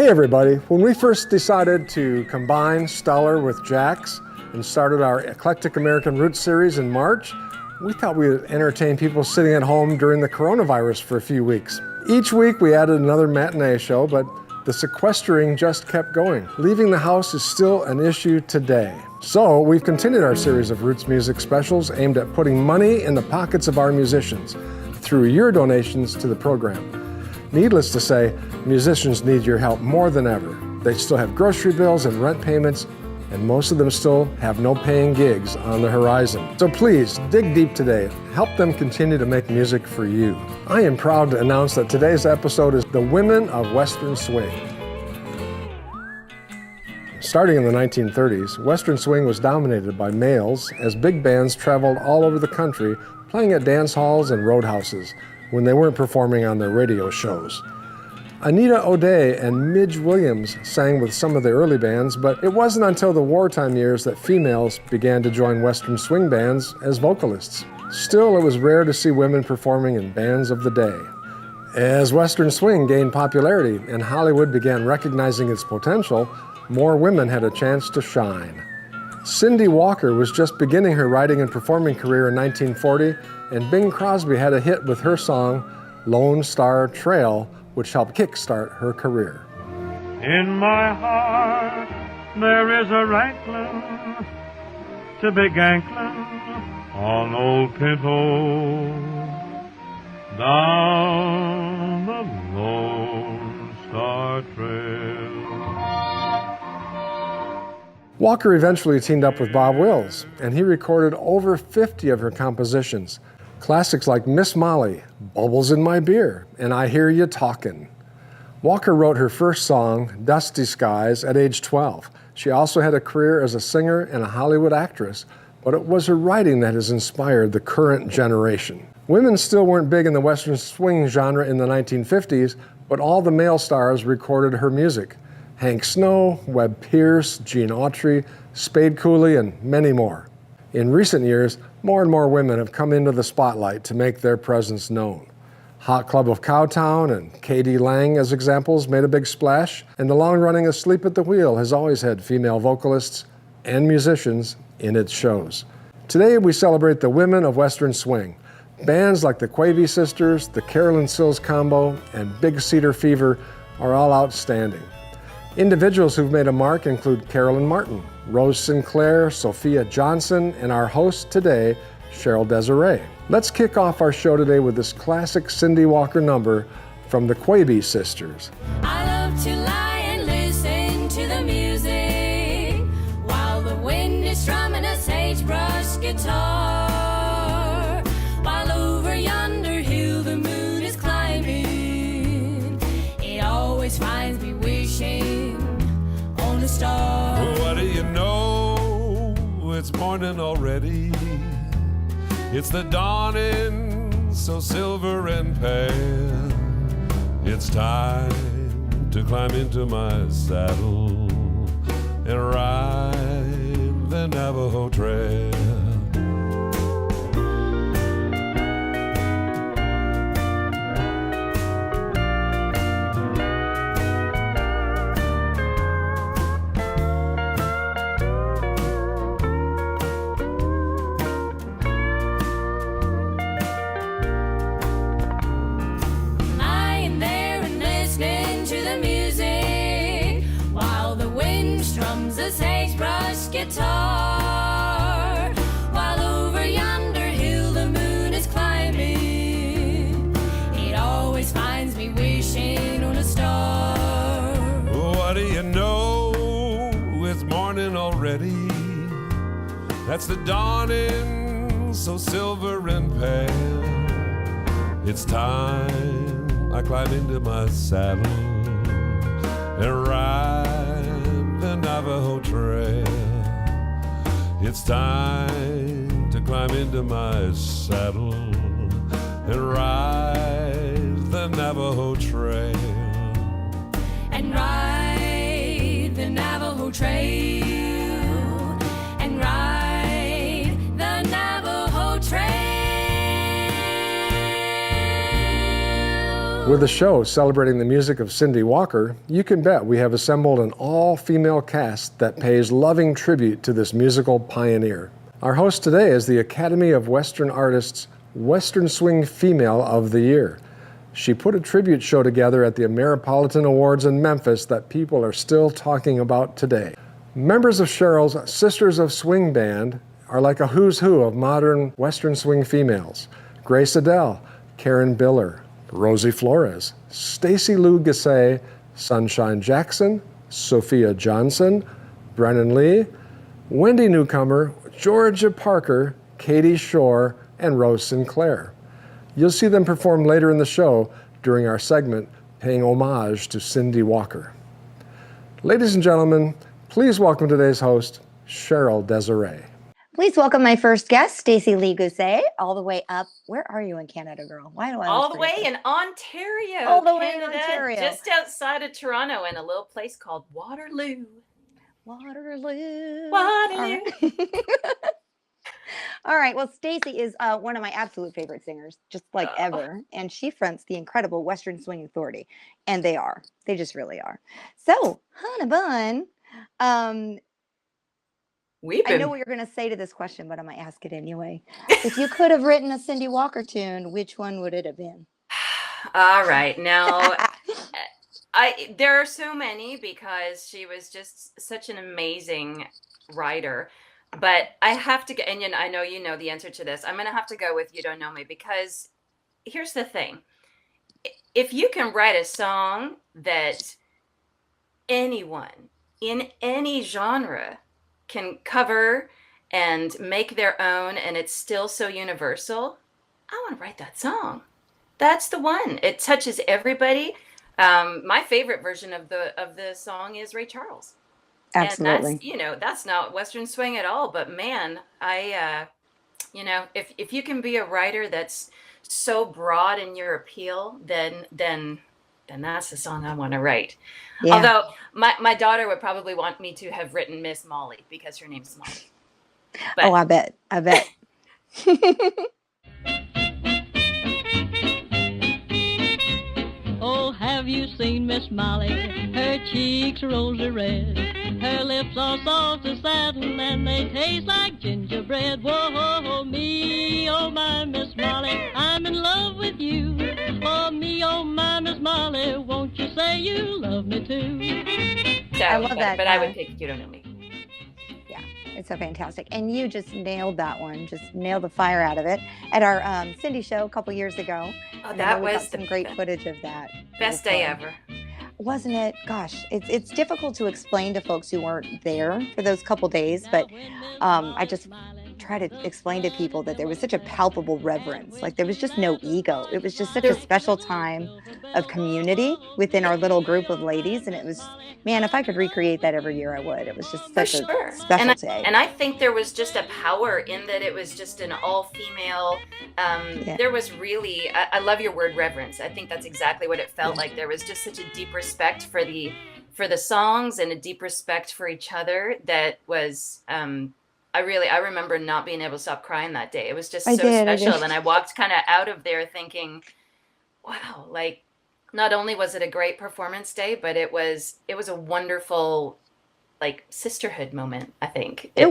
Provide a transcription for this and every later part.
everybody, when we first decided to combine Stellar with JAX and started our Eclectic American Roots series in March, we thought we would entertain people sitting at home during the coronavirus for a few weeks. Each week we added another matinee show, but the sequestering just kept going. Leaving the house is still an issue today. So we've continued our series of Roots music specials aimed at putting money in the pockets of our musicians through your donations to the program. Needless to say, musicians need your help more than ever. They still have grocery bills and rent payments, and most of them still have no paying gigs on the horizon. So please, dig deep today. Help them continue to make music for you. I am proud to announce that today's episode is The Women of Western Swing. Starting in the 1930s, Western Swing was dominated by males as big bands traveled all over the country playing at dance halls and roadhouses when they weren't performing on their radio shows. Anita O'Day and Midge Williams sang with some of the early bands, but it wasn't until the wartime years that females began to join Western Swing bands as vocalists. Still, it was rare to see women performing in bands of the day. As Western Swing gained popularity and Hollywood began recognizing its potential, more women had a chance to shine. Cindy Walker was just beginning her writing and performing career in 1940, and Bing Crosby had a hit with her song, Lone Star Trail, which helped kickstart her career. In my heart there is a rankling to big ankling on old Pinto down the Lone Star Trail. Walker eventually teamed up with Bob Wills, and he recorded over 50 of her compositions. Classics like Miss Molly, Bubbles in My Beer, and I Hear Ya Talkin'. Walker wrote her first song, Dusty Skies, at age 12. She also had a career as a singer and a Hollywood actress, but it was her writing that has inspired the current generation. Women still weren't big in the Western Swing genre in the 1950s, but all the male stars recorded her music. Hank Snow, Webb Pierce, Gene Autry, Spade Cooley, and many more. In recent years, more and more women have come into the spotlight to make their presence known. Hot Club of Cowtown and Katie Lang, as examples, made a big splash, and the long-running Asleep at the Wheel has always had female vocalists and musicians in its shows. Today, we celebrate the women of Western Swing. Bands like the Quavy Sisters, the Carolyn Sills Combo, and Big Cedar Fever are all outstanding. Individuals who've made a mark include Carolyn Martin, Rose Sinclair, Sophia Johnson, and our host today, Cheryl Desiree. Let's kick off our show today with this classic Cindy Walker number from the Quavy Sisters. I love to lie and listen to the music while the wind is strumming a sagebrush guitar, while over yonder hill the moon is climbing. It always finds me wishing on a star. What do you know? It's morning already. It's the dawning, so silver and pale. It's time to climb into my saddle and ride the Navajo Trail. Guitar, while over yonder hill the moon is climbing. It always finds me wishing on a star. What do you know? It's morning already. That's the dawning, so silver and pale. It's time I climb into my saddle and ride the Navajo Trail. It's time to climb into my saddle and ride the Navajo Trail. And ride the Navajo Trail. And ride the Navajo Trail. With the show celebrating the music of Cindy Walker, you can bet we have assembled an all-female cast that pays loving tribute to this musical pioneer. Our host today is the Academy of Western Artists Western Swing Female of the Year. She put a tribute show together at the Ameripolitan Awards in Memphis that people are still talking about today. Members of Cheryl's Sisters of Swing band are like a who's who of modern Western Swing females. Grace Adele, Karen Biller, Rosie Flores, Stacy Lou Gassé, Sunshine Jackson, Sophia Johnson, Brennan Lee, Wendy Newcomer, Georgia Parker, Katie Shore, and Rose Sinclair. You'll see them perform later in the show during our segment paying homage to Cindy Walker. Ladies and gentlemen, please welcome today's host, Cheryl Desiree. Please welcome my first guest, Stacy Lee Gassé, all the way up. Where are you in Canada, girl? Why do I all the way in Ontario, all the way Canada, in Ontario, just outside of Toronto, in a little place called Waterloo. Waterloo. Waterloo. All right. Well, Stacy is one of my absolute favorite singers, just like ever, and she fronts the incredible Western Swing Authority, and they just really are. So, Honey Bun, I know what you're going to say to this question, but I'm going to ask it anyway. If you could have written a Cindy Walker tune, which one would it have been? All right. Now, there are so many because she was just such an amazing writer. But I have to get, and I know you know the answer to this. I'm going to have to go with You Don't Know Me, because here's the thing. If you can write a song that anyone in any genre can cover and make their own, and it's still so universal, I want to write that song. That's the one. It touches everybody. My favorite version of the song is Ray Charles. Absolutely. And that's not Western Swing at all, but man, if you can be a writer that's so broad in your appeal, then that's the song I want to write. Yeah. Although my daughter would probably want me to have written Miss Molly because her name's Molly. But, I bet. Oh, have you seen Miss Molly? Her cheeks rosy red, her lips are soft as satin, and they taste like gingerbread. Whoa, me, oh my Miss Molly, I'm in love with you. Oh me, oh my Miss Molly, won't you say you love me too? So, I love that. But I would pick You Don't Know Me. Yeah, it's so fantastic. And you just nailed that one, just nailed the fire out of it at our Cindy show a couple years ago. Oh, that was some great footage of that. Best day ever. Wasn't it? Gosh, it's difficult to explain to folks who weren't there for those couple days, but I just try to explain to people that there was such a palpable reverence. Like, there was just no ego. It was just such a special time of community within our little group of ladies, and it was, man, if I could recreate that every year, I would. It was just such a special day. And I think there was just a power in that it was just an all-female. There was really, I love your word reverence. I think that's exactly what it felt like. There was just such a deep respect for the songs and a deep respect for each other that was, I remember not being able to stop crying that day. It was just so special. And I walked kind of out of there thinking, wow, like, not only was it a great performance day, but it was a wonderful, like, sisterhood moment, I think. It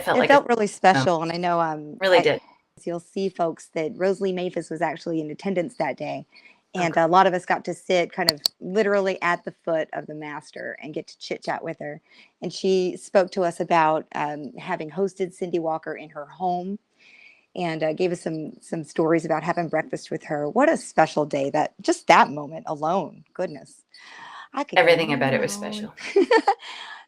felt really special. And I know really did. You'll see folks that Rosalie Maphis was actually in attendance that day. And a lot of us got to sit kind of literally at the foot of the master and get to chit chat with her. And she spoke to us about having hosted Cindy Walker in her home, and gave us some stories about having breakfast with her. What a special day! That moment alone, goodness. Everything about it was special.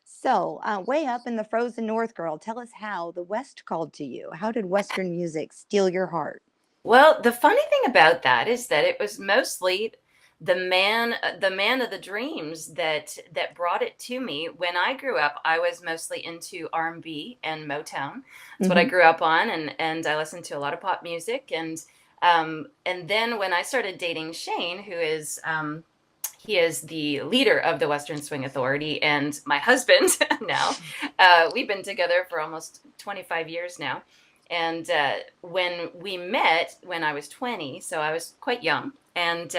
So, way up in the frozen north, girl, tell us how the West called to you. How did Western music steal your heart? Well, the funny thing about that is that it was mostly the man of the dreams that brought it to me. When I grew up, I was mostly into R&B and Motown. That's what I grew up on, and I listened to a lot of pop music. And then when I started dating Shane, who is he is the leader of the Western Swing Authority and my husband now. We've been together for almost 25 years now. And when we met, when I was 20, so I was quite young, and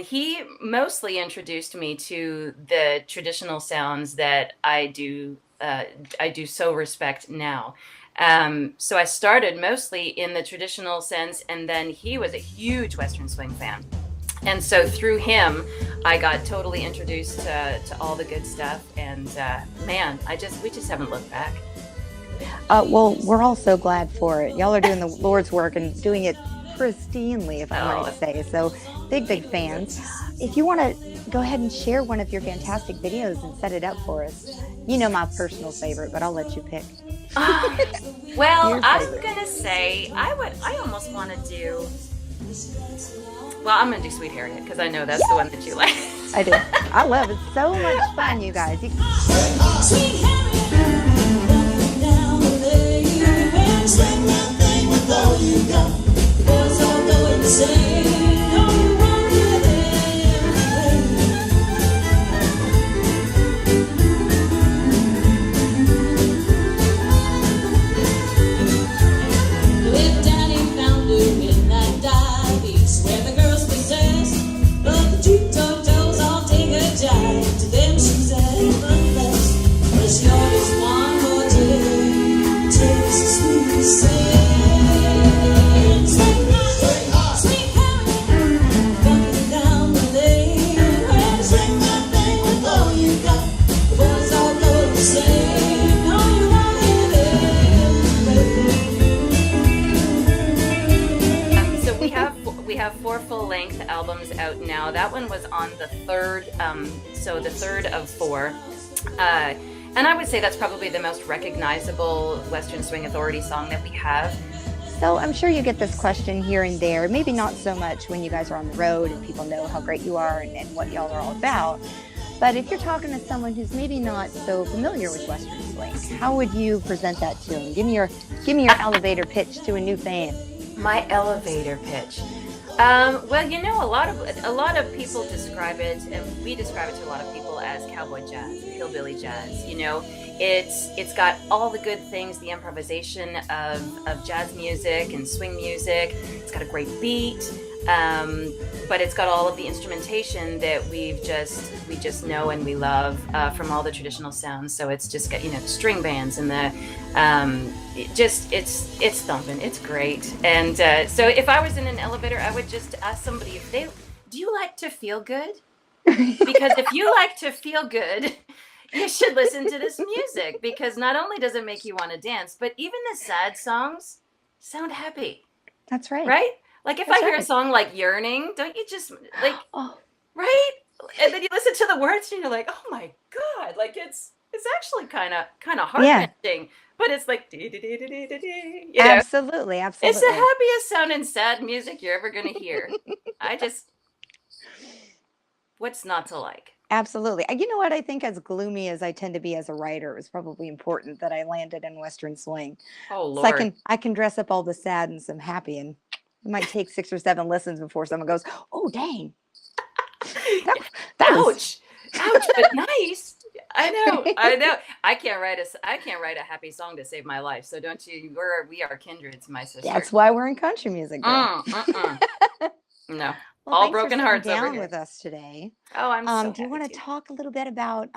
he mostly introduced me to the traditional sounds that I do so respect now. So I started mostly in the traditional sense, and then he was a huge Western swing fan. And so through him, I got totally introduced to all the good stuff. And man, we just haven't looked back. Well, we're all so glad for it. Y'all are doing the Lord's work and doing it pristinely, if I might say. So big fans. If you want to go ahead and share one of your fantastic videos and set it up for us. You know my personal favorite, but I'll let you pick. Well, I'm going to say, I almost want to do, well, I'm going to do Sweet Harriet, because I know that's the one that you like. I do. I love it. So much fun, you guys. Sweet Harriet, down the lane, swing that thing with all you got. Boys all go insane. Oh, you want it If Daddy found her in that dive, he'd swear the girls possessed. But the two toes all take a jive. To them she's effortless. But she always one more day. Takes a sweet sin. Sweet Harriet, walking down the lane. Swing that thing with all you got. The boys all go the same. Oh, you want it, So we have 4 full-length albums out now. That one was on the third, so the third of 4. And I would say that's probably the most recognizable Western Swing Authority song that we have. So I'm sure you get this question here and there, maybe not so much when you guys are on the road and people know how great you are and what y'all are all about. But if you're talking to someone who's maybe not so familiar with Western Swing, how would you present that to them? Give me your elevator pitch to a new fan. My elevator pitch. Well, you know, a lot of people describe it, and we describe it to a lot of people as cowboy jazz, hillbilly jazz. You know, it's got all the good things, the improvisation of jazz music and swing music. It's got a great beat, but it's got all of the instrumentation that we just know and we love from all the traditional sounds. So it's just got, you know, the string bands and the it's thumping. It's great. And so if I was in an elevator, I would just ask somebody do you like to feel good? Because if you like to feel good, you should listen to this music, because not only does it make you want to dance, but even the sad songs sound happy. That's right. Right? Like if I hear a song like Yearning, don't you just like, right? And then you listen to the words and you're like, oh my God, like it's actually kind of heart-wrenching, but it's like, you know? Absolutely. It's the happiest sounding sad music you're ever going to hear. What's not to like? Absolutely. You know what? I think as gloomy as I tend to be as a writer, it was probably important that I landed in Western Swing. Oh, Lord. So I can dress up all the sad and some happy, and it might take 6 or 7 listens before someone goes, oh, dang. Ouch, but nice. I know. I can't write a happy song to save my life. So don't you? We are kindreds, my sister. That's why we're in country music. No, Well, all broken hearts down over here. with us today. Oh, I'm so Do you want happy to talk a little bit about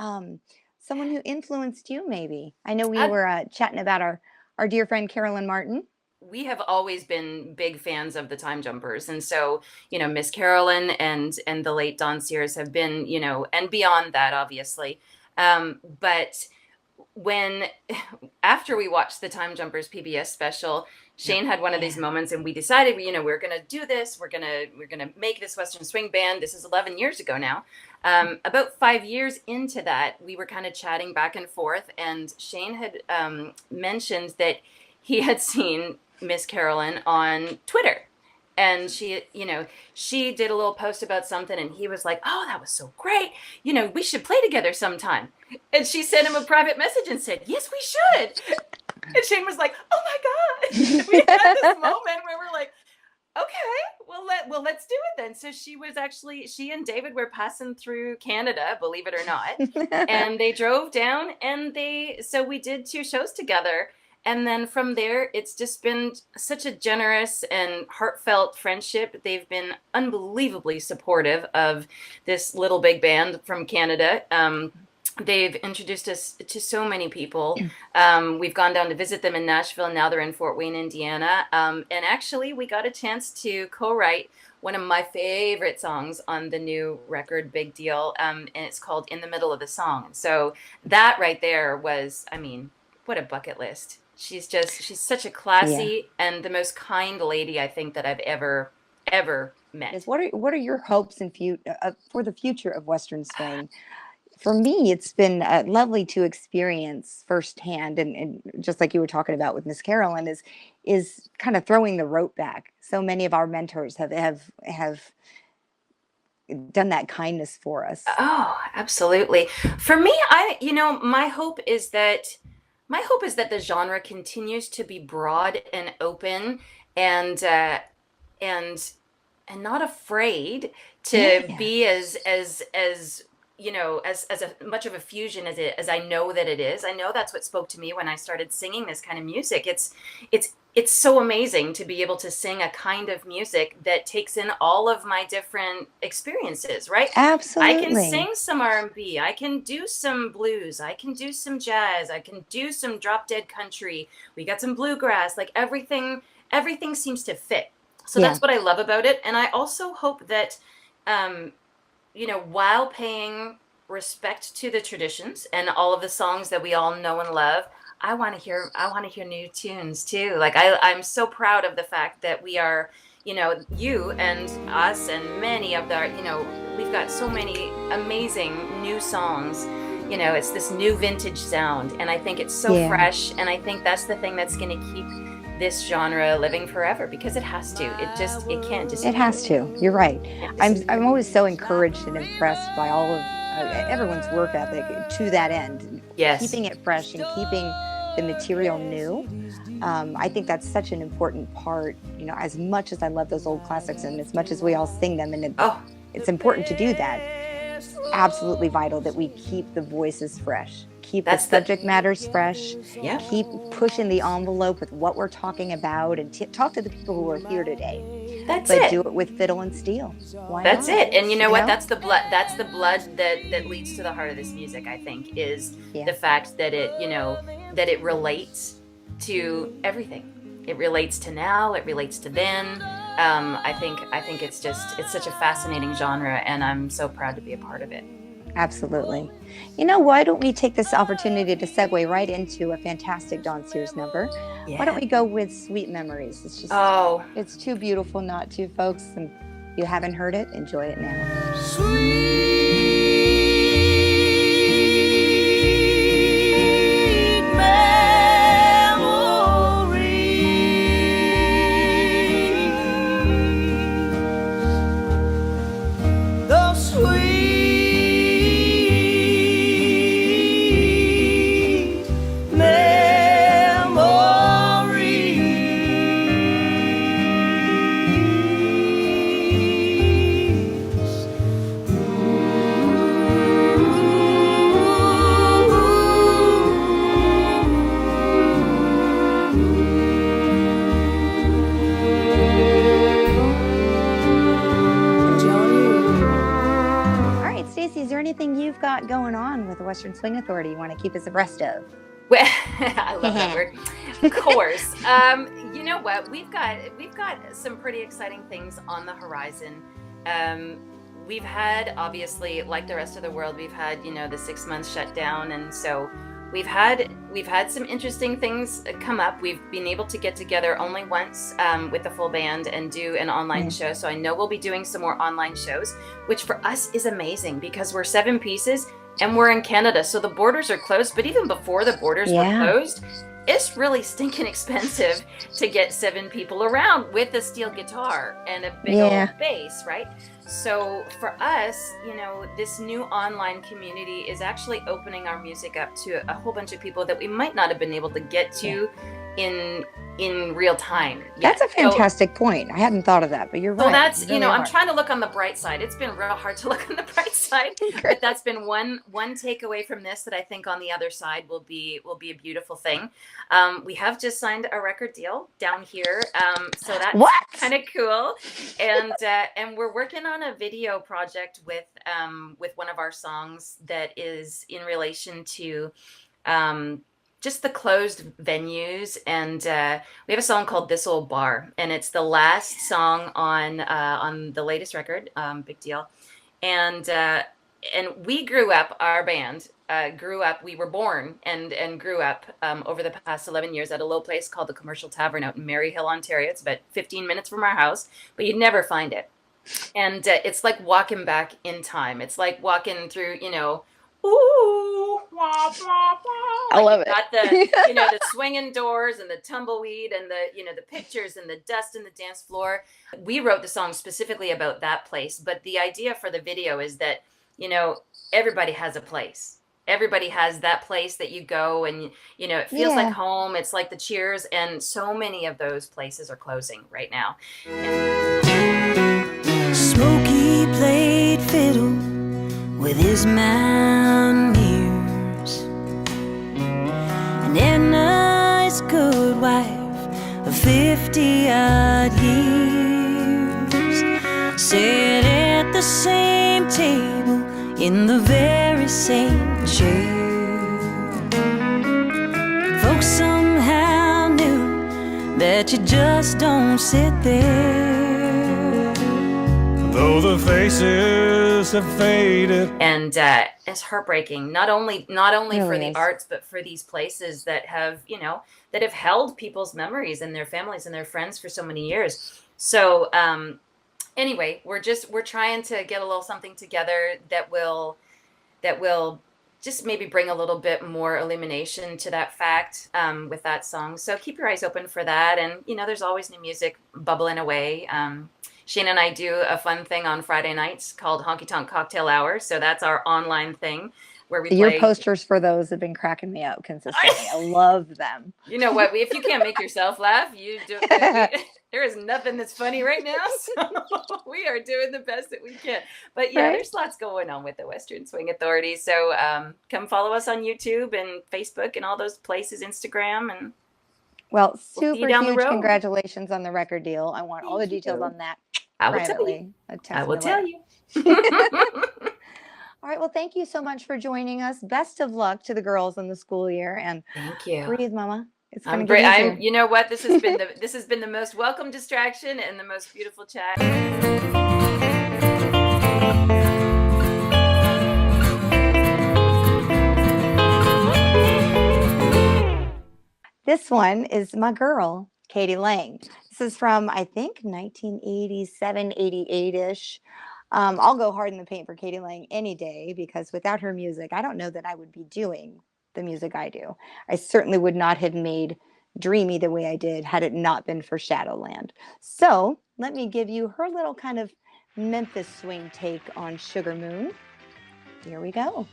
someone who influenced you? Maybe I know we were chatting about our dear friend Carolyn Martin. We have always been big fans of the Time Jumpers, and so, you know, Miss Carolyn and the late Don Sears have been, you know, and beyond that, obviously. But after we watched the Time Jumpers PBS special, Shane had one of these moments, and we decided, you know, we're going to do this. We're going to make this Western Swing band. This is 11 years ago now. About 5 years into that, we were kind of chatting back and forth, and Shane had mentioned that he had seen Miss Carolyn on Twitter. And she did a little post about something, and he was like, oh, that was so great. You know, we should play together sometime. And she sent him a private message and said, yes, we should. And Shane was like, oh my God. We had this moment where we're like, okay, well, let's do it then. So she and David were passing through Canada, believe it or not. And they drove down, and so we did 2 shows together. And then from there, it's just been such a generous and heartfelt friendship. They've been unbelievably supportive of this little big band from Canada. They've introduced us to so many people. We've gone down to visit them in Nashville, and now they're in Fort Wayne, Indiana. And actually, we got a chance to co-write one of my favorite songs on the new record, Big Deal, and it's called In the Middle of the Song. So that right there was, I mean, what a bucket list. She's such a classy and the most kind lady I think that I've ever met. Yes, what are your hopes and for the future of Western Swing? For me, it's been lovely to experience firsthand, and just like you were talking about with Miss Carolyn, is kind of throwing the rope back. So many of our mentors have done that kindness for us. Oh, absolutely. For me, my hope is that the genre continues to be broad and open, and not afraid to be as much of a fusion as I know that it is. I know that's what spoke to me when I started singing this kind of music. It's so amazing to be able to sing a kind of music that takes in all of my different experiences, right? Absolutely. I can sing some R&B, I can do some blues, I can do some jazz, I can do some drop dead country. We got some bluegrass, like everything seems to fit. So that's what I love about it. And I also hope that while paying respect to the traditions and all of the songs that we all know and love, I want to hear new tunes too. Like I'm so proud of the fact that we are, you and us and many of we've got so many amazing new songs. It's this new vintage sound, and I think it's so fresh, and I think that's the thing that's going to keep this genre living forever, because it has to. It can't disappear. It has to. You're right. I'm always so encouraged and impressed by all of everyone's work ethic to that end. Yes. Keeping it fresh and keeping the material new. I think that's such an important part. As much as I love those old classics and as much as we all sing them, and it's important to do that. It's absolutely vital that we keep the voices fresh. Keep the subject matters fresh. Yeah. Keep pushing the envelope with what we're talking about, and talk to the people who are here today. But do it with fiddle and steel. Why That's not? it. And you know what? That's the blood. That's the blood that leads to the heart of this music. I think is the fact that it relates to everything. It relates to now. It relates to then. I think it's such a fascinating genre, and I'm so proud to be a part of it. Absolutely. Why don't we take this opportunity to segue right into a fantastic Dawn Sears number? Yeah. Why don't we go with Sweet Memories? It's just, it's too beautiful not to, folks. And if you haven't heard it, enjoy it now. Sweet going on with the Western Swing Authority you want to keep us abreast of? Well, I love that word. Of course. You know what? We've got some pretty exciting things on the horizon. We've had, obviously, like the rest of the world, we've had, the 6 months shut down, and so we've had some interesting things come up. We've been able to get together only once with the full band and do an online show. So I know we'll be doing some more online shows, which for us is amazing because we're 7 pieces and we're in Canada. So the borders are closed. But even before the borders were closed, it's really stinking expensive to get 7 people around with a steel guitar and a big old bass, right? So for us, this new online community is actually opening our music up to a whole bunch of people that we might not have been able to get to in in real time. That's a So- fantastic point. I hadn't thought of that, but you're right. So that's, You really I'm are. trying to look on the bright side. It's been real hard to look on the bright side, but that's been one takeaway from this that I think on the other side will be a beautiful thing. We have just signed a record deal down here, so that's kind of cool. And we're working on a video project with one of our songs that is in relation to just the closed venues, and we have a song called "This Old Bar," and it's the last song on the latest record, Big Deal. And we grew up, our band we were born and grew up over the past 11 years at a little place called the Commercial Tavern out in Maryhill, Ontario. It's about 15 minutes from our house, but you'd never find it. And it's like walking back in time. It's like walking through, ooh, wah, wah, wah. I love it. Got the, the swinging doors and the tumbleweed and the pictures and the dust and the dance floor. We wrote the song specifically about that place, but the idea for the video is that, everybody has a place. Everybody has that place that you go and, it feels like home. It's like the Cheers, and so many of those places are closing right now. Smokey played fiddle with his mountaineers, and Edna's good wife of 50-odd years sat at the same table in the very same chair. Folks somehow knew that you just don't sit there, though the faces have faded. And it's heartbreaking, not only for the arts, but for these places that have, that have held people's memories and their families and their friends for so many years. So anyway, we're trying to get a little something together that will just maybe bring a little bit more illumination to that fact with that song. So keep your eyes open for that. And, there's always new music bubbling away. Shane and I do a fun thing on Friday nights called Honky Tonk Cocktail Hour. So that's our online thing where we play. Your posters for those have been cracking me up consistently. I love them. You know what? If you can't make yourself laugh, you do. There is nothing that's funny right now. So we are doing the best that we can. But yeah, there's lots going on with the Western Swing Authority. So come follow us on YouTube and Facebook and all those places, Instagram. And well, super huge road. Congratulations on the record deal. I want all the details on that. I will tell you. I will tell you. All right. Well, thank you so much for joining us. Best of luck to the girls in the school year. And thank you. Breathe, Mama. It's going to get easier. You know what? This has been the most welcome distraction and the most beautiful chat. This one is my girl, Katie Lang. This is from, I think, 1987, 88-ish. I'll go hard in the paint for Katie Lang any day, because without her music, I don't know that I would be doing the music I do. I certainly would not have made Dreamy the way I did had it not been for Shadowland. So let me give you her little kind of Memphis swing take on Sugar Moon. Here we go.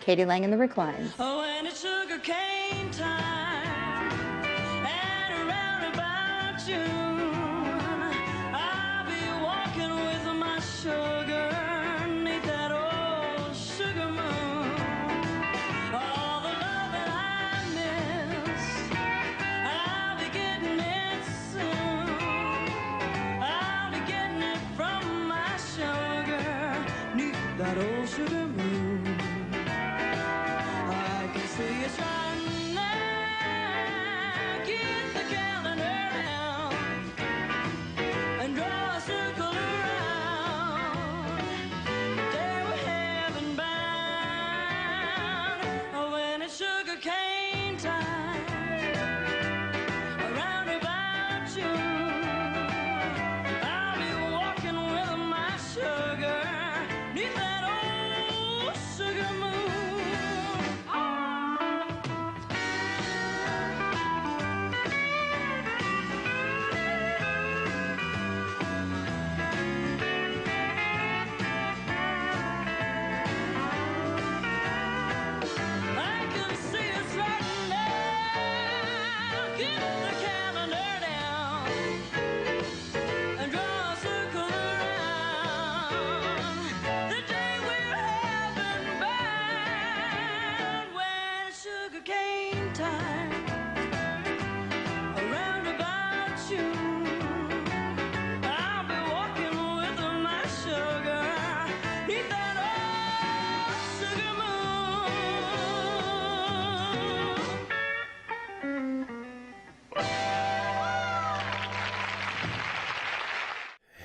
Katie Lang in the Reclines. Oh, and it's sugar cane time, and around about June, I'll be walking with my sugar, neath that old sugar moon. All the love that I miss, I'll be getting it soon. I'll be getting it from my sugar, neath that old sugar moon. See it's right now. Get the calendar out.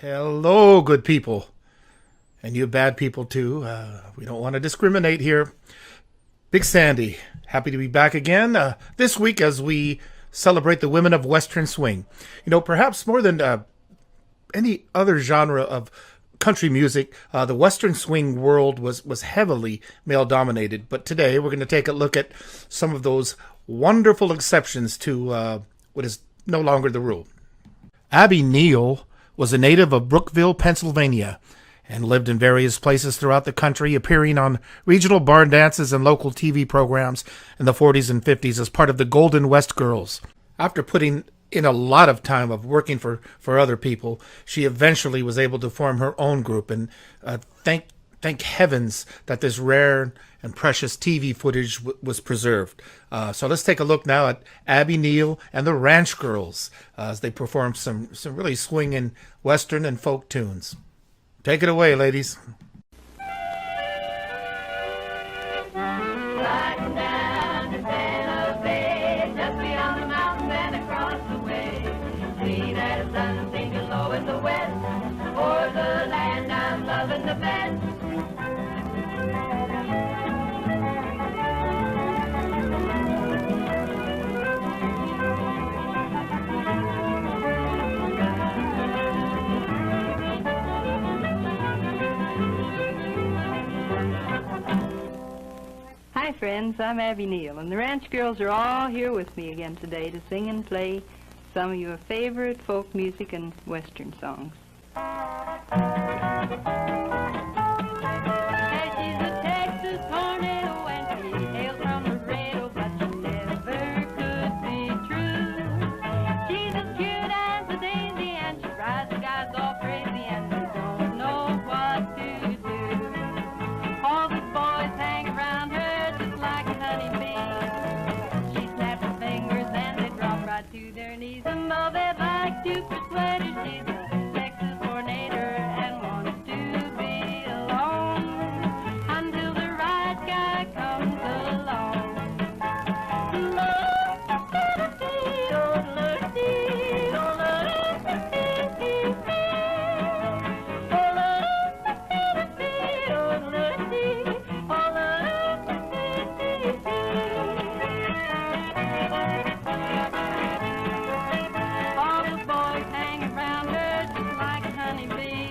Hello, good people. And you bad people, too. We don't want to discriminate here. Big Sandy, happy to be back again this week as we celebrate the women of Western swing. You know, perhaps more than any other genre of country music, the Western swing world was heavily male-dominated. But today we're going to take a look at some of those wonderful exceptions to what is no longer the rule. Abby Neal was a native of Brookville, Pennsylvania, and lived in various places throughout the country, appearing on regional barn dances and local TV programs in the 40s and 50s as part of the Golden West Girls. After putting in a lot of time of working for other people, she eventually was able to form her own group, and thank heavens that this rare and precious TV footage was preserved. So let's take a look now at Abby Neal and the Ranch Girls as they perform some really swinging Western and folk tunes. Take it away, ladies. Riding down to Santa Fe, just beyond the mountains and across the way. See that sun sinking low in the west, o'er the land I'm loving the best. Hi friends, I'm Abby Neal, and the Ranch Girls are all here with me again today to sing and play some of your favorite folk music and Western songs. She's a Texas tornado and she hails from Laredo, but she never could be true. She's as cute as a daisy and she drives the guys all crazy and they don't know what to do. All the boys hang around her like a honeybee. She snaps her fingers and they drop right to their knees. And though they like to persuade her, she's a Texas tornado and wants to be alone until the right guy comes along. All the boys hang around her just like a honeybee.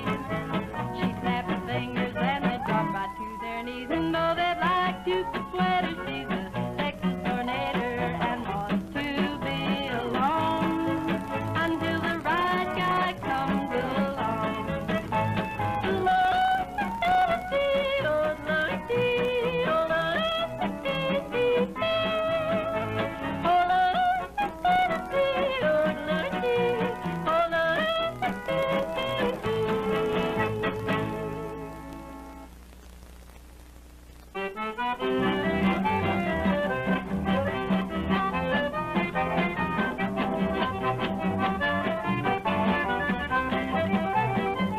She snaps her fingers and they drop right to their knees. And though they'd like to persuade her, she's a Texas tornado and wants to be alone until the right guy comes along.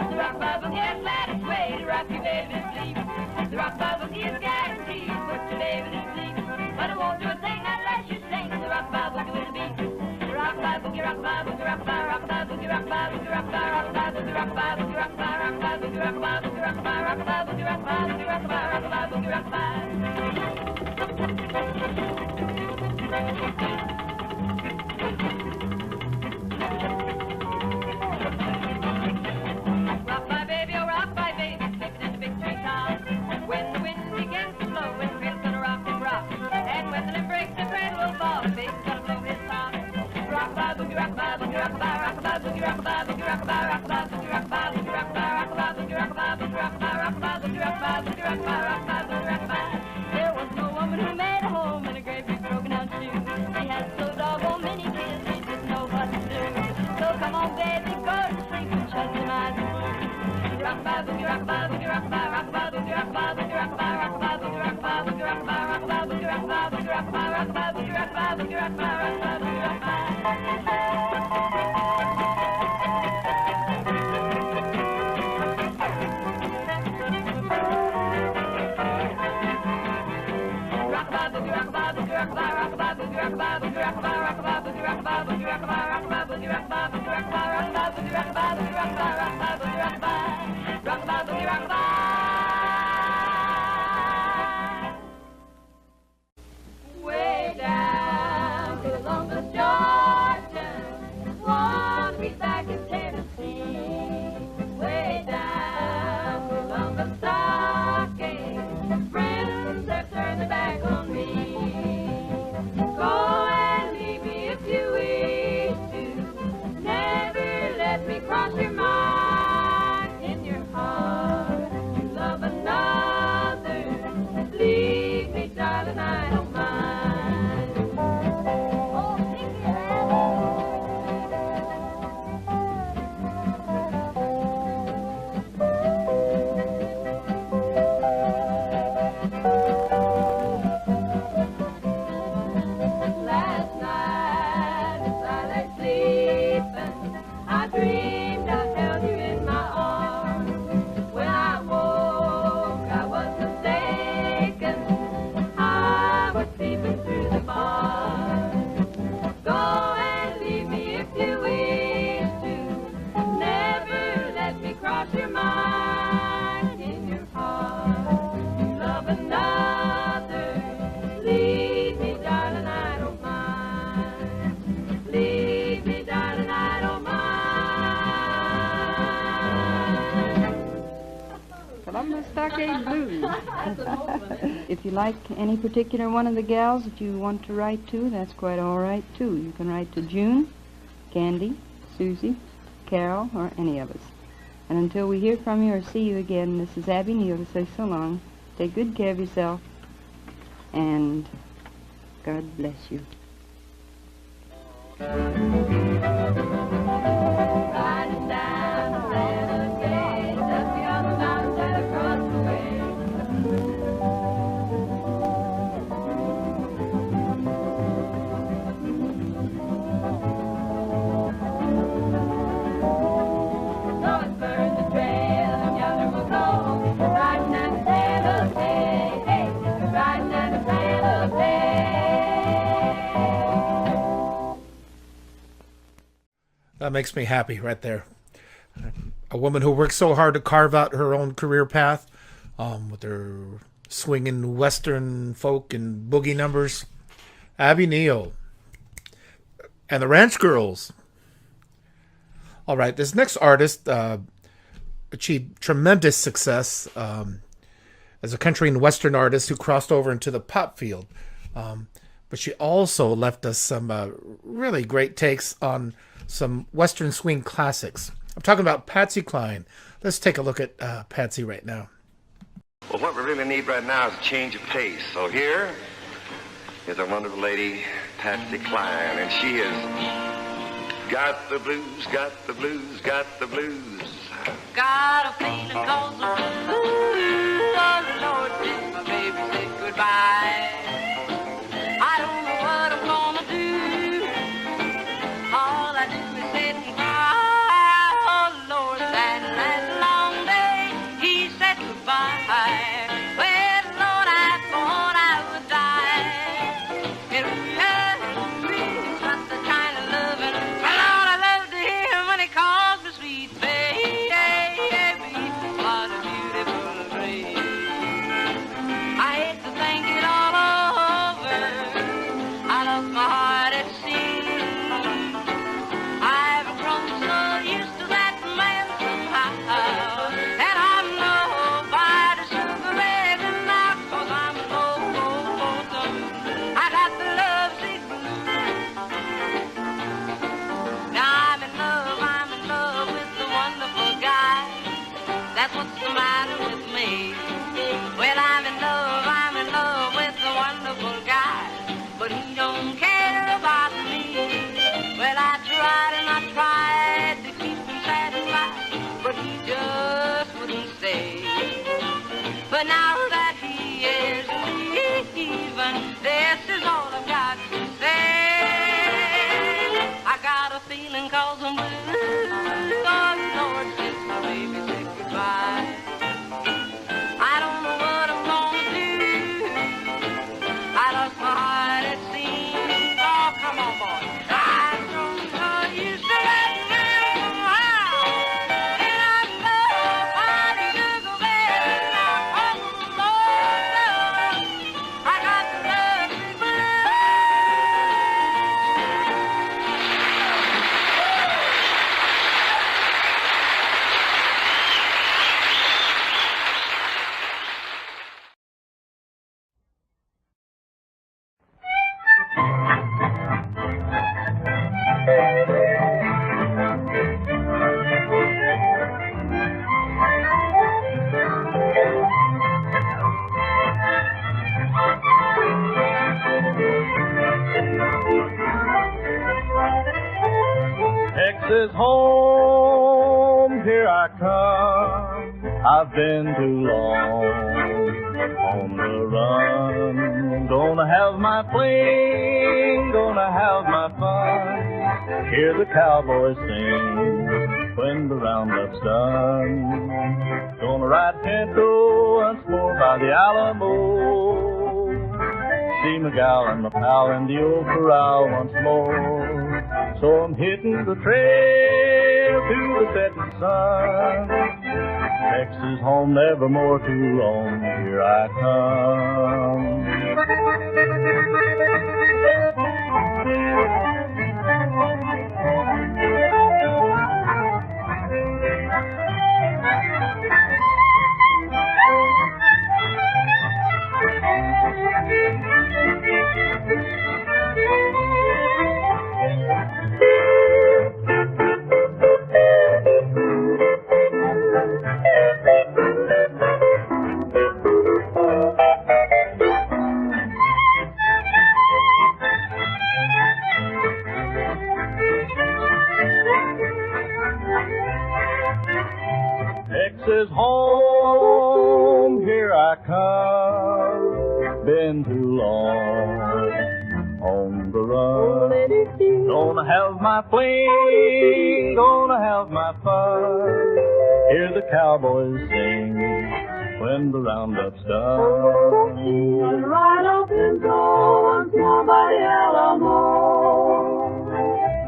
The rock bubble gets let its way to rock your baby to sleep. The rock bubble is guaranteed to put your baby to sleep. But it won't do a thing unless you sing the rock bubble to the beat. The rock bubble, rock bubble, rock bubble, rock bubble, rock bubble, rock bubble, rock bubble, rock bubble, rock bubble, rock bubble, rock bubble, rock bubble, rock bubble, rock bubble, rock bubble, rock bubble. Rock my baby, oh rock my baby, sleeping in the big tree top. When the wind begins to blow, and the cradle's gonna rock and rock. And when the limb breaks, the cradle will fall, the baby's gonna blow his top. Rock my boogie, rock my boogie, rock my rock my boogie, rock my boogie, rock my rock my boogie, rock my boogie, rock my rock my boogie, rock my boogie, rock my rock my boogie, rock my boogie, rock my rock my boogie, rock my. There was no woman who made a home in a great big broken down shoe. She had so doggone many kids, she didn't know what to do. So come on, baby, go to sleep and shut your eyes. Rock my boogie, rock my boogie, rock my rock my boogie, rock my boogie, rock my rock my boogie, rock my boogie, rock my rock my boogie, rock my boogie, rock my rock my boogie, rock my boogie, rock my rock my boogie, rock my. Rock Way down Columbus, Georgia, wanna be back in Tennessee. Way down Columbus, Talkin, friends have turned their back on me. Go and leave me if you wish to. Never let me cross your mind. In your heart, you love another. Leave me, darling, I don't mind. Last night, as I lay sleeping, I dreamed I held you in my arms. When I woke, I was mistaken. I was sleeping through the bars. Go and leave me if you wish to. Never let me cross your mind. In your heart, you love another. Leave me, darling, I don't mind. Leave me, darling, I don't mind. Columbus Stockade Blues. If you like any particular one of the gals that you want to write to, that's quite all right, too. You can write to June, Candy, Susie, Carol, or any of us. And until we hear from you or see you again, this is Abby Neal to say so long. Take good care of yourself, and God bless you. Riding down the Santa Fe, just beyond the mountains and across the way. So it's burn the trail, and yonder we'll go. Riding down the Santa Fe, hey, riding down the Santa Fe. That makes me happy right there. A woman who worked so hard to carve out her own career path with her swinging Western folk and boogie numbers. Abby Neal. And the Ranch Girls. All right, this next artist achieved tremendous success as a country and Western artist who crossed over into the pop field. But she also left us some really great takes on some Western swing classics. I'm talking about Patsy Cline. Let's take a look at Patsy right now. Well, what we really need right now is a change of pace. So here is a wonderful lady, Patsy Cline, and she has got the blues, got the blues, got the blues. Got a feeling cause the blues, oh Lord, did my baby say goodbye. I don't know what I'm gonna do. All I do is sit and cry. Oh Lord, that long day he said goodbye. Well, Lord, I thought I would die. And it's not the kind of loving, well, Lord, I loved him when he called me sweet baby. What a beautiful dream. I hate to think it all Texas home, here I come. I've been too long on the run. Gonna have my fling, gonna have my fun. Hear the cowboys sing when the roundup's done. Gonna ride pinto once more by the Alamo. See my gal and my pal in the old corral once more. So I'm hitting the trail to the setting sun. Texas home, nevermore too long. Here I come. Texas home, here I come. Been too long on the run. Gonna have my fling, gonna have my fun. Hear the cowboys sing when the roundup's done. And ride up and go once more by the Alamo.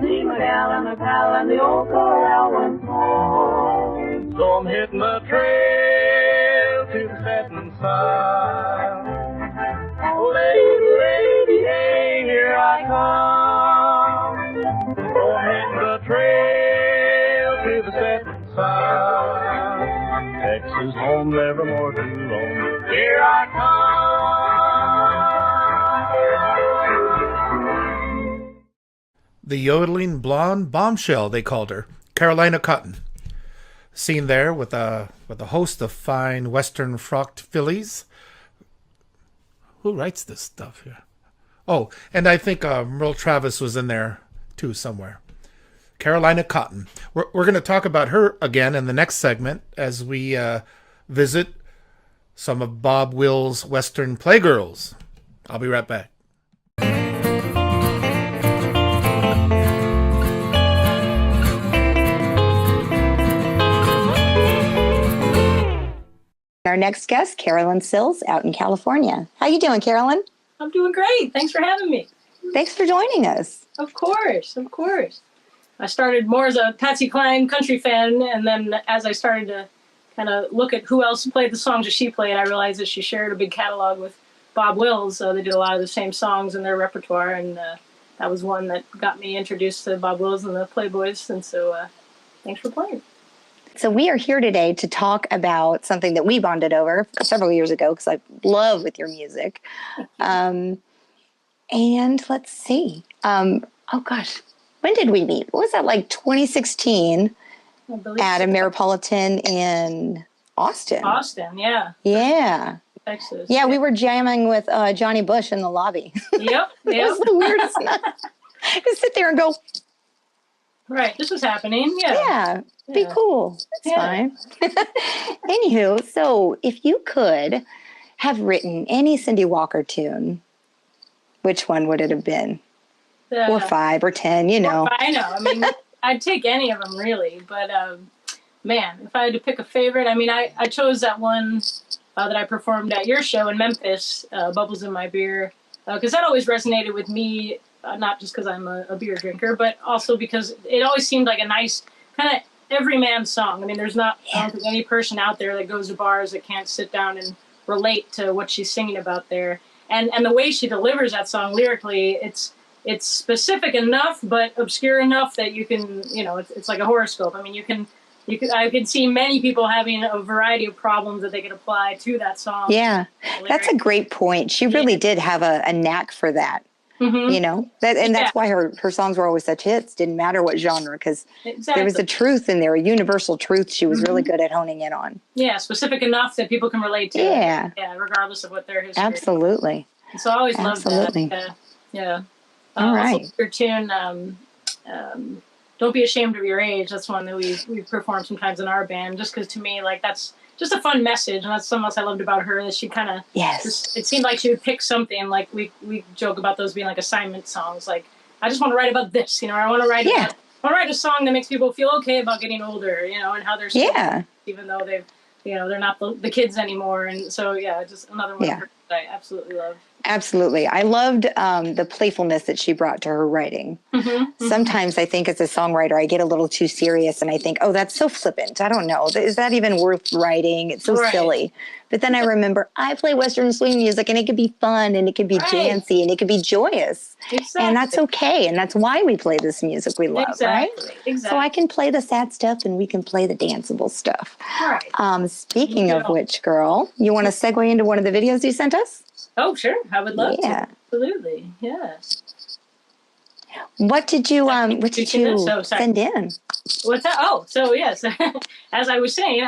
See my gal and my pal and the old corral once more. So I'm hitting the trail to the setting sun. Oh, lady, lady, hey, here I come. So I'm hitting the trail to the setting sun. Texas home, nevermore too long. Here I come. The yodeling blonde bombshell, they called her, Carolina Cotton. Seen there with a host of fine western frocked fillies. Who writes this stuff here? Oh, and I think Merle Travis was in there too somewhere. Carolina Cotton. We're going to talk about her again in the next segment as we visit some of Bob Will's Western Playgirls. I'll be right back. Our next guest, Carolyn Sills, out in California. How you doing, Carolyn? I'm doing great. Thanks for having me. Thanks for joining us. Of course, of course. I started more as a Patsy Cline country fan, and then as I started to kind of look at who else played the songs that she played, I realized that she shared a big catalog with Bob Wills. They did a lot of the same songs in their repertoire, and that was one that got me introduced to Bob Wills and the Playboys, and so thanks for playing. So we are here today to talk about something that we bonded over several years ago because I love with your music. And let's see. Oh, gosh. When did we meet? What was that, like 2016 at a Metropolitan in Austin? Austin, yeah. Yeah. Texas. Yeah, we were jamming with Johnny Bush in the lobby. Yep. It was the weirdest night. Just sit there and go, right, this was happening. Yeah. Be cool. That's fine. Anywho, so if you could have written any Cindy Walker tune, which one would it have been? Or 5 or 10, you know. I know. I mean, I'd take any of them, really. But, man, if I had to pick a favorite, I mean, I chose that one that I performed at your show in Memphis, Bubbles in My Beer, because that always resonated with me, not just because I'm a beer drinker, but also because it always seemed like a nice kind of everyman song. I mean, there's not I don't think any person out there that goes to bars that can't sit down and relate to what she's singing about there. And the way she delivers that song lyrically, it's specific enough, but obscure enough that you can, you know, it's like a horoscope. I mean, I could see many people having a variety of problems that they could apply to that song. Yeah, that's a great point. She really did have a knack for that. Mm-hmm. You know, that's why her songs were always such hits. Didn't matter what genre, because there was a truth in there, a universal truth she was really good at honing in on. Yeah, specific enough that people can relate to. Yeah. Yeah, regardless of what their history. Absolutely. And so I always loved that. Yeah. All right. Also, your tune, Don't Be Ashamed of Your Age. That's one that we've performed sometimes in our band, just because to me, like, that's just a fun message, and that's something else I loved about her, that she kind of, it seemed like she would pick something, like we joke about those being like assignment songs, like, I just want to write about this, I want to write a song that makes people feel okay about getting older, and how they're still, even though they've, they're not the kids anymore, and so, just another one of her that I absolutely love. Absolutely. I loved the playfulness that she brought to her writing. Sometimes I think as a songwriter, I get a little too serious and I think, oh, that's so flippant. I don't know. Is that even worth writing? It's so silly. But then I remember I play Western swing music and it could be fun and it could be dancey and it could be joyous. And that's okay. And that's why we play this music we love, right? So I can play the sad stuff and we can play the danceable stuff. Speaking of which, girl, you want to segue into one of the videos you sent us? Oh, sure. I would love to. Absolutely. Yeah. What did you send in? What's that? Oh, so yes. As I was saying,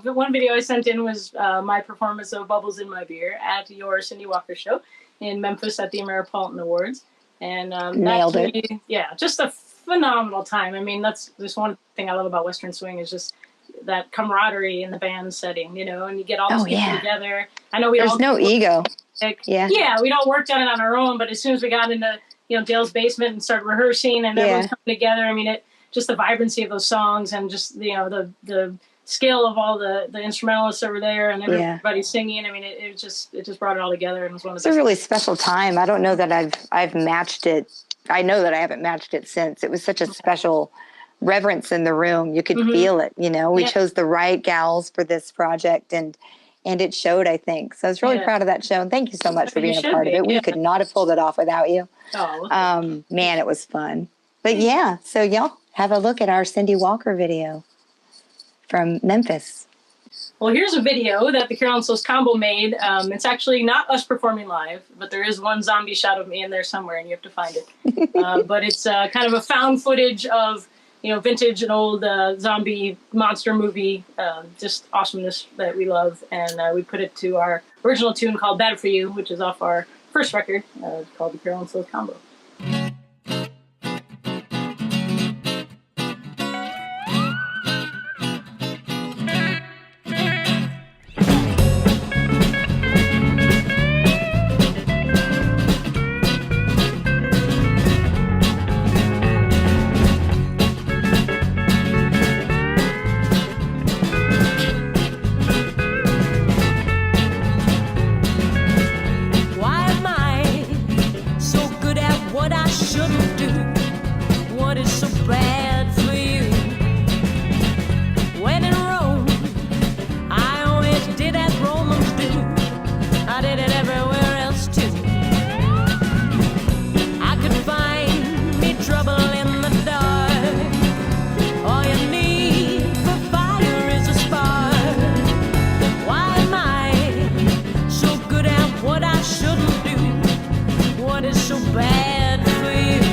one video I sent in was my performance of Bubbles in My Beer at your Cindy Walker show in Memphis at the Ameripolitan Awards. And nailed it. Yeah, just a phenomenal time. I mean, that's just one thing I love about Western Swing is just that camaraderie in the band setting, and you get all these people together. I know there's no ego. We'd all worked on it on our own, but as soon as we got into Dale's basement and started rehearsing and everyone's coming together, I mean, just the vibrancy of those songs and just the skill of all the instrumentalists over there and everybody singing. I mean, it just brought it all together and it was one of the It's a really special time. I don't know that I've matched it. I know that I haven't matched it since. It was such a special reverence in the room. You could feel it. We chose the right gals for this project and it showed, I think. So I was really proud of that show. And thank you so much for being a part of it. We could not have pulled it off without you. Man, it was fun. But so y'all have a look at our Cindy Walker video from Memphis. Well, here's a video that the Carol and Souls combo made. It's actually not us performing live, but there is one zombie shot of me in there somewhere, and you have to find it. But it's kind of a found footage of vintage and old zombie monster movie, just awesomeness that we love. And we put it to our original tune called Bad For You, which is off our first record called the Carol and Souls Combo. What is so bad for you?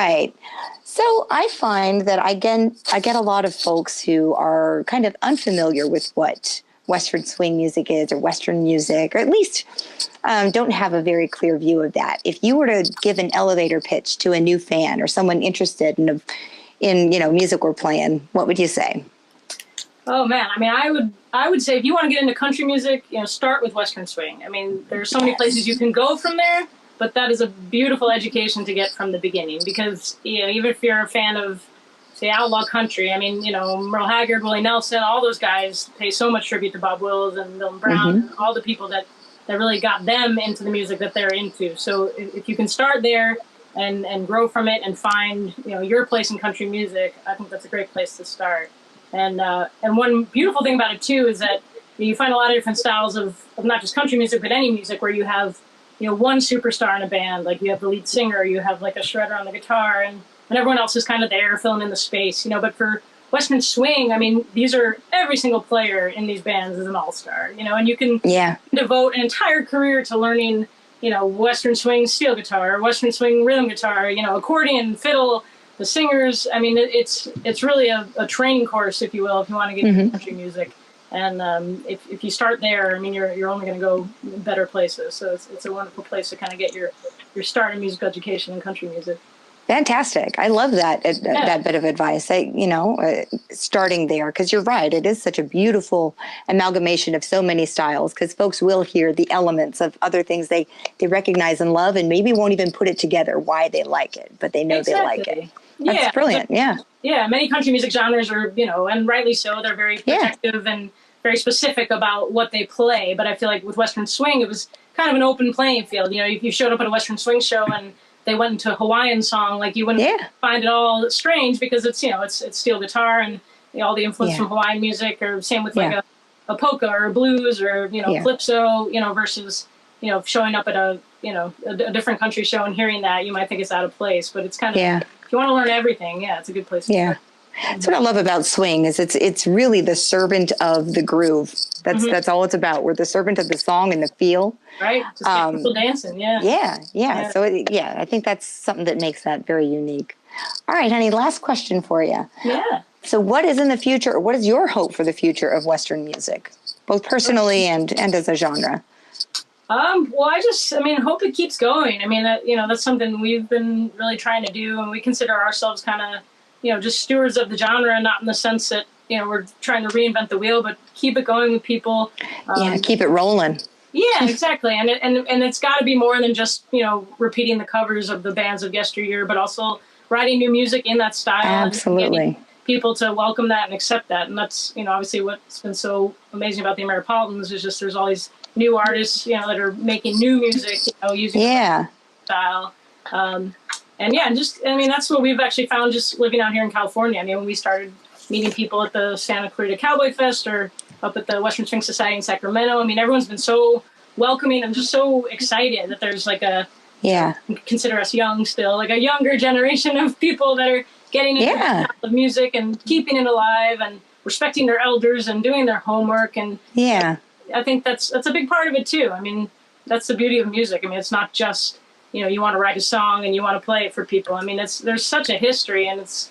right. So I find that I get a lot of folks who are kind of unfamiliar with what Western swing music is, or Western music, or at least don't have a very clear view of that. If you were to give an elevator pitch to a new fan or someone interested in music we're playing, what would you say? Oh man, I mean, I would say if you want to get into country music, start with Western swing. I mean, there's so many places you can go from there, but that is a beautiful education to get from the beginning, because even if you're a fan of, say, outlaw country, I mean, Merle Haggard, Willie Nelson, all those guys pay so much tribute to Bob Wills and Milton Brown, all the people that really got them into the music that they're into. So if you can start there and grow from it and find your place in country music, I think that's a great place to start. And one beautiful thing about it too is that you find a lot of different styles of not just country music, but any music, where you have one superstar in a band. Like you have the lead singer, you have like a shredder on the guitar, and everyone else is kind of there filling in the space. But for Western swing, I mean, every single player in these bands is an all-star. And you can devote an entire career to learning Western swing steel guitar, Western swing rhythm guitar, accordion, fiddle. The singers, I mean, it's really a training course, if you will, if you want to get into country music. And if you start there, I mean, you're only going to go better places. So it's a wonderful place to kind of get your start in musical education in country music. Fantastic. I love that bit of advice. Starting there, because you're right. It is such a beautiful amalgamation of so many styles, because folks will hear the elements of other things they recognize and love, and maybe won't even put it together why they like it, but they know they like it. That's brilliant. Yeah. Many country music genres are, and rightly so, they're very protective and very specific about what they play. But I feel like with Western swing, it was kind of an open playing field. If you showed up at a Western swing show and they went into a Hawaiian song, like you wouldn't find it all strange, because it's steel guitar and all the influence from Hawaiian music, or same with like a polka or a blues or calypso, versus showing up at a different country show and hearing that, you might think it's out of place, but it's kind of if you want to learn everything, it's a good place to start. That's what I love about swing, is it's really the servant of the groove. That's all it's about. We're the servant of the song and the feel. Right. Just get people dancing. Yeah. So I think that's something that makes that very unique. All right, honey, last question for you. Yeah. So what is in the future, or what is your hope for the future of Western music, both personally and as a genre? Well, I hope it keeps going. I mean, that's something we've been really trying to do, and we consider ourselves kind of, just stewards of the genre, not in the sense that, we're trying to reinvent the wheel, but keep it going with people. Keep it rolling. Yeah, exactly. And it's got to be more than just, repeating the covers of the bands of yesteryear, but also writing new music in that style. Absolutely. And people to welcome that and accept that. And that's, obviously what's been so amazing about the Ameripolitans is just there's all these new artists, that are making new music, using style. That's what we've actually found just living out here in California. I mean, when we started meeting people at the Santa Clarita Cowboy Fest or up at the Western Swing Society in Sacramento, I mean, everyone's been so welcoming and just so excited that there's like consider us young still, like a younger generation of people that are getting into the style of music and keeping it alive and respecting their elders and doing their homework. And I think that's a big part of it too. I mean, that's the beauty of music. I mean, it's not just, you want to write a song and you want to play it for people. I mean, there's such a history, and it's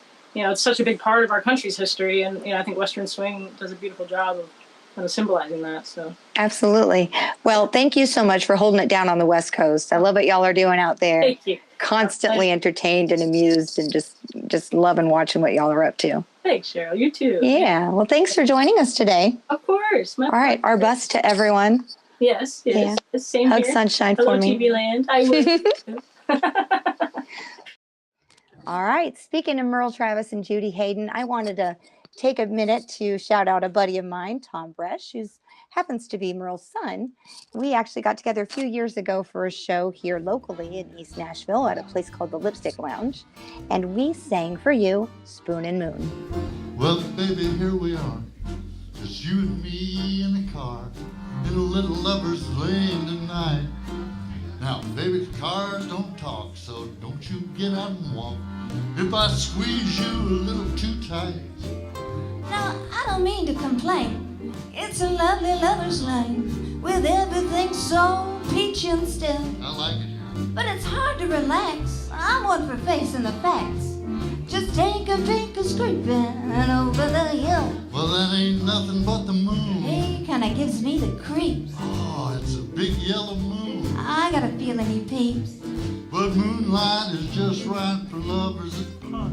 such a big part of our country's history. And, I think Western swing does a beautiful job of kind of symbolizing that. So absolutely. Well, thank you so much for holding it down on the West Coast. I love what y'all are doing out there. Thank you. Constantly entertained and amused, and just loving watching what y'all are up to. Thanks, Cheryl. You too. Yeah. Well, thanks for joining us today. Of course. All right. Our bus to everyone. Yes. Same Hug here. sunshine Hello, for me. TV land. I will. All right. Speaking of Merle Travis and Judy Hayden, I wanted to take a minute to shout out a buddy of mine, Tom Bresch, who happens to be Merle's son. We actually got together a few years ago for a show here locally in East Nashville at a place called the Lipstick Lounge, and we sang for you Spoon and Moon. Well, baby, here we are, just you and me in the car, in a little lover's lane tonight. Now, baby, cars don't talk, so don't you get out and walk if I squeeze you a little too tight. Now, I don't mean to complain. It's a lovely lover's lane with everything so peachy and still. I like it here. But it's hard to relax I'm one for facing the facts. Just take a scraping over the hill. Well, that ain't nothing but the moon. Hey, kinda gives me the creeps. Oh, it's a big yellow moon. I got a feeling he peeps. But moonlight is just right for lovers that part.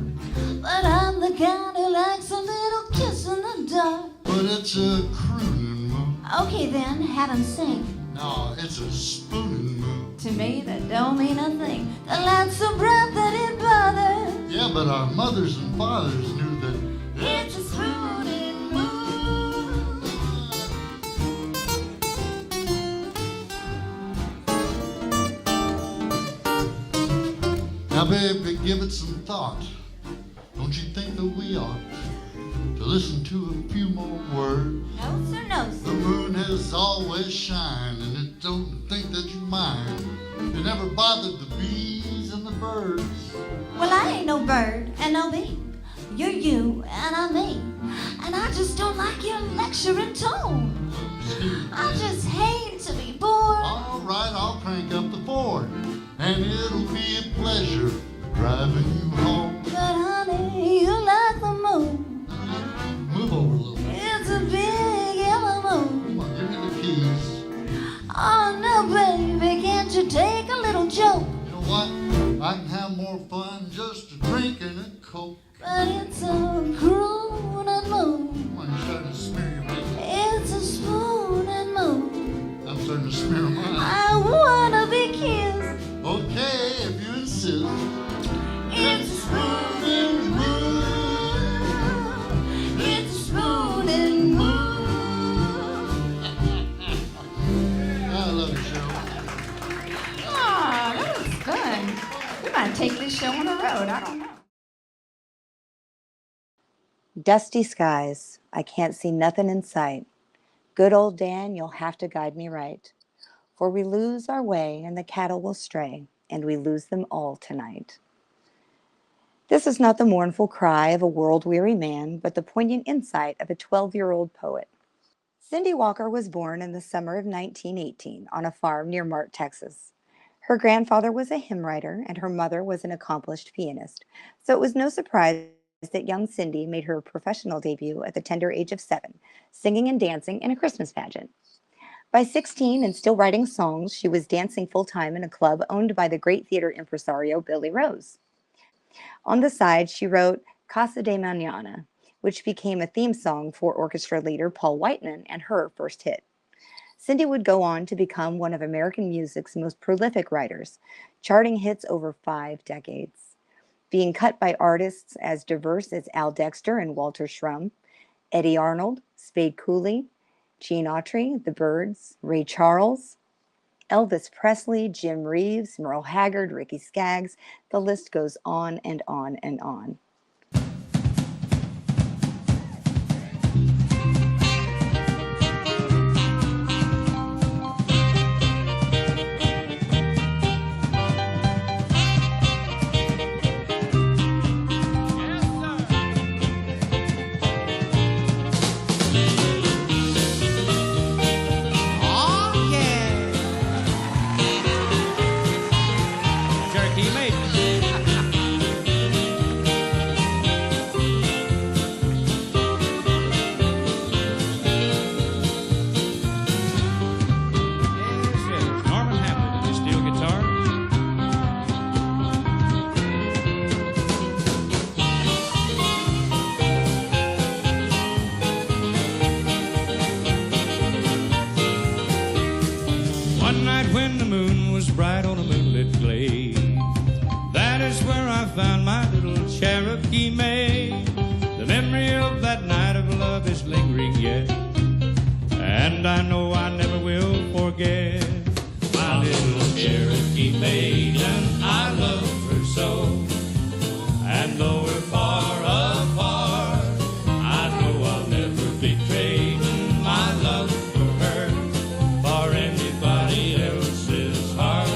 But I'm the kind who likes a little kiss in the dark. But it's a crooning moon. Okay then, have him sing. No, it's a spooning moon. To me, that don't mean a thing. The light's so bright that it bothers. Yeah, but our mothers and fathers knew that It's a spooning moon. Now, baby, give it some thought. Don't you think that we ought to listen to a few more words? No, sir, no, The sir. moon has always shined, and it don't think that you mind. It never bothered the bees and the birds. Well, I ain't no bird and no bee. You're you and I'm me. And I just don't like your lecturing tone. I just hate to be bored. All right, I'll crank up the Ford, and it'll be a pleasure driving you home. But honey, you like the moon. Move over a little bit. It's a big yellow moon. Come on, give me the keys. Oh no, baby, can't you take a little joke? You know what? I can have more fun just drinking a Coke. But it's a crooning moon. Come on, you're starting to smear your makeup. It's a spooning moon. I'm starting to smear mine. I wanna be kissed. Okay, if you insist. It's a spooning moon. It's a spooning moon. I love you, Cheryl. Ah, that was fun. We might take this show on the road. I don't know. Dusty skies, I can't see nothing in sight. Good old Dan, you'll have to guide me right. For we lose our way and the cattle will stray, and we lose them all tonight. This is not the mournful cry of a world-weary man, but the poignant insight of a 12-year-old poet. Cindy Walker was born in the summer of 1918 on a farm near Mart, Texas. Her grandfather was a hymn writer, and her mother was an accomplished pianist, so it was no surprise that young Cindy made her professional debut at the tender age of 7, singing and dancing in a Christmas pageant. By 16 and still writing songs, she was dancing full-time in a club owned by the great theater impresario Billy Rose. On the side, she wrote Casa de Mañana, which became a theme song for orchestra leader Paul Whiteman and her first hit. Cindy would go on to become one of American music's most prolific writers, charting hits over 5 decades. Being cut by artists as diverse as Al Dexter and Walter Schrum, Eddie Arnold, Spade Cooley, Gene Autry, The Byrds, Ray Charles, Elvis Presley, Jim Reeves, Merle Haggard, Ricky Skaggs. The list goes on and on and on. One night when the moon was bright on a moonlit glade, that is where I found my little Cherokee maid. The memory of that night of love is lingering yet, and I know I never will forget my little Cherokee maid, and I love her so. And though we're far apart, I know I'll never be trading my love for her for anybody else's heart.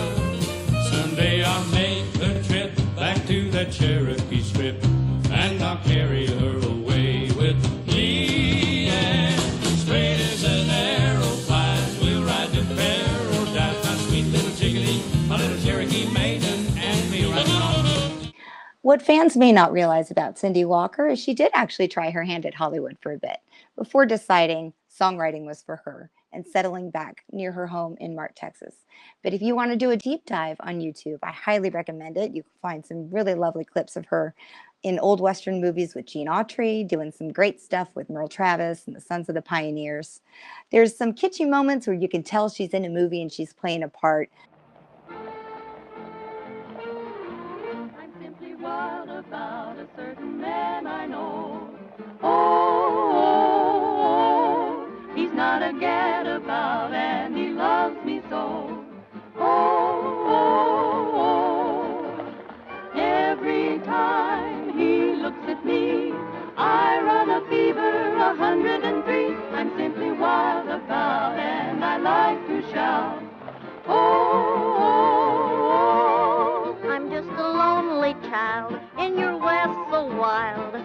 Someday I'll make a trip back to that Cherokee Strip, and I'll carry her away with me. And straight as an arrow What fans may not realize about Cindy Walker is she did actually try her hand at Hollywood for a bit before deciding songwriting was for her and settling back near her home in Mart, Texas. But if you want to do a deep dive on YouTube, I highly recommend it. You can find some really lovely clips of her in old Western movies with Gene Autry, doing some great stuff with Merle Travis and the Sons of the Pioneers. There's some kitschy moments where you can tell she's in a movie and she's playing a part. I'm simply wild about a certain man I know. Oh, he's not a gadabout and he loves me so. Oh, every time he looks at me, I run a fever 103. I'm simply wild about and I like to shout. Oh, I'm just a lonely child in your west so wild.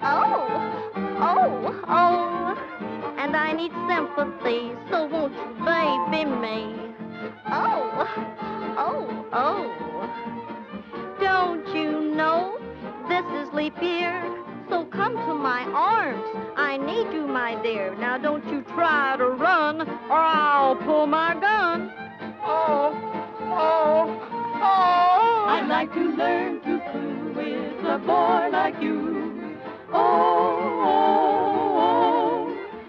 Oh, oh, oh, and I need sympathy, so won't you baby me? Oh, oh, oh, don't you know this is leap year? So come to my arms, I need you my dear. Now don't you try to run or I'll pull my gun. Oh, oh, oh. I'd like to learn to fool with a boy like you. Oh,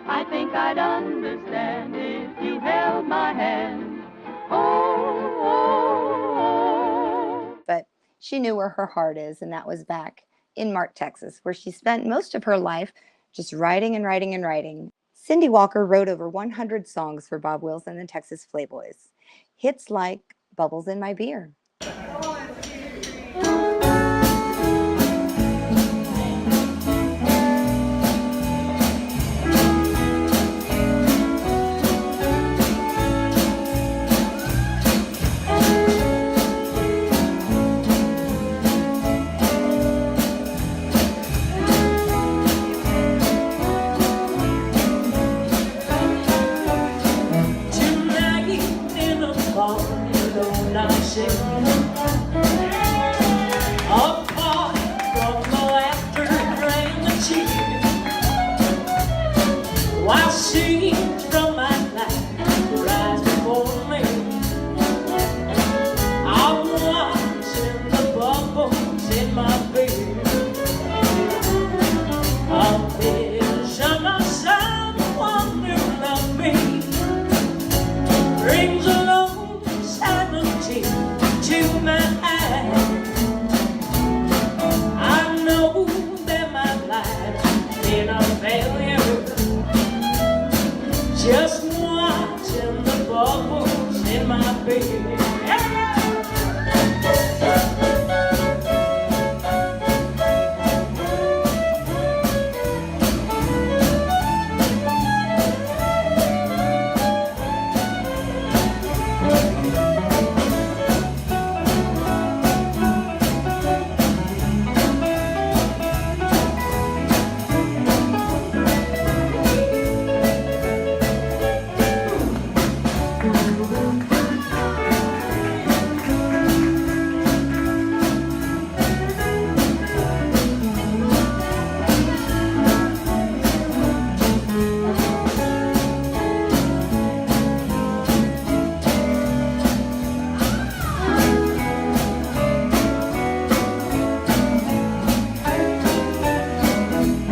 I think I'd understand if you held my hand. Oh, but she knew where her heart is, and that was back in Mart, Texas, where she spent most of her life just writing and writing and writing. Cindy Walker wrote over 100 songs for Bob Wills and the Texas Playboys. Hits like Bubbles in My Beer. Apart from the laughter and the cheer, while scenes from my life rise before me, I'm watching the bubbles in my beer. A vision of someone who loved me brings along sanity to my eyes. I know that my life's been a failure, just watching the bubbles in my beer.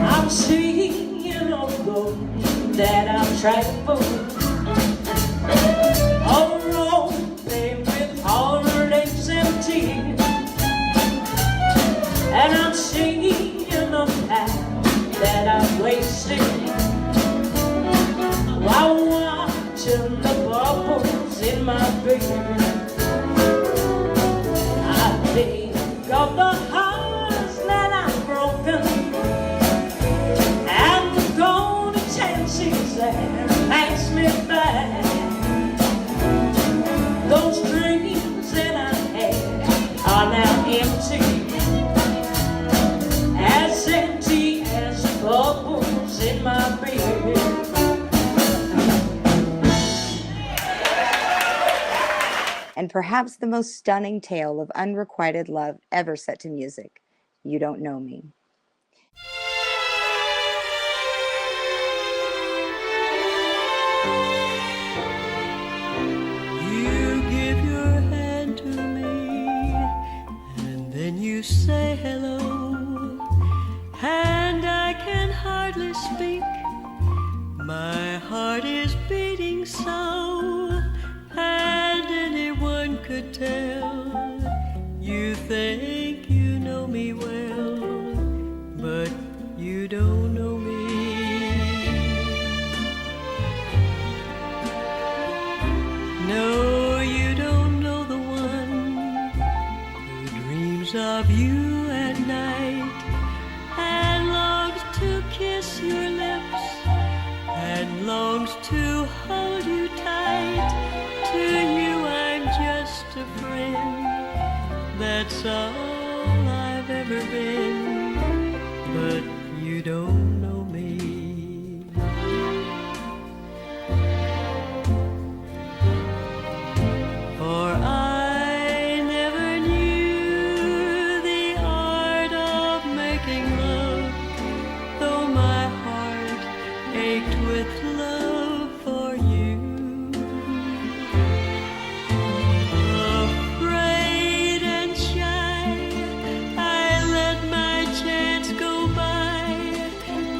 I'm seeing all those that I've traveled, all alone with heartaches and tears, and I'm singing the path that I've wasted while watching the bubbles in my beer. I think of the hearts that I've broken and the golden chances that pass me by. Those dreams that I had are now empty as bubbles in my beer. And perhaps the most stunning tale of unrequited love ever set to music, You Don't Know Me. You give your hand to me, and then you say hello, and I can hardly speak. My heart is beating so, and anyone could tell. You think you know me well, but you don't know me. No, you don't know the one who dreams of you at night and longs to kiss your lips and longs to hold you tight. To you I'm just a friend, that's all I've ever been, but you don't know me. For I never knew the art of making love, though my heart ached with love for you. Afraid and shy, I let my chance go by,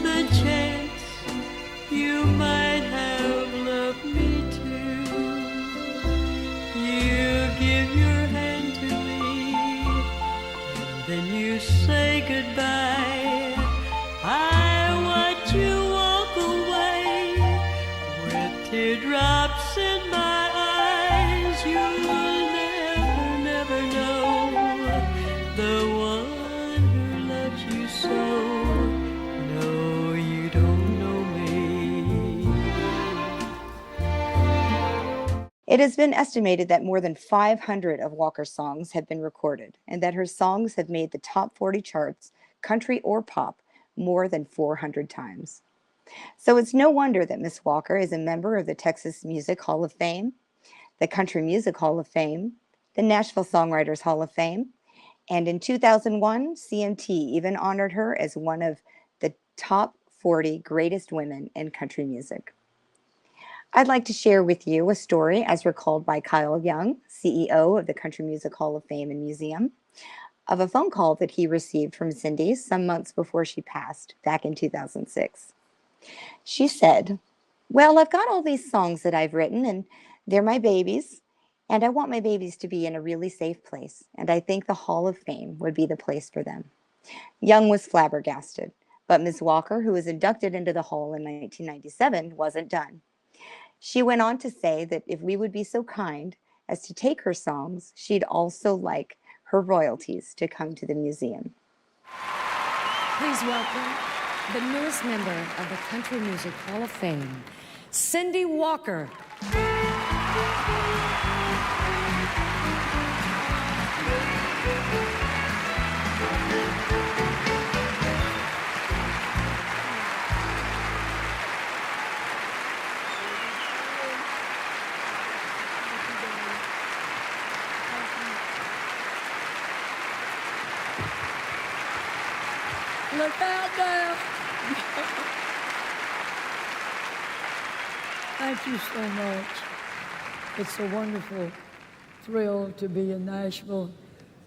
the chance you might have loved me too. You give your hand to me, and then you say goodbye. I watch you walk away with teardrops in my eyes. You'll never, never know the one who loves you so. No, you don't know me. It has been estimated that more than 500 of Walker's songs have been recorded, and that her songs have made the top 40 charts, country or pop, more than 400 times. So it's no wonder that Miss Walker is a member of the Texas Music Hall of Fame, the Country Music Hall of Fame, the Nashville Songwriters Hall of Fame, and in 2001, CMT even honored her as one of the top 40 greatest women in country music. I'd like to share with you a story as recalled by Kyle Young, CEO of the Country Music Hall of Fame and Museum, of a phone call that he received from Cindy some months before she passed back in 2006. She said, "Well, I've got all these songs that I've written, and they're my babies, and I want my babies to be in a really safe place, and I think the Hall of Fame would be the place for them." Young was flabbergasted, but Ms. Walker, who was inducted into the Hall in 1997, wasn't done. She went on to say that if we would be so kind as to take her songs, she'd also like her royalties to come to the museum. Please welcome the newest member of the Country Music Hall of Fame, Cindy Walker. Look out now. Thank you so much. It's a wonderful thrill to be in Nashville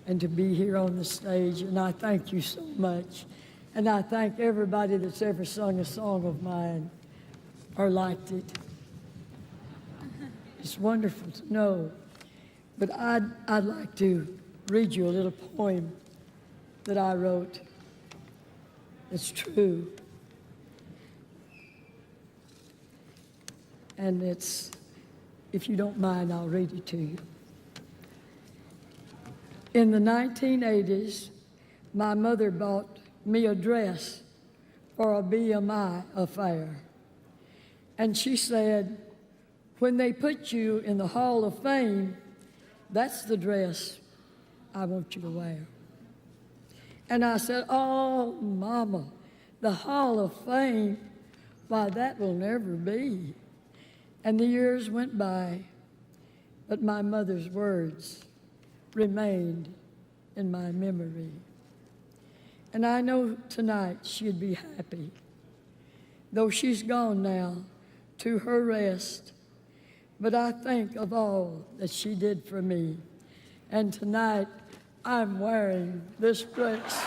and to be here on the stage, and I thank you so much. And I thank everybody that's ever sung a song of mine or liked it. It's wonderful to know. But I'd like to read you a little poem that I wrote. It's true. And it's, if you don't mind, I'll read it to you. In the 1980s, my mother bought me a dress for a BMI affair. And she said, when they put you in the Hall of Fame, that's the dress I want you to wear. And I said, oh, Mama, the Hall of Fame, why, that will never be. And the years went by, but my mother's words remained in my memory. And I know tonight she'd be happy. Though she's gone now to her rest, but I think of all that she did for me. And tonight, I'm wearing this dress.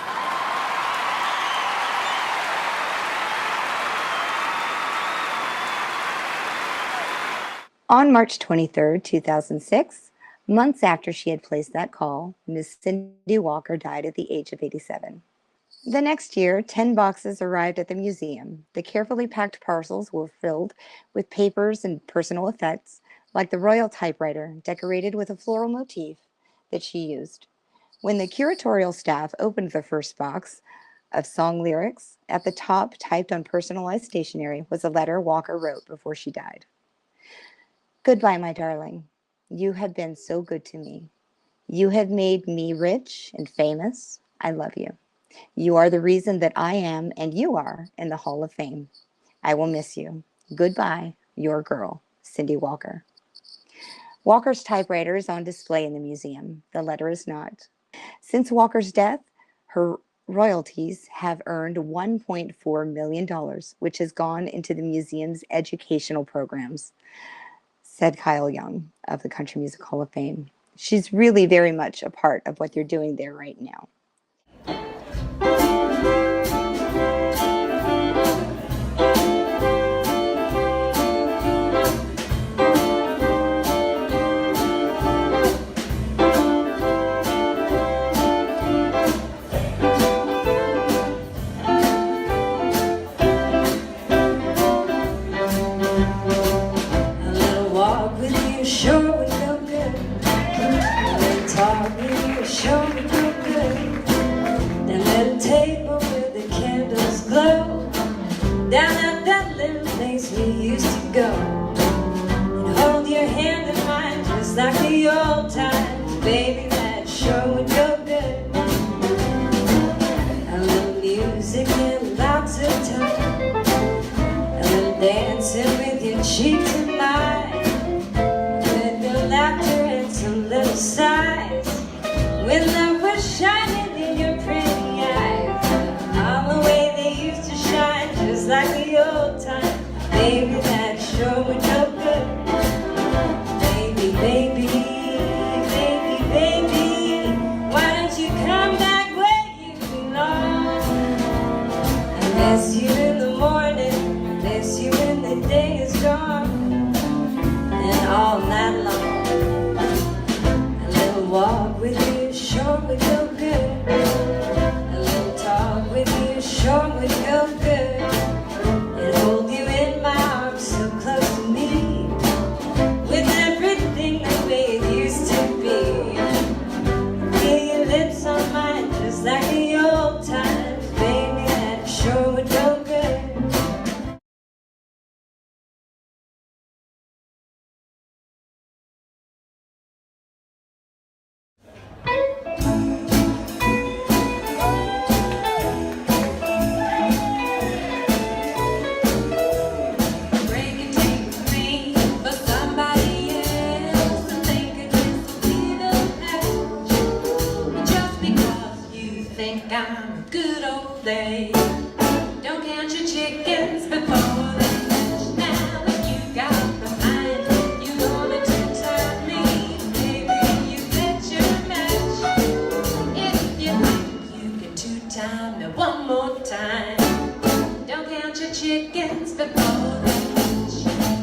On March 23rd, 2006, months after she had placed that call, Miss Cindy Walker died at the age of 87. The next year, 10 boxes arrived at the museum. The carefully packed parcels were filled with papers and personal effects, like the royal typewriter decorated with a floral motif that she used. When the curatorial staff opened the first box of song lyrics, at the top, typed on personalized stationery, was a letter Walker wrote before she died. Goodbye, my darling. You have been so good to me. You have made me rich and famous. I love you. You are the reason that I am and you are in the Hall of Fame. I will miss you. Goodbye, your girl, Cindy Walker. Walker's typewriter is on display in the museum. The letter is not. Since Walker's death, her royalties have earned $1.4 million, which has gone into the museum's educational programs, said Kyle Young of the Country Music Hall of Fame. She's really very much a part of what they're doing there right now. Like the old times, baby, that sure would go good. A little music and lots of time, a little dancing with your cheeks and mine, with your laughter and some little sighs, when love was shining in your pretty eyes, all the way they used to shine, just like the old times, baby, that sure would go good. Baby, baby, baby, why don't you come back where you belong? I miss you in the morning, I miss you when the day is gone, and all night long. A little walk with you sure would go good. A little talk with you sure would go good. And hold you in my arms so close to me, with everything the way it used to be. Feel your lips on mine just like the old times, baby, that sure would go good. I'm a good old day. Don't count your chickens before they hatch. Now if you got the mind, you gonna two-time me, baby, you bet your match. If you like, you can two-time me one more time. Don't count your chickens before they hatch.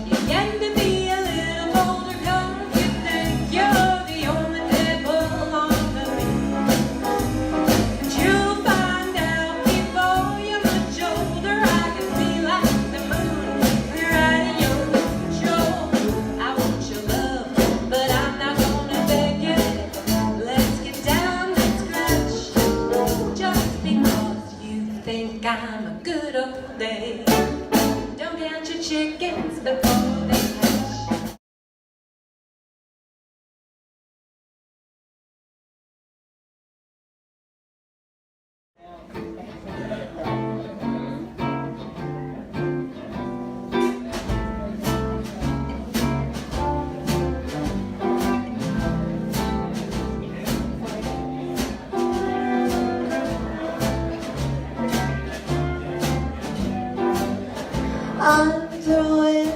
You get to be a little bolder 'cause you think you're the only devil on the I'm a good old day. Don't count your chickens before they hatch. I'm throwing,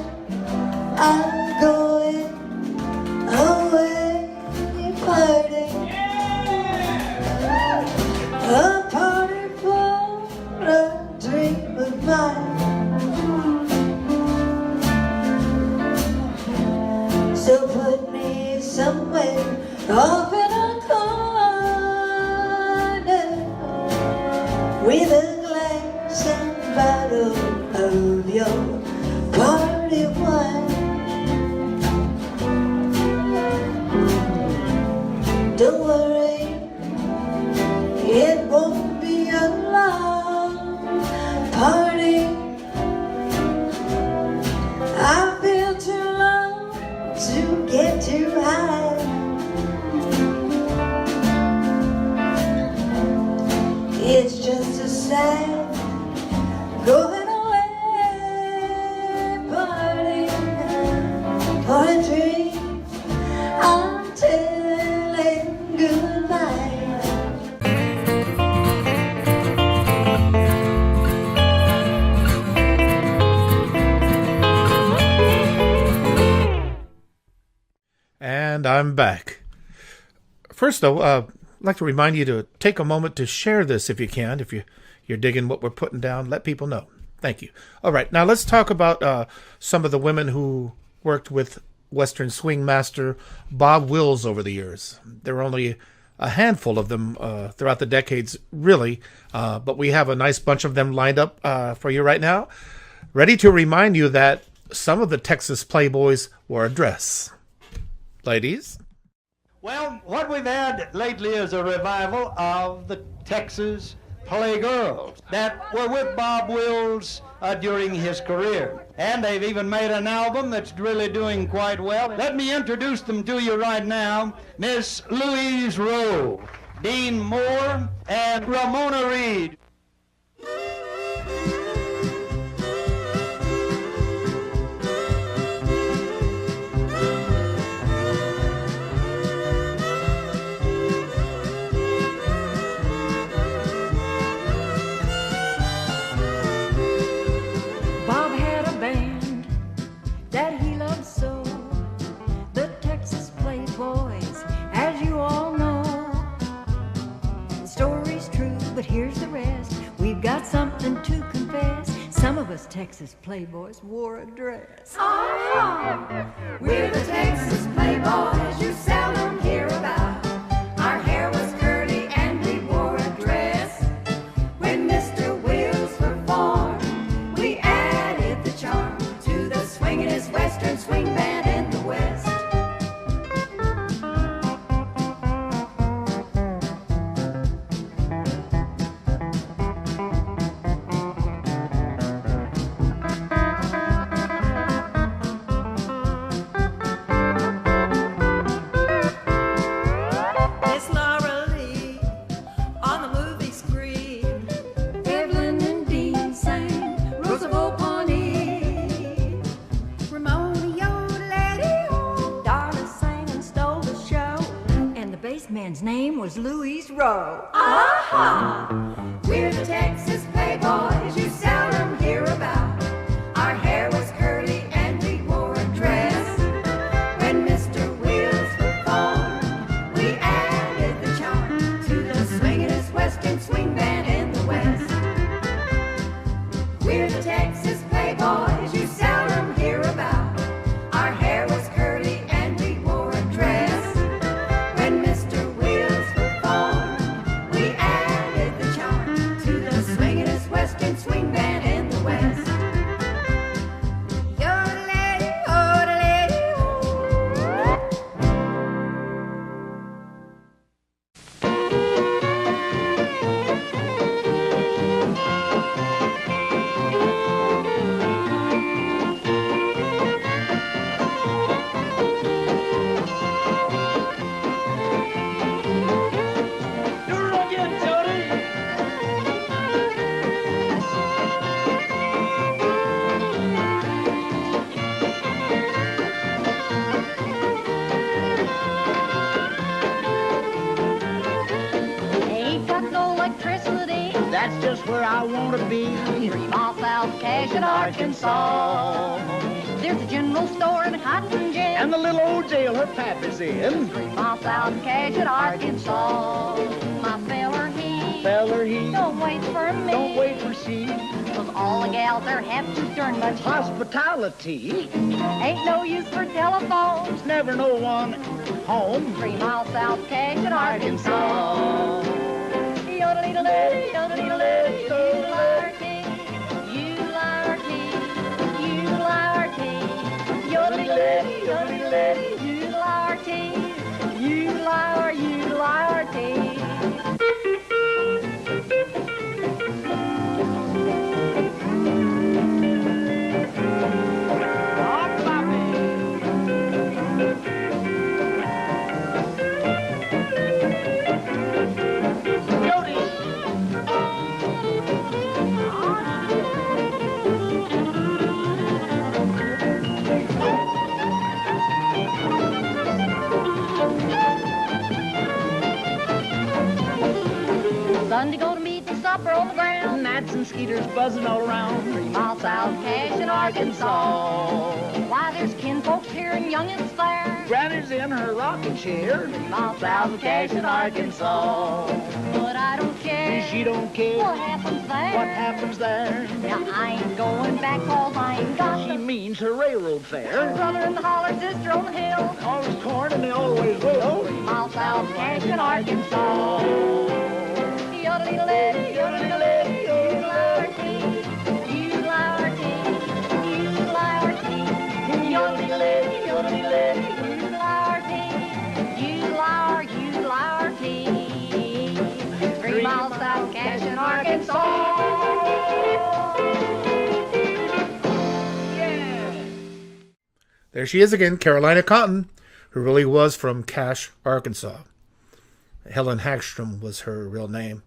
I'm going away party. A party for a dream of mine. So put me somewhere off in a corner with a glass and bottle of your party wine. Don't worry, it won't be a long party. I feel too low to get too high. It's just a sad going away party for a dream. I'm telling goodbye. And I'm back. First, though, I'd like to remind you to take a moment to share this if you can. If you're digging what we're putting down, let people know. Thank you. All right, now let's talk about some of the women who worked with Western swing master Bob Wills over the years. There are only a handful of them throughout the decades, really, but we have a nice bunch of them lined up for you right now, ready to remind you that some of the Texas Playboys wore a dress. Ladies? Well, what we've had lately is a revival of the Texas Playgirls that were with Bob Wills during his career. And they've even made an album that's really doing quite well. Let me introduce them to you right now. Miss Louise Rowe, Dean Moore, and Ramona Reed. Bob had a band that he loved so, the Texas Playboys, as you all know. The story's true, but here's the rest. We've got something to confess. Some of us Texas Playboys wore a dress. We're the Texas Playboys you seldom hear about. Our hair was curly and we wore a dress. When Mr. Wills performed, we added the charm to the swingin'est Western swing band in the West. Miss Laura Lee on the movie screen. Evelyn and Dean sang Roosevelt Pawnee. Ramona yodelady-o. Darla sang and stole the show. And the bass man's name was Louise Rowe. We're the Texas Playboys you seldom hear about. Our hair was curly and we wore a dress. When Mr. Wills performed, we added the charm to the swingin'est Western swing band in the West. We're the Texas Playboys you seldom hear about. Our hair was curly and we wore a dress. When Mr. Wills performed, we added the charm to the swingin'est Western swing band in the West. That's just where I want to be. 3 miles south of Cashin, Arkansas. There's a general store and a cotton gin. And the little old jail her pappy's in. 3 miles south of Cashin, Arkansas. My he don't wait for me. Don't wait for she. 'Cause all the gals there have too darn much hospitality. Ain't no use for telephones. Never no one home. 3 miles south of Cashin, Arkansas. Yodelee-a-lee, yodelee-a-lee, yodelee-a-lee, yodelee-a-lee, yodelee-a-lee, yodelee-a-lee, yodelee-a-lee, yodelee-a-lee, yodelee-a-lee. Sunday go to meet and supper on the ground. Gnats and skeeters buzzing all around. 3 miles south of Cashin, Arkansas. Why, there's kinfolks here and youngins there. Granny's in her rocking chair. 3 miles south of Cashin, Arkansas. But I don't care. She don't care. What happens there? What happens there? Now I ain't going back 'cause I ain't got She means her railroad fare. brother in the holler, sister on the hill. Always corn and they always will. 3 miles south of Cashin, Arkansas. Yodelee-a-lee, yodelee-a-lee, yodelee-a-lee, yodelee-a-lee, yodelee-a-lee, yodelee-a-lee, yodelee-a-lee, yodelee-a-lee. 3 miles south of Cashin, Arkansas. There she is again, Carolina Cotton, who really was from Cache, Arkansas. Helen Hagstrom was her real name.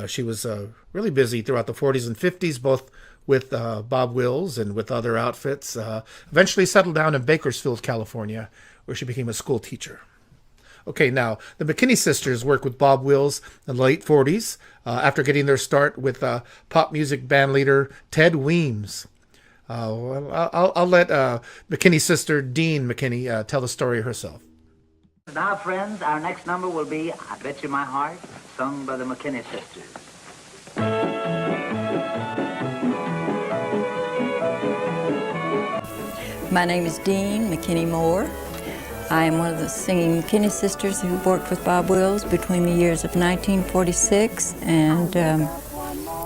She was really busy throughout the 40s and 50s, both with Bob Wills and with other outfits. Eventually settled down in Bakersfield, California, where she became a school teacher. Okay, now, the McKinney sisters worked with Bob Wills in the late 40s after getting their start with pop music band leader Ted Weems. I'll let McKinney sister Dean McKinney tell the story herself. Now, friends, our next number will be I Bet You My Heart, sung by the McKinney sisters. My name is Dean McKinney Moore. I am one of the singing McKinney sisters who worked with Bob Wills between the years of 1946 and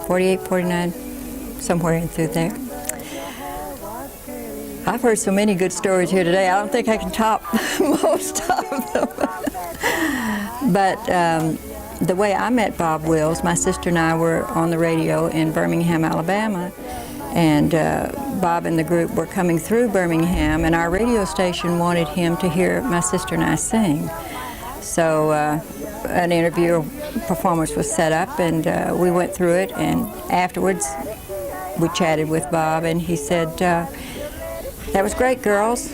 48, 49, somewhere in through there. I've heard so many good stories here today, I don't think I can top most of them. But the way I met Bob Wills, my sister and I were on the radio in Birmingham, Alabama, and Bob and the group were coming through Birmingham, and our radio station wanted him to hear my sister and I sing. So an interview performance was set up, and we went through it, and afterwards we chatted with Bob, and he said, "That was great, girls,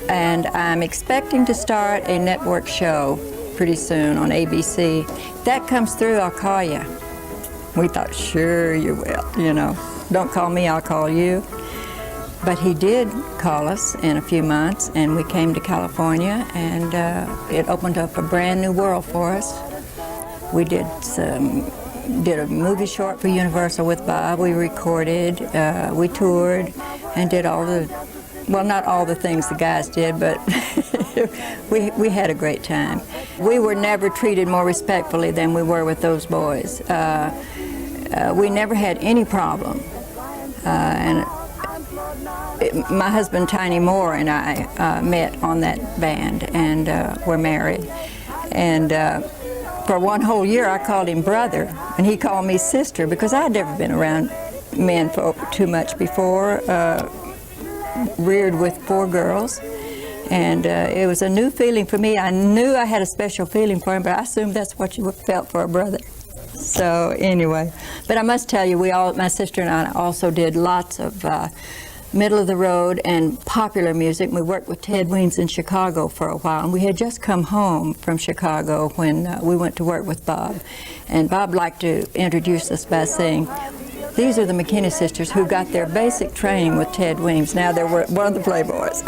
and I'm expecting to start a network show pretty soon on ABC. If that comes through, I'll call you." We thought, sure you will, you know. Don't call me, I'll call you. But he did call us in a few months, and we came to California, and it opened up a brand new world for us. We did a movie short for Universal with Bob. We recorded, we toured, and did all the, well, not all the things the guys did, but we had a great time. We were never treated more respectfully than we were with those boys. We never had any problem. My husband Tiny Moore and I met on that band, and were married. And for one whole year I called him brother, and he called me sister, because I'd never been around men folk too much before, reared with 4 girls. And it was a new feeling for me. I knew I had a special feeling for him, but I assumed that's what you felt for a brother. So anyway, but I must tell you, my sister and I also did lots of middle of the road and popular music. We worked with Ted Weems in Chicago for a while, and we had just come home from Chicago when we went to work with Bob. And Bob liked to introduce us by saying, these are the McKinney sisters who got their basic training with Ted Weems. Now they're one of the Playboys.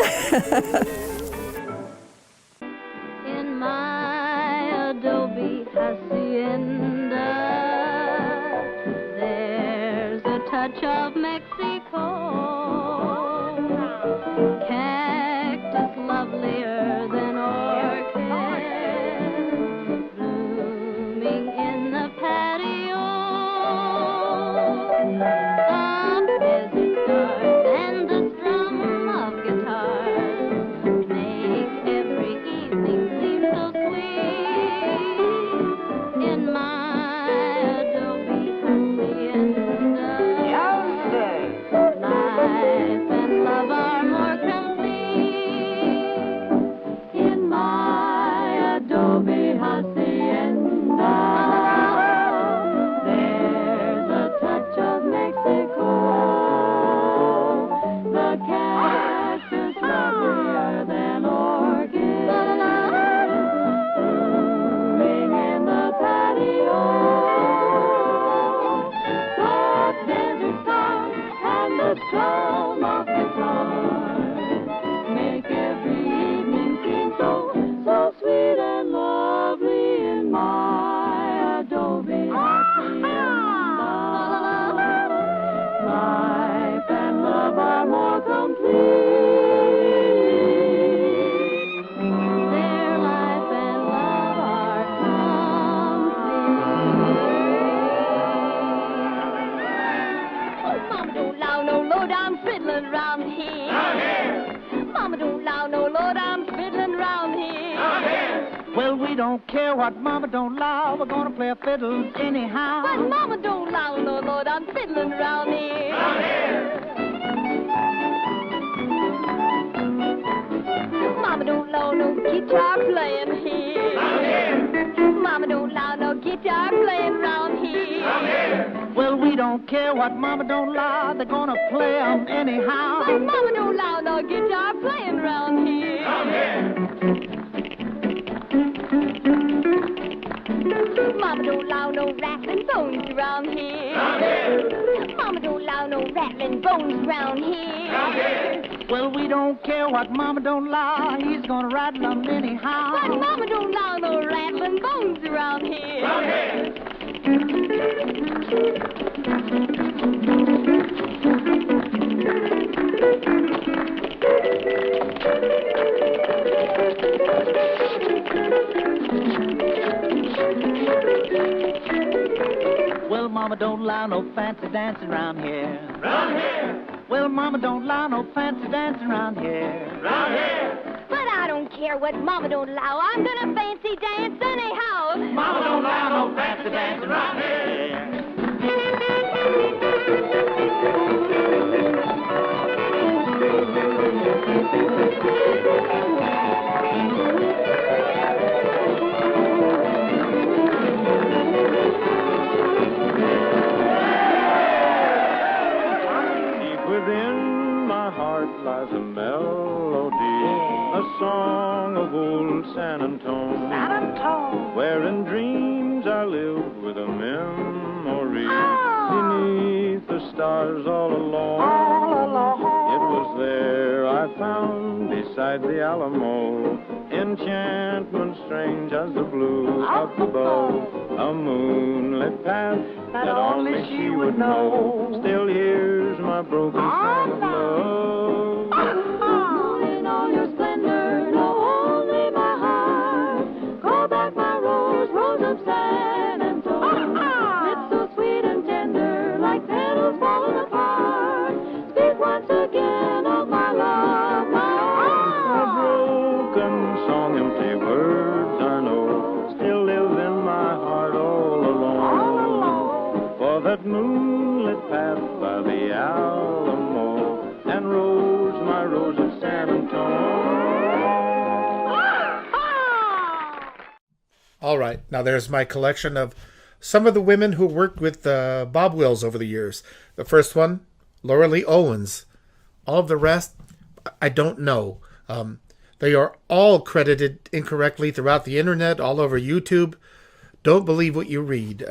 In my Adobe hacienda, there's a touch of Mexico. Cactus lovelier than orchid, blooming in the patio. A desert stars and the strum of guitars make every evening seem so sweet. In my Adobe hacienda, life and love are more complete. In my Adobe hacienda, there's a touch of Mexico. The cactus lovelier than orchid, blooming in the patio. The desert stars and the strum of guitars make every evening seem so sweet and lovely. In my Adobe hacienda, life and love are more complete. Their life and love are complete. Oh, Mama don't allow no low-down fiddling around here. Mama don't allow no low-down fiddling around here. Well, we don't care what Mama don't allow. We're gonna play a fiddle anyhow. But Mama don't allow no low-down fiddling around here. Mama don't allow no guitar playing here. Mama don't allow no guitar playing around here. Well, we don't care what Mama don't allow. They're gonna play 'em anyhow. But Mama don't allow no guitar playing around here. Mama don't allow no rattling bones around here. Mama don't allow no rattling bones around here. Well, we don't care what Mama don't allow. He's gonna rattle 'em anyhow. But Mama don't allow no rattling bones around here. Well, Mama don't allow no fancy dancing around here. Well, Mama don't allow no fancy dancing around here. But I don't care what Mama don't allow. I'm gonna fancy dance anyhow. Mama don't allow no fancy dancing around here. Within my heart lies a melody, a song of old San Antone, where in dreams I lived with a memory, beneath the stars all alone. It was there I found, beside the Alamo, enchantment strange as the blues up above, a moonlit path that only she would know. Still here's my broken song of love. Moon in all your splendor, no only my heart. Call back my rose, rose of San Antone. It's so sweet and tender, like petals falling apart. Speak once again of my love, my A broken song, empty words I know, still live in my heart all alone. For that moonlit path by the Alamo, and rose, my rose of San Antone. All right, now there's my collection of some of the women who worked with Bob Wills over the years. The first one, Laura Lee Owens, All of the rest, I don't know. They are all credited incorrectly throughout the internet, all over YouTube. Don't believe what you read.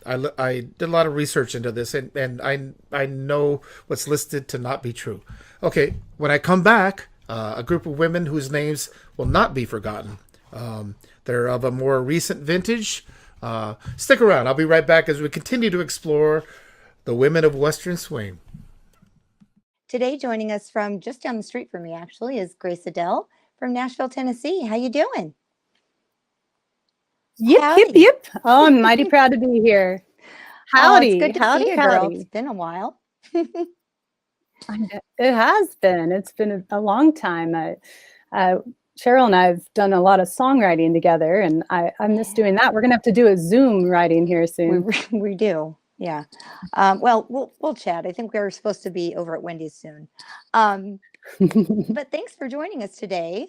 I did a lot of research into this, and I know what's listed to not be true. Okay, when I come back, a group of women whose names will not be forgotten. They're of a more recent vintage. Stick around. I'll be right back as we continue to explore the women of Western swing. Today, joining us from just down the street from me, actually, is Grace Adele from Nashville, Tennessee. How you doing? Yip, Howdy. yip, yip. Oh, I'm mighty proud to be here. Howdy. It's good to howdy, see you, girl. howdy. It's been a while. It has been. It's been a long time. Cheryl and I have done a lot of songwriting together, and I miss doing that. We're going to have to do a Zoom writing here soon. We do. Yeah. Well, we'll chat. I think we're supposed to be over at Wendy's soon. But thanks for joining us today.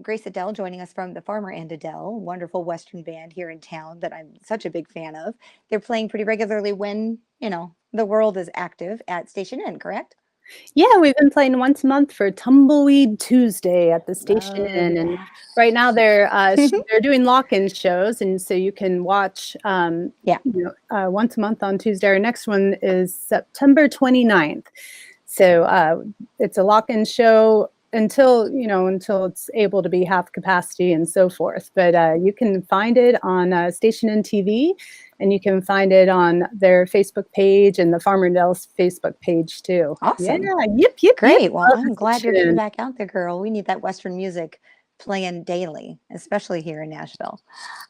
Grace Adele joining us from the Farmer and Adele, wonderful Western band here in town that I'm such a big fan of. They're playing pretty regularly when, the world is active at Station Inn, correct? Yeah, we've been playing once a month for Tumbleweed Tuesday at the Station Inn, and right now they're doing lock-in shows, and so you can watch once a month on Tuesday. Our next one is September 29th. So it's a lock-in show until it's able to be half capacity and so forth. But you can find it on Station Inn TV, and you can find it on their Facebook page and the Farmer and Adele's Facebook page too. Awesome. Yeah, yip. Great. Well, I'm glad you're getting back out there, girl. We need that Western music playing daily, especially here in Nashville.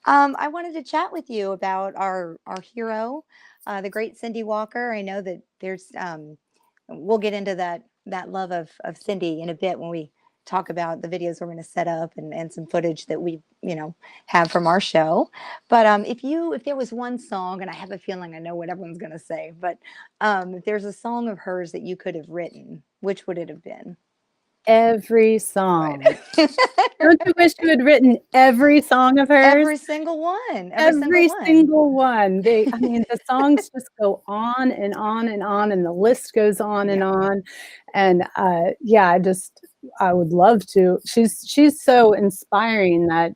I wanted to chat with you about our hero, the great Cindy Walker. I know that there's we'll get into that love of Cindy in a bit when we talk about the videos we're going to set up and some footage that we have from our show. But if there was one song, and I have a feeling I know what everyone's going to say, but if there's a song of hers that you could have written, which would it have been? Every song. Don't you wish you had written every song of hers? Every single one. Every single one. The songs just go on and on and on, and the list goes on and on. And I would love to. She's so inspiring that,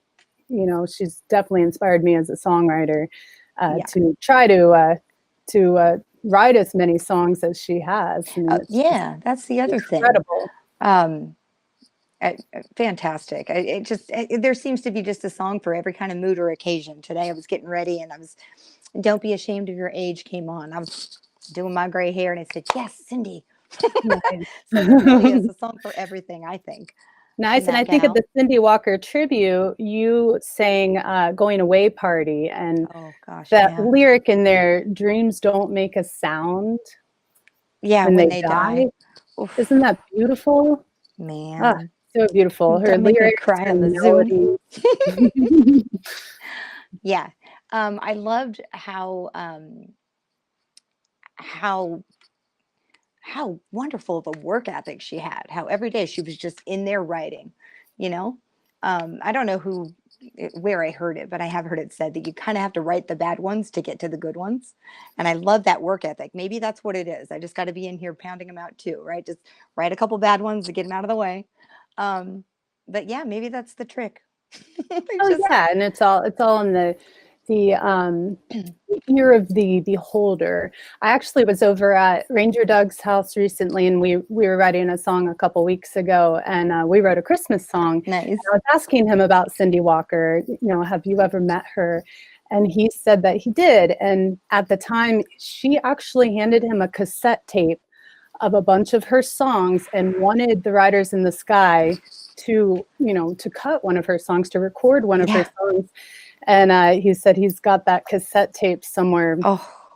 she's definitely inspired me as a songwriter to try to write as many songs as she has. That's the other thing. Incredible. Fantastic. There seems to be just a song for every kind of mood or occasion. Today I was getting ready and Don't Be Ashamed of Your Age came on. I was doing my gray hair and I said, yes, Cindy. Nice. So it really is a song for everything, I think. Nice. And I think at the Cindy Walker tribute, you sang Going Away Party, and that lyric in there, dreams don't make a sound when they die. Oof. Isn't that beautiful? Man. So beautiful. Her lyrics cry on the melody. Yeah. I loved how wonderful the work ethic she had, how every day she was just in there writing, I don't know where I heard it, but I have heard it said that you kind of have to write the bad ones to get to the good ones. And I love that work ethic. Maybe that's what it is. I just got to be in here pounding them out too, right? Just write a couple bad ones to get them out of the way. But yeah, maybe that's the trick. And it's all in the ear of the beholder. I actually was over at Ranger Doug's house recently, and we were writing a song a couple weeks ago, and we wrote a Christmas song. Nice. And I was asking him about Cindy Walker. Have you ever met her? And he said that he did. And at the time, she actually handed him a cassette tape of a bunch of her songs and wanted the Riders in the Sky to cut one of her songs, to record one of her songs. And he said he's got that cassette tape somewhere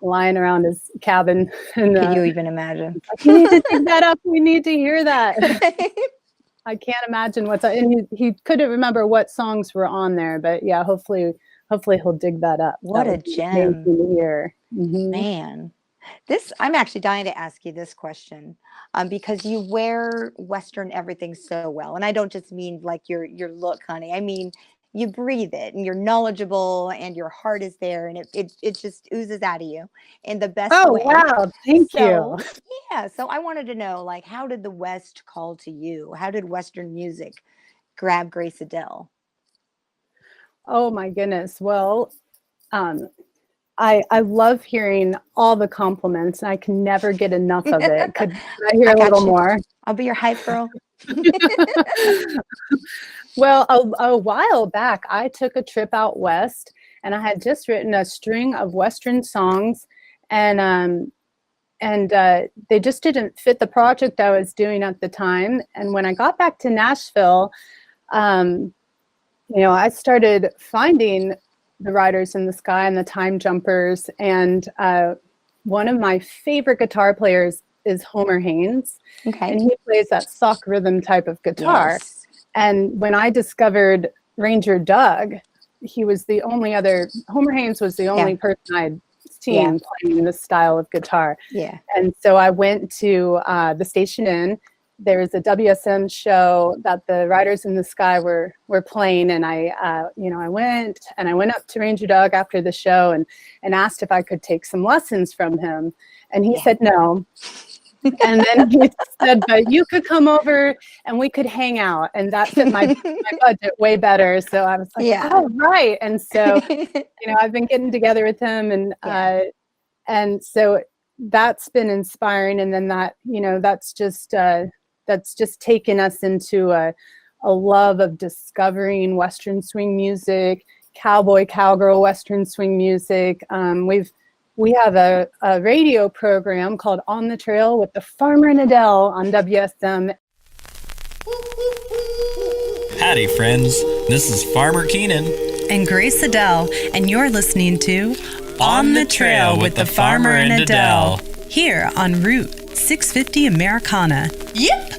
lying around his cabin. And, can you even imagine? You need to dig that up. We need to hear that. I can't imagine what's on. And he couldn't remember what songs were on there, but yeah, hopefully he'll dig that up. What a gem. Here. Mm-hmm. Man. I'm actually dying to ask you this question because you wear Western everything so well. And I don't just mean like your look, honey. I mean, you breathe it, and you're knowledgeable, and your heart is there, and it just oozes out of you in the best Oh, way. wow. Thank So, you. yeah, so I wanted to know, like, how did the West call to you? How did Western music grab Grace Adele? Oh my goodness. Well, um, I love hearing all the compliments, and I can never get enough of it. Could I hear I a got little you. more? I'll be your hype girl. Well, a while back, I took a trip out west, and I had just written a string of Western songs, and they just didn't fit the project I was doing at the time. And when I got back to Nashville, I started finding the Riders in the Sky and the Time Jumpers, and one of my favorite guitar players is Homer Haynes, Okay. and he plays that sock rhythm type of guitar. Yes. And when I discovered Ranger Doug, he was the only other, Homer Haynes was the only person I'd seen playing this style of guitar. Yeah. And so I went to the Station Inn. There was a WSM show that the Riders in the Sky were playing, and I went up to Ranger Doug after the show and asked if I could take some lessons from him, and he said no. And then he said, but you could come over and we could hang out, and that fit my budget way better. So I was like, oh, right. And so, I've been getting together with him, and so that's been inspiring. And then that's just taken us into a love of discovering Western swing music, cowboy, cowgirl, Western swing music. We have a radio program called On the Trail with the Farmer and Adele on WSM. Howdy, friends. This is Farmer Keenan and Grace Adele, and you're listening to On the Trail with the Farmer and Adele, here on Route 650 Americana. Yep!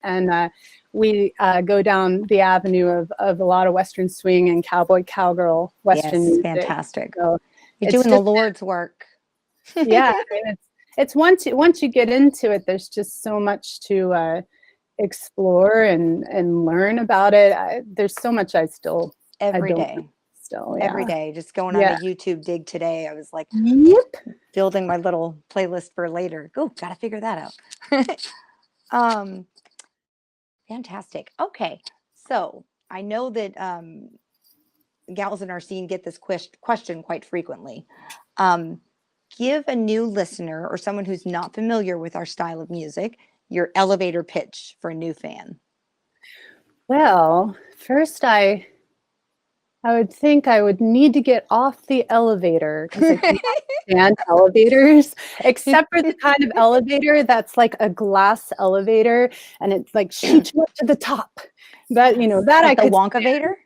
And we go down the avenue of a lot of Western swing and cowboy, cowgirl, Western music. Fantastic. So you're doing the Lord's work. Yeah, it's once you get into it, there's just so much to explore and learn about it. There's so much I every day. Every day, just going on a YouTube dig today. I was like, building my little playlist for later. Oh, gotta figure that out. Fantastic. Okay, so I know that gals in our scene get this question quite frequently. Give a new listener or someone who's not familiar with our style of music your elevator pitch for a new fan. Well, first I would think I would need to get off the elevator because I can't stand elevators, except for the kind of elevator that's like a glass elevator and it's like shoots you up to the top. That that like I could. The Wonkavator?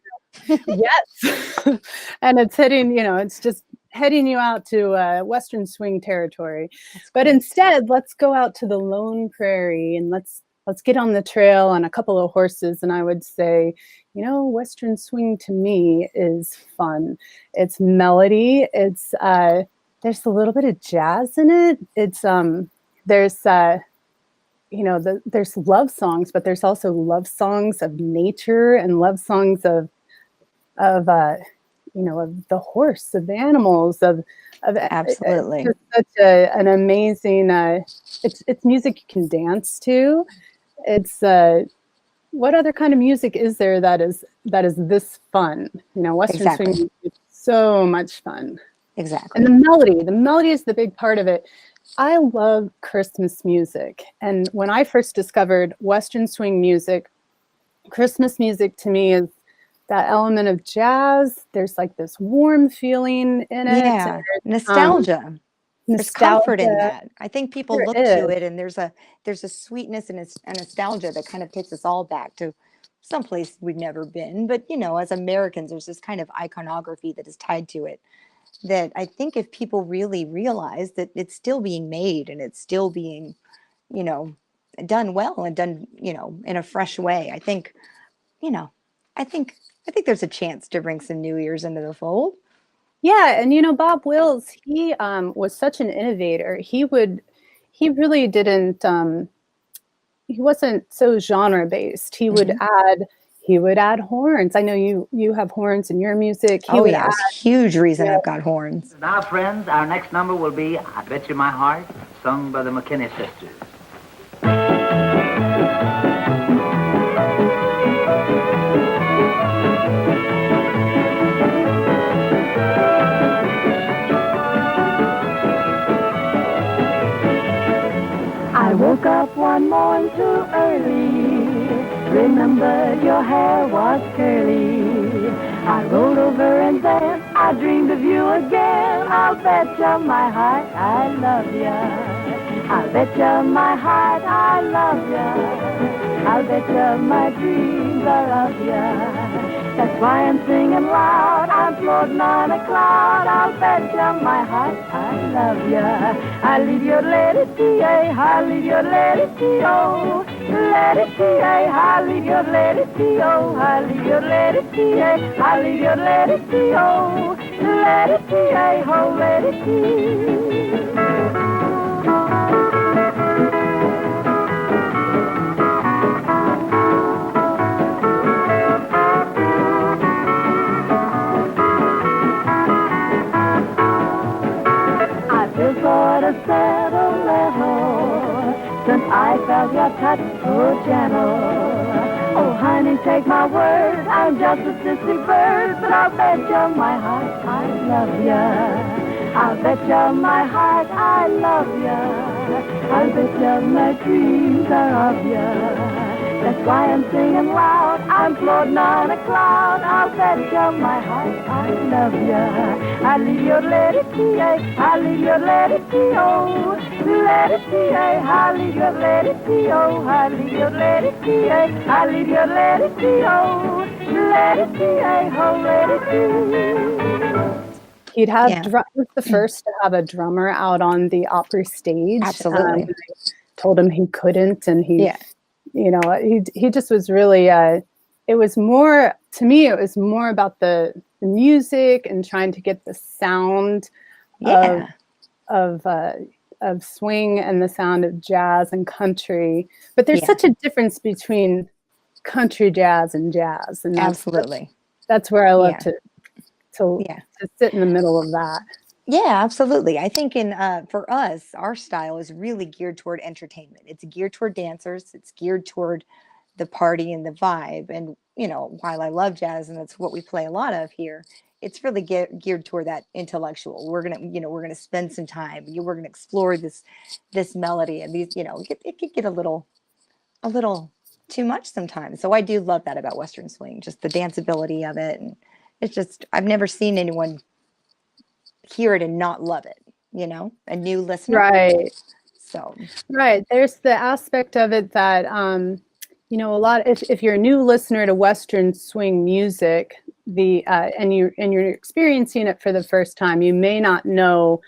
Yes, and it's it's just heading you out to Western swing territory. But instead, let's go out to the lone prairie and let's get on the trail on a couple of horses. And I would say, Western swing to me is fun. It's melody. It's there's a little bit of jazz in it. It's there's there's love songs, but there's also love songs of nature and love songs of the horse, of the animals, of absolutely. It's such an amazing. It's music you can dance to. It's what other kind of music is there that is this fun? Western swing is so much fun. Exactly. And the melody is the big part of it. I love Christmas music, and when I first discovered Western swing music, Christmas music to me is that element of jazz. There's like this warm feeling in it. Yeah, nostalgia. There's comfort in that. I think people look to it, and there's a sweetness and a nostalgia that kind of takes us all back to someplace we've never been. But as Americans, there's this kind of iconography that is tied to it. That I think if people really realize that it's still being made and it's still being, done well and done, in a fresh way, I think there's a chance to bring some new ears into the fold. Yeah, and Bob Wills, he was such an innovator. He really didn't. He wasn't so genre based. He would add he would add horns. I know you have horns in your music. He would add, it's a huge reason I've got horns. Now, friends, our next number will be I Bet You My Heart, sung by the McKinney sisters. I woke up one morning too early, remembered your hair was curly. I rolled over and then I dreamed of you again. I'll bet you my heart I love ya. I'll bet you my heart I love ya. I'll bet you my dreams are of ya. That's why I'm singing loud, I'm floating on a cloud. I'll bet you my heart I love ya. I leave your lady T.A., I leave your lady T.O. Lady T.A., I leave your lady T.O. I leave your lady T.A., I leave your lady T.O. Lady T.A., oh lady T. For a sentimental, since I felt your touch so gentle. Oh, honey, take my word, I'm just a sissy bird, but I'll bet you my heart I love ya. I'll bet you my heart I love ya. I'll bet you my dreams are of ya. That's why I'm singing loud, I'm floating on a cloud. I'll bet you my heart I love ya. I leave your lady T.A., I leave your lady T.O. Lady T.A., I leave your lady T.O. I leave your lady T.A., I leave your lady T.O. Lady T.A., oh lady T. He'd have he was the first to have a drummer out on the opera stage. Absolutely. I told him he couldn't, and he he just was really it was more, to me, it was more about the music and trying to get the sound of swing and the sound of jazz and country. But there's such a difference between country jazz and jazz, and that's where I love to sit in the middle of that. Yeah, absolutely. I think for us, our style is really geared toward entertainment. It's geared toward dancers. It's geared toward the party and the vibe. And, while I love jazz and that's what we play a lot of here, it's really geared toward that intellectual. We're going to spend some time. We're going to explore this melody, and these, it could get a little too much sometimes. So I do love that about Western swing, just the danceability of it. And it's just, I've never seen anyone hear it and not love it, a new listener. Right. So. Right. There's the aspect of it that, a lot, if you're a new listener to Western swing music, and you're experiencing it for the first time, you may not know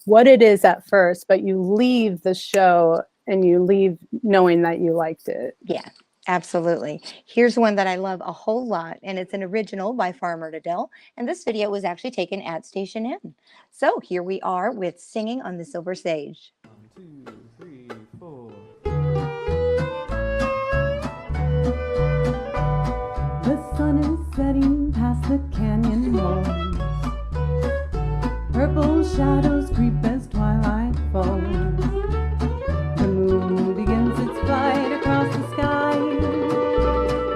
what it is at first, but you leave the show and you leave knowing that you liked it. Yeah. Absolutely. Here's one that I love a whole lot, and it's an original by Farmer Adele, and this video was actually taken at Station Inn. So here we are with Singing on the Silver Sage. 1, 2, 3, 4. The sun is setting past the canyon walls. Purple shadows creep as twilight falls. The moon begins its flight across the sky,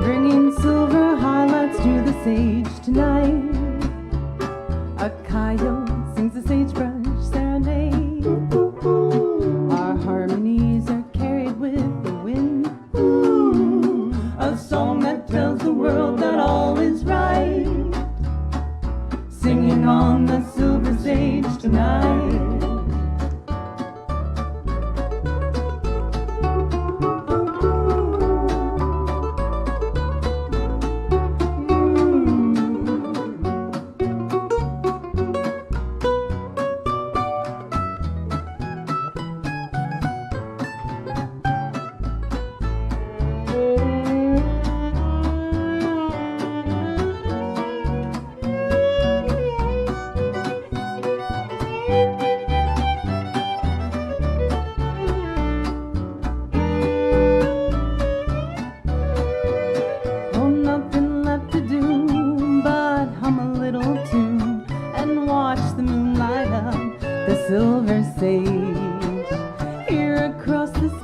bringing silver highlights to the sage tonight. A coyote sings a sagebrush serenade. Our harmonies are carried with the wind. A song that tells the world that all is right. Singing on the silver sage tonight.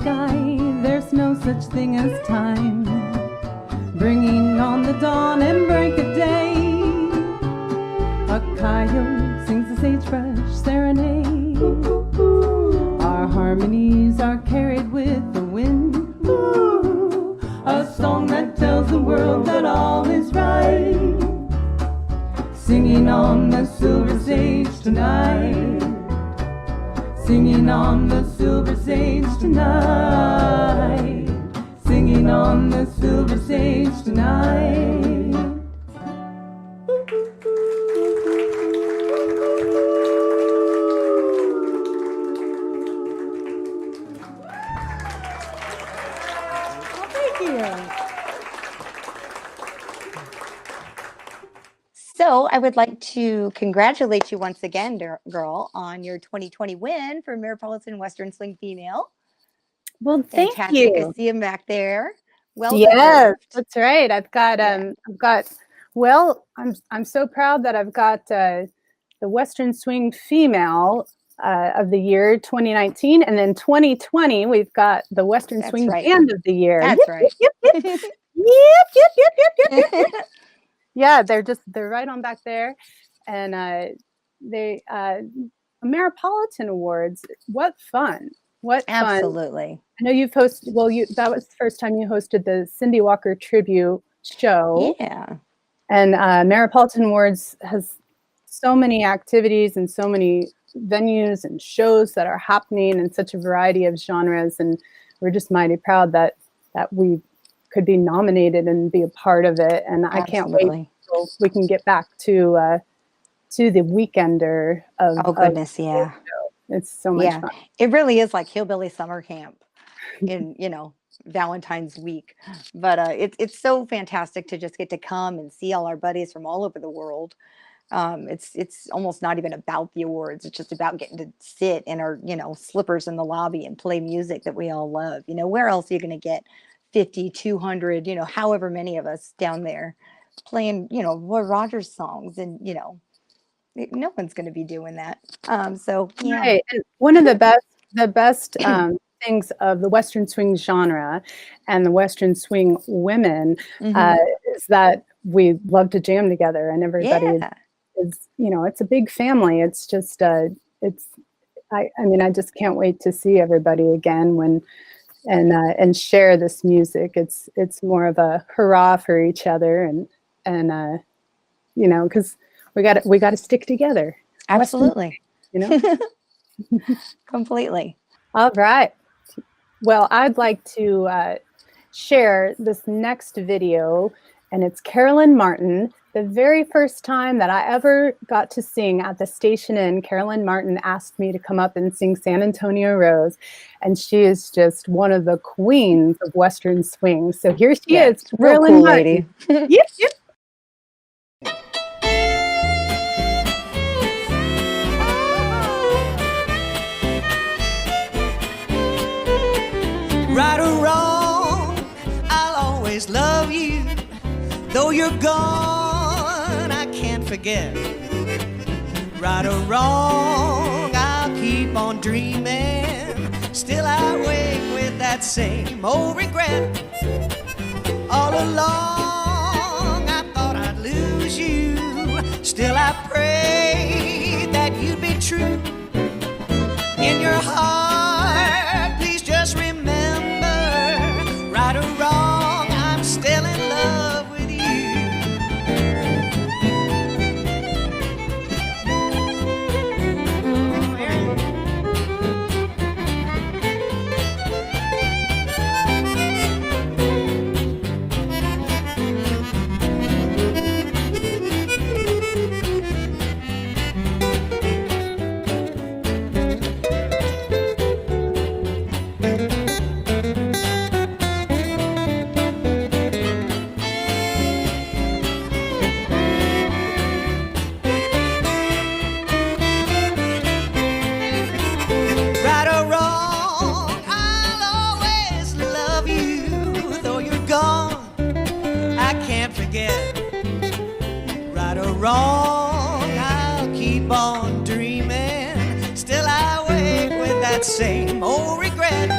sky. There's no such thing as time. Bringing on the dawn and break of day. A coyote sings a sagebrush serenade. Our harmonies are carried with the wind. Ooh, a song that tells the world that all is right. Singing on the silver sage tonight. Singing on the silver sage tonight. Singing on the silver sage tonight. Thank you. So I would like to congratulate you once again, girl, on your 2020 win for Maripolitan Western Swing Female. Well, thank Fantastic. you. I see him back there. Well Yes, deserved. that's right. I'm so proud that I've got the Western Swing Female of the Year 2019, and then 2020 we've got the Western Swing Band of the Year. That's right. Yep, yep, yep, yep. Yeah, they're right on back there, and they Ameripolitan Awards. What fun! What fun! Absolutely. I know you've hosted. Well, that was the first time you hosted the Cindy Walker tribute show. Yeah. And Maripolitan Awards has so many activities and so many venues and shows that are happening in such a variety of genres, and we're just mighty proud that we could be nominated and be a part of it. And I can't wait until we can get back to the weekender of. Oh goodness, yeah. It's so much fun. It really is like Hillbilly Summer Camp in Valentine's week, but it's so fantastic to just get to come and see all our buddies from all over the world. It's almost not even about the awards. It's just about getting to sit in our slippers in the lobby and play music that we all love. Where else are you going to get 50, 200, however many of us down there playing Roy Rogers songs, and no one's going to be doing that. So yeah. Right. And one of the best things of the Western Swing genre and the Western Swing women is that we love to jam together, and everybody is, it's a big family. It's just, I just can't wait to see everybody again and share this music. It's more of a hurrah for each other, and because we got to stick together. Absolutely. Completely. All right. Well, I'd like to share this next video, and it's Carolyn Martin. The very first time that I ever got to sing at the Station Inn, Carolyn Martin asked me to come up and sing San Antonio Rose, and she is just one of the queens of Western Swing. So here she is, Carolyn cool Martin. lady. Yep, yep. Right or wrong, I'll always love you. Though you're gone, I can't forget. Right or wrong, I'll keep on dreaming. Still I wake with that same old regret. All along, I thought I'd lose you. Still I pray that you'd be true. In your heart, please just remember. Right or wrong, I'm still in love with you. Wrong, I'll keep on dreaming. Still I wake with that same old regret.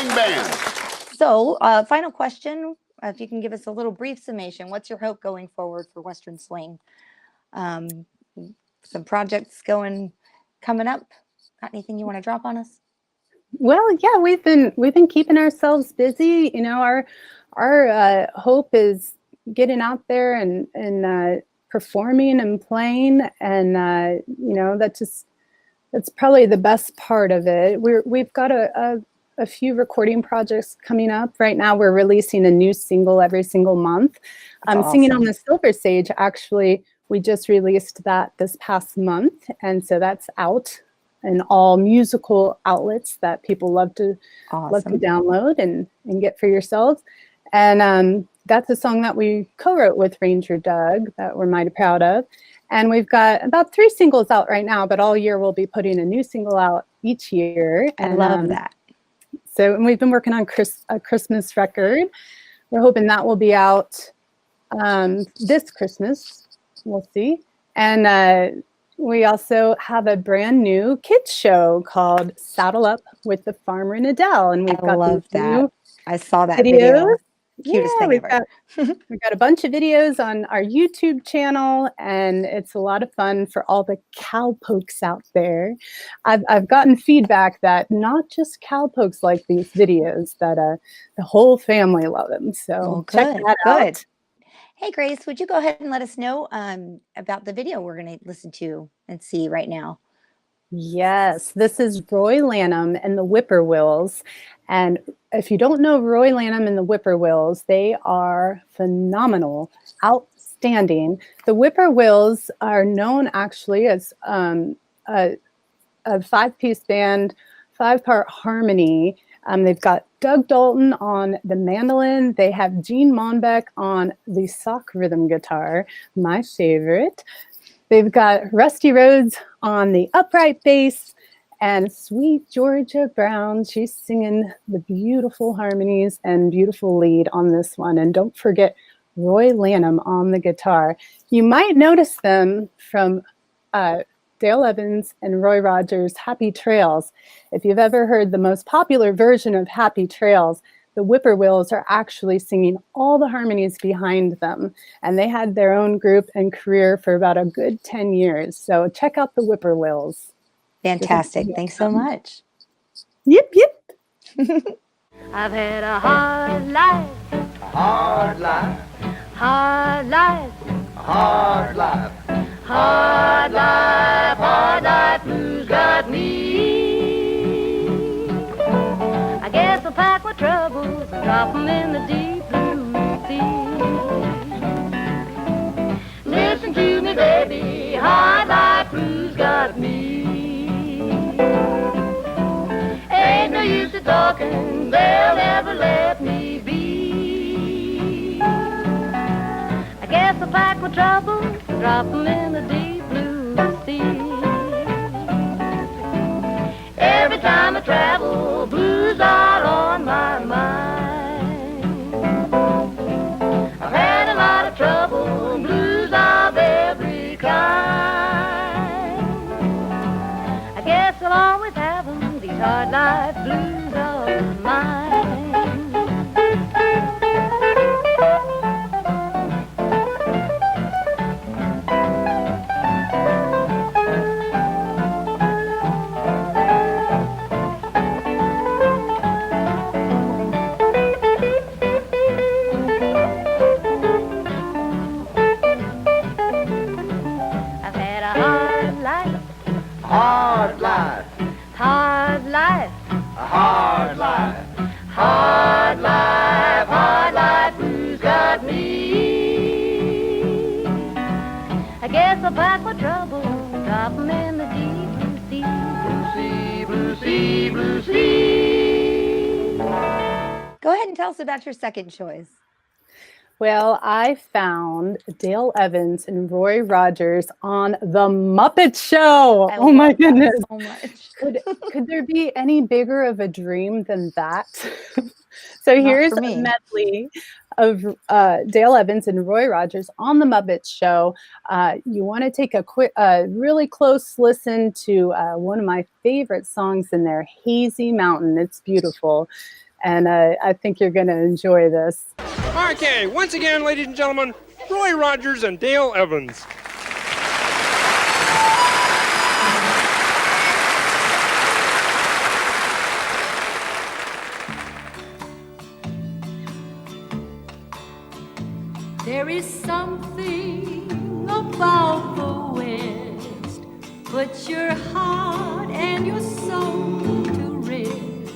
Swing Band. So, final question. If you can give us a little brief summation, what's your hope going forward for Western Swing? Some projects coming up. Got anything you want to drop on us? Well, yeah, we've been keeping ourselves busy. You know, our hope is getting out there and performing and playing, and you know, that's probably the best part of it. We've got a few recording projects coming up. Right now, we're releasing a new single every single month. Singing on the Silver Sage, actually, we just released that this past month, and so that's out in all musical outlets that people love to download and get for yourselves. And that's a song that we co-wrote with Ranger Doug that we're mighty proud of. And we've got about 3 singles out right now, but all year we'll be putting a new single out each year. And, I love that. So, and we've been working on a Christmas record. We're hoping that will be out this Christmas. We'll see. And we also have a brand new kids show called Saddle Up with the Farmer and Adele. And we've got that. I saw that video. Cutest thing ever. We've got a bunch of videos on our YouTube channel, and it's a lot of fun for all the cowpokes out there. I've gotten feedback that not just cowpokes like these videos, that the whole family love them. So check that out. Hey, Grace, would you go ahead and let us know about the video we're going to listen to and see right now? Yes, this is Roy Lanham and the Whippoorwills. And if you don't know Roy Lanham and the Whippoorwills, they are phenomenal, outstanding. The Whippoorwills are known actually as a 5-piece band, 5-part harmony. They've got Doug Dalton on the mandolin. They have Gene Monbeck on the sock rhythm guitar, my favorite. They've got Rusty Rhodes on the upright bass, and sweet Georgia Brown. She's singing the beautiful harmonies and beautiful lead on this one. And don't forget Roy Lanham on the guitar. You might notice them from Dale Evans and Roy Rogers' Happy Trails. If you've ever heard the most popular version of Happy Trails, the Whippoorwills are actually singing all the harmonies behind them. And they had their own group and career for about a good 10 years. So check out the Whippoorwills. Fantastic. Thanks so much. Yep, yep. I've had a hard life. Hard life. Hard life. Hard life. Hard life. Hard life. Who's got me? I guess I'll pack my troubles and drop them in the deep blue sea. Listen to me, baby. Hard life. Who's got me? Ain't no use of talking, they'll never let me be. I guess I'll pack my troubles, drop them in the deep blue sea. Every time I travel, blues are on my mind. I've had a lot of trouble, blues of every kind. I guess I'll always have them, these hard life blues of mine. I've had a hard life. Hard life. Hard life. A hard life. Hard life, hard life, who's got me? I guess I'll pack my troubles, drop them in the deep blue sea. Blue sea, blue sea, blue sea. Go ahead and tell us about your second choice. Well, I found Dale Evans and Roy Rogers on The Muppet Show. Oh my goodness. So much. Could there be any bigger of a dream than that? So here's a medley of Dale Evans and Roy Rogers on The Muppet Show. You want to take a really close listen to one of my favorite songs in there, Hazy Mountain. It's beautiful. and I think you're going to enjoy this. Okay, once again, ladies and gentlemen, Roy Rogers and Dale Evans. There is something about the West, put your heart and your soul to rest,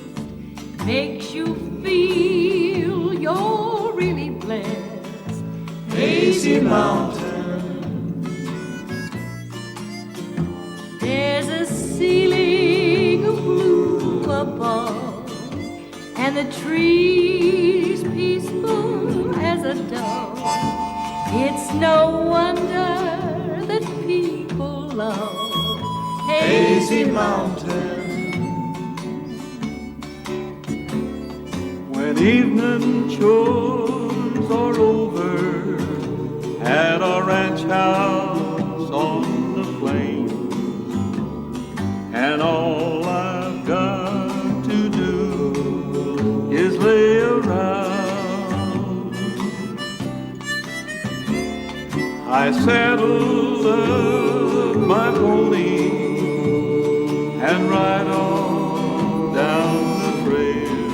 makes you feel you're really blessed. Hazy mountain. There's a ceiling of blue above, and the trees peaceful as a dove. It's no wonder that people love Hazy mountain. When evening chores are over at our ranch house on the plain, and all I've got to do is lay around, I saddle up my pony and ride on down the trail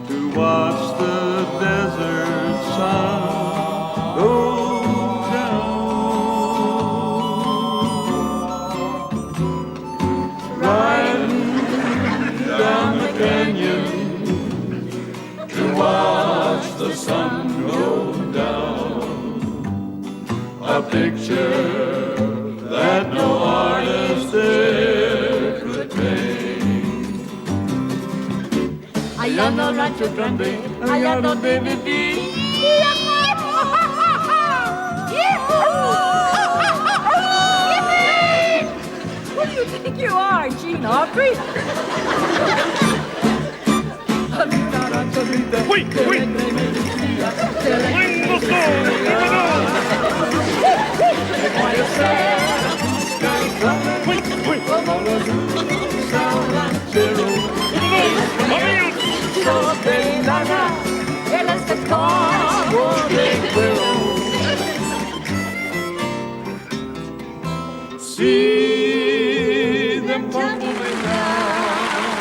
to watch the desert sun go down. Riding down the canyon to watch the sun go down. A picture that no artist ever could paint. Allá no rancho grande, allá donde viví. Who do you think you are, Gene Autry? Wait! Bring the song! See them tumbling down,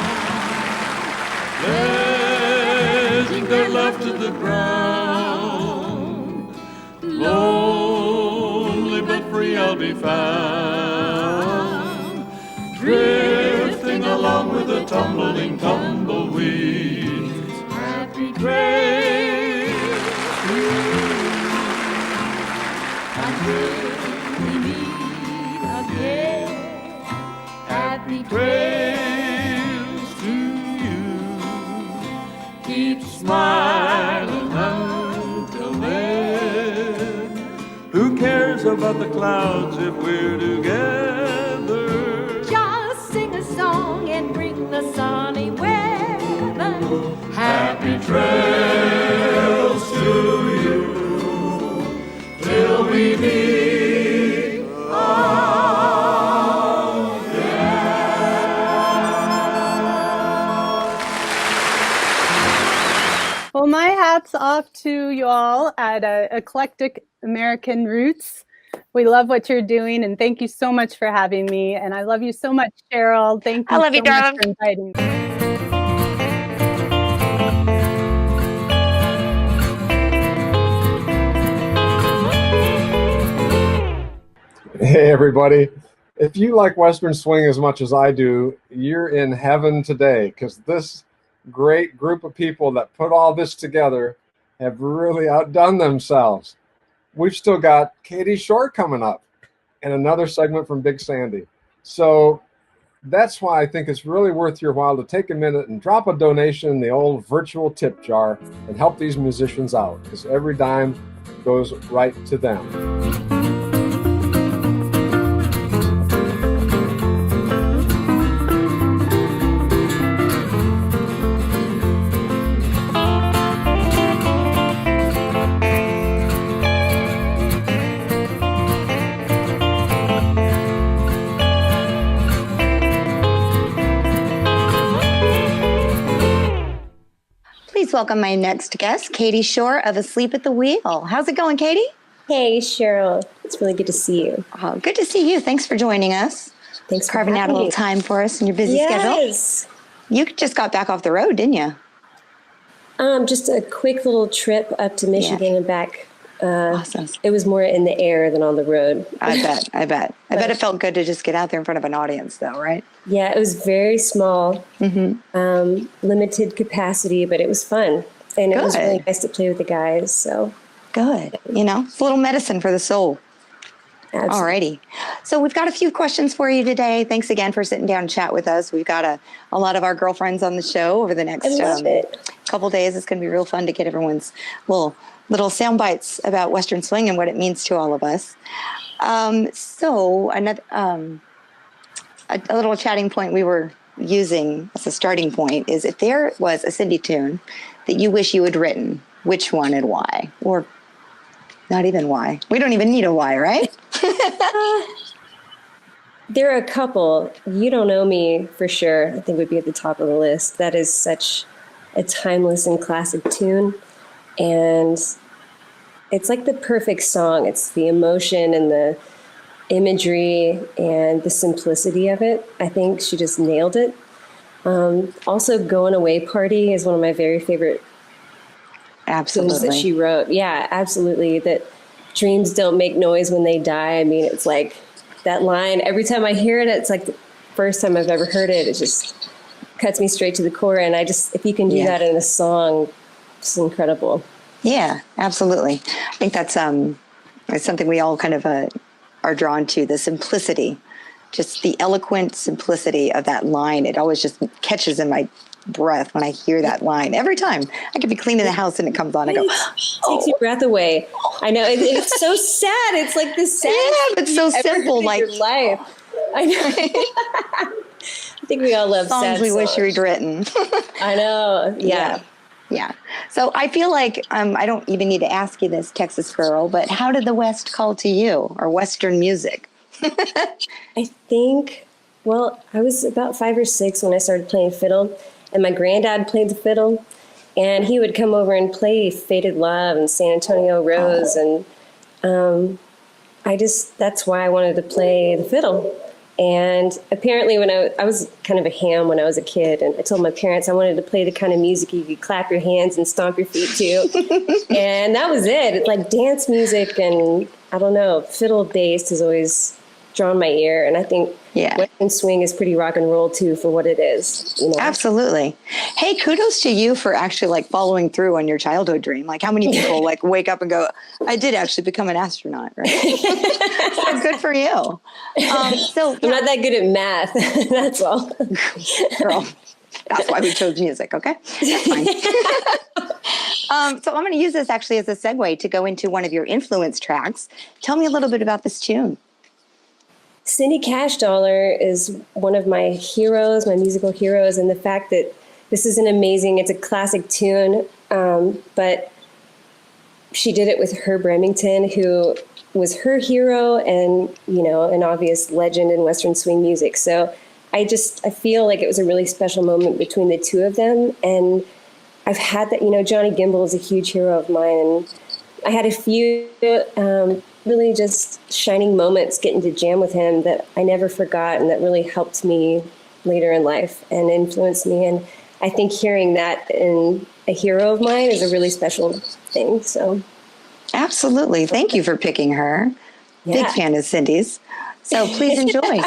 letting their love to the ground. Lonely but free I'll be found, drifting along with the tumbling tumbleweeds. Happy trails to you until we meet again. Happy trails to you. Keep smiling until then. Who cares about the clouds if we're together? Just sing a song and bring the sunny weather. Happy trails to you till we meet again. Well, my hat's off to you all at Eclectic American Roots. We love what you're doing, and thank you so much for having me. And I love you so much, Cheryl. Thank you I love so you, much darling. for inviting me. Hey, everybody. If you like Western swing as much as I do, you're in heaven today, because this great group of people that put all this together have really outdone themselves. We've still got Katie Shore coming up and another segment from Big Sandy. So that's why I think it's really worth your while to take a minute and drop a donation in the old virtual tip jar and help these musicians out, because every dime goes right to them. welcome my next guest, Katie Shore of Asleep at the Wheel. How's it going, Katie? Hey, Cheryl. It's really good to see you. Oh, good to see you. Thanks for joining us. Thanks for carving out a having little me. time for us in your busy schedule. Yes. You just got back off the road, didn't you? Just a quick little trip up to Michigan and back. Awesome. It was more in the air than on the road. I bet it felt good to just get out there in front of an audience, though, right? Yeah, it was very small, limited capacity, but it was fun. And it was really nice to play with the guys. So good. You know, it's a little medicine for the soul. Alrighty. So we've got a few questions for you today. Thanks again for sitting down and chat with us. We've got a lot of our girlfriends on the show over the next couple days. It's going to be real fun to get everyone's little sound bites about Western swing and what it means to all of us. So another a little chatting point we were using as a starting point is if there was a Cindy tune that you wish you had written, which one and why? Or not even why. We don't even need a why, right? there are a couple. You Don't Know Me, for sure, I think would be at the top of the list. That is such a timeless and classic tune. And it's like the perfect song. It's the emotion and the imagery and the simplicity of it. I think she just nailed it. Also, Going Away Party is one of my very favorite tunes that she wrote. Yeah, absolutely. That dreams don't make noise when they die. I mean, it's like that line. Every time I hear it, it's like the first time I've ever heard it. It just cuts me straight to the core. And if you can do that in a song, it's incredible. Yeah, absolutely. I think that's something we all kind of are drawn to, the simplicity, just the eloquent simplicity of that line. It always just catches in my breath when I hear that line. Every time I could be cleaning the house and it comes on, I go, takes your breath away. I know it's so sad. It's like the saddest. But it's so simple. Like your life. I know. I think we all love songs sad we songs. wish we'd written. I know. Yeah. So I feel like I don't even need to ask you this, Texas girl, but how did the West call to you, or Western music? I think, I was about 5 or 6 when I started playing fiddle, and my granddad played the fiddle, and he would come over and play Faded Love and San Antonio Rose, and that's why I wanted to play the fiddle. And apparently when I was kind of a ham when I was a kid, and I told my parents I wanted to play the kind of music you could clap your hands and stomp your feet to. And that was it. It's like dance music, and I don't know, fiddle based has always drawn my ear. And I think Western swing is pretty rock and roll too for what it is. You know? Absolutely. Hey, kudos to you for actually following through on your childhood dream. Like, how many people wake up and go, I did actually become an astronaut, right? So good for you. I'm not that good at math. That's all. Girl, that's why we chose music. Okay. That's fine. So I'm going to use this actually as a segue to go into one of your influence tracks. Tell me a little bit about this tune. Cindy Cash Dollar is one of my heroes, my musical heroes, and the fact that this is it's a classic tune, but she did it with Herb Remington, who was her hero and, an obvious legend in Western swing music. So I feel like it was a really special moment between the two of them. And I've had that, Johnny Gimbel is a huge hero of mine. And I had a few really just shining moments getting to jam with him that I never forgot and that really helped me later in life and influenced me. And I think hearing that in a hero of mine is a really special thing. So, absolutely. Thank you for picking her. Yeah. Big fan of Cindy's. So please enjoy.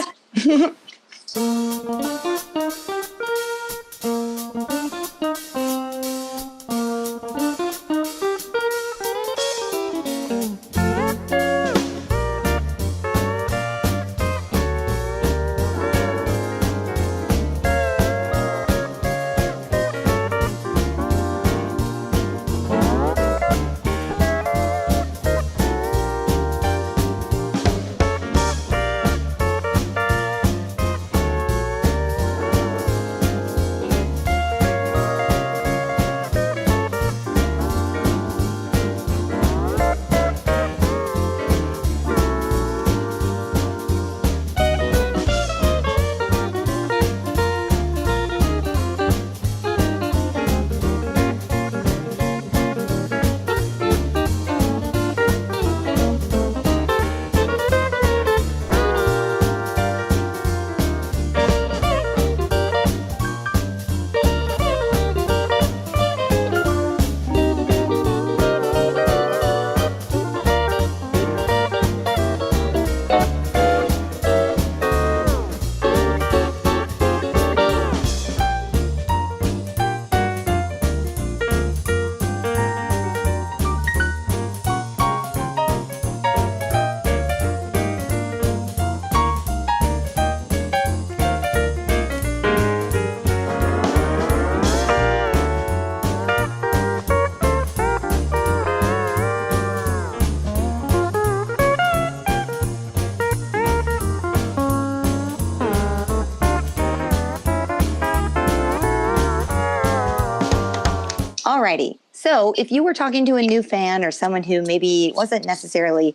Alrighty. So if you were talking to a new fan or someone who maybe wasn't necessarily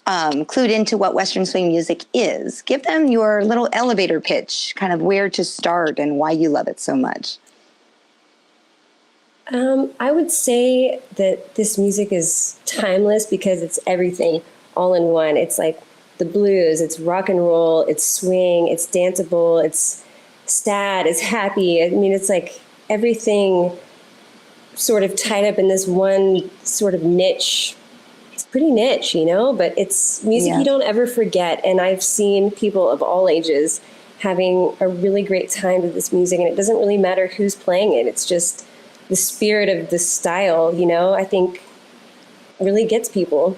clued into what Western swing music is, give them your little elevator pitch, kind of where to start and why you love it so much. I would say that this music is timeless because it's everything all in one. It's like the blues, it's rock and roll, it's swing, it's danceable, it's sad, it's happy. I mean, it's like everything sort of tied up in this one sort of niche. It's pretty niche, you know, but it's music you don't ever forget. And I've seen people of all ages having a really great time with this music, and it doesn't really matter who's playing it. It's just the spirit of the style, you know, I think really gets people.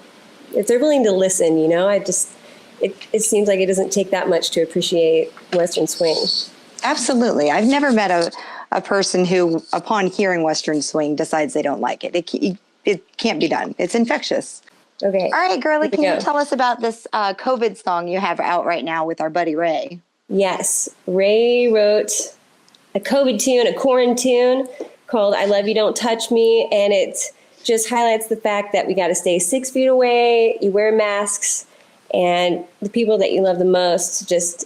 If they're willing to listen, you know, it seems like it doesn't take that much to appreciate Western swing. Absolutely. I've never met a person who, upon hearing Western swing, decides they don't like it. It can't be done. It's infectious. Okay. All right, girlie, can you tell us about this COVID song you have out right now with our buddy Ray? Yes. Ray wrote a COVID tune, a quarantine called I Love You, Don't Touch Me, and it just highlights the fact that we got to stay 6 feet away, you wear masks, and the people that you love the most, just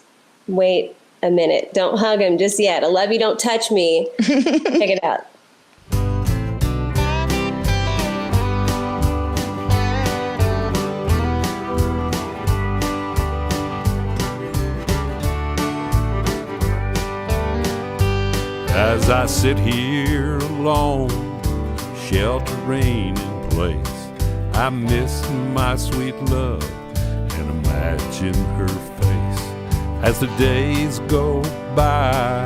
wait a minute. Don't hug them just yet. I love you, don't touch me. Check it out. As I sit here alone, sheltering in place, I miss my sweet love and imagine her face. As the days go by,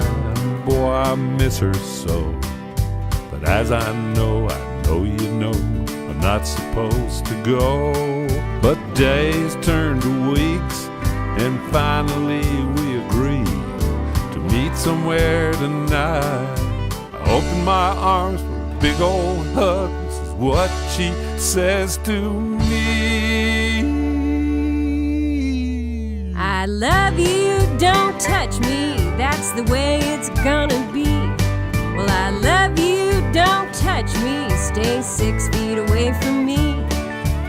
boy, I miss her so. But as I know you know, I'm not supposed to go. But days turn to weeks, and finally we agree to meet somewhere tonight. I open my arms for a big old hug. This is what she says to me. I love you, don't touch me, that's the way it's gonna be. Well, I love you, don't touch me, stay 6 feet away from me.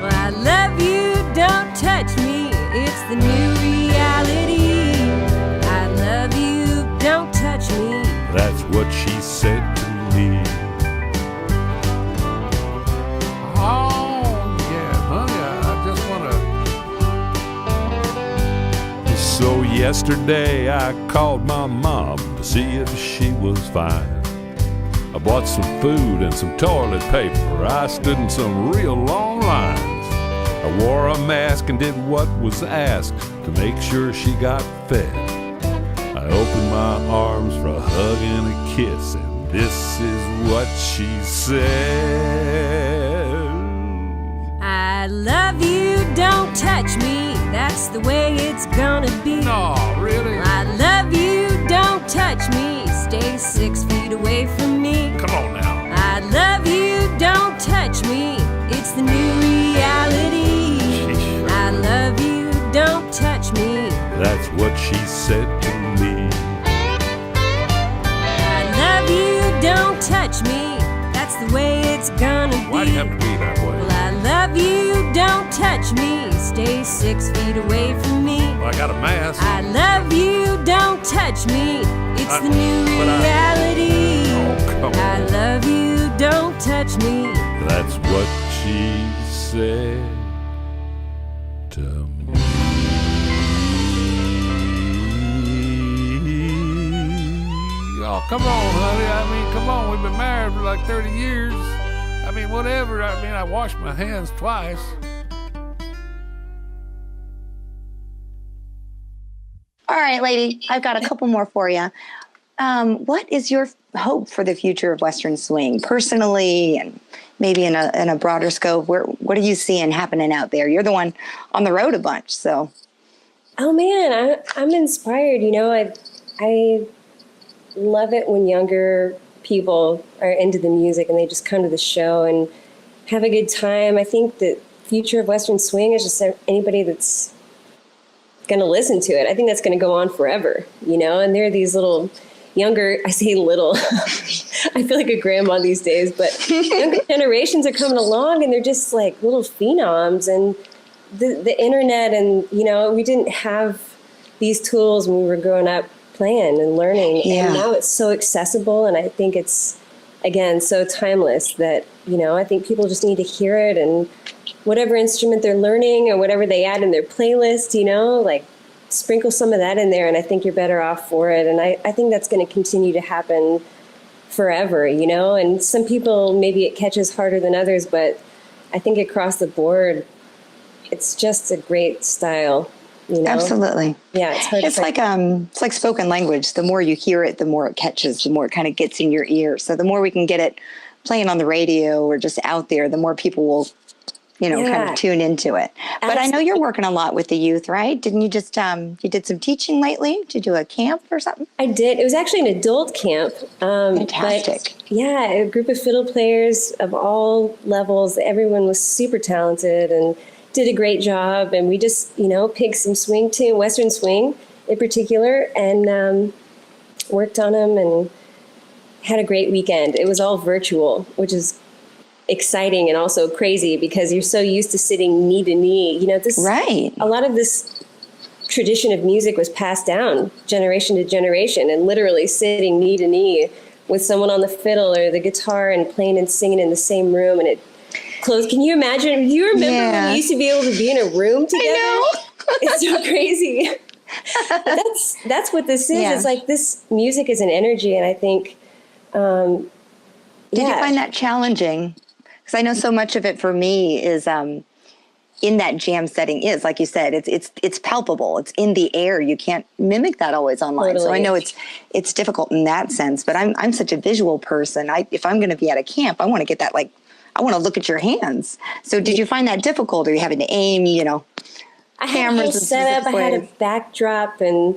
Well, I love you, don't touch me, it's the new reality. I love you, don't touch me. That's what she said to me. Oh, yeah, honey, I just want to... So yesterday I called my mom to see if she was fine. I bought some food and some toilet paper. I stood in some real long lines. I wore a mask and did what was asked to make sure she got fed. I opened my arms for a hug and a kiss, and this is what she said. I love you, don't touch me, that's the way it's gonna be. No, really? I love you, don't touch me, stay 6 feet away from me. Come on now. I love you, don't touch me, it's the new reality. I love you, don't touch me. That's what she said to me. I love you, don't touch me, that's the way it's gonna be. Why do you have to be that way? Well, I love you, don't touch me, stay 6 feet away from me. Well, I got a mask. I love you, don't touch me, it's the new reality. Come on. I love you, don't touch me. That's what she said to me. Oh, come on, honey. I mean, come on. We've been married for like 30 years. I mean, whatever. I mean, I washed my hands twice. All right, lady, I've got a couple more for you. What is your hope for the future of Western swing, personally, and maybe in a broader scope? What are you seeing happening out there? You're the one on the road a bunch, so. Oh man, I'm inspired. You know, I love it when younger people are into the music and they just come to the show and have a good time. I think the future of Western swing is just anybody that's going to listen to it. I think that's going to go on forever, you know, and there are these little younger, I say little, I feel like a grandma these days, but younger generations are coming along and they're just like little phenoms. And the internet, and, you know, we didn't have these tools when we were growing up playing and learning. Yeah. And now it's so accessible. And I think it's, again, so timeless that, you know, I think people just need to hear it, and whatever instrument they're learning or whatever they add in their playlist, you know, like sprinkle some of that in there, and I think you're better off for it. And I think that's going to continue to happen forever, you know, and some people, maybe it catches harder than others, but I think across the board, it's just a great style. You know? Absolutely. Yeah, it's hard. It's like spoken language. The more you hear it, the more it catches, the more it kind of gets in your ear. So the more we can get it playing on the radio or just out there, the more people will, you know, kind of tune into it. But I know you're working a lot with the youth, right? Didn't you just, you did some teaching lately? Did you do a camp or something? I did. It was actually an adult camp. Fantastic. But yeah, a group of fiddle players of all levels. Everyone was super talented and did a great job. And we just, you know, picked some swing tune, Western swing in particular, and worked on them and had a great weekend. It was all virtual, which is exciting and also crazy because you're so used to sitting knee to knee. You know, this, right. A lot of this tradition of music was passed down generation to generation, and literally sitting knee to knee with someone on the fiddle or the guitar and playing and singing in the same room. And it closed. Can you imagine? Do you remember when we used to be able to be in a room together? I know. It's so crazy. That's what this is. Yeah. It's like this music is an energy, and I think. Did you find that challenging? Because I know so much of it for me is in that jam setting is, like you said, it's palpable. It's in the air. You can't mimic that always online. Totally. So I know it's difficult in that sense. But I'm such a visual person. If I'm going to be at a camp, I want to get that, like, I want to look at your hands. So did you find that difficult? Are you having to aim? You know, I had a whole setup. I had a backdrop, and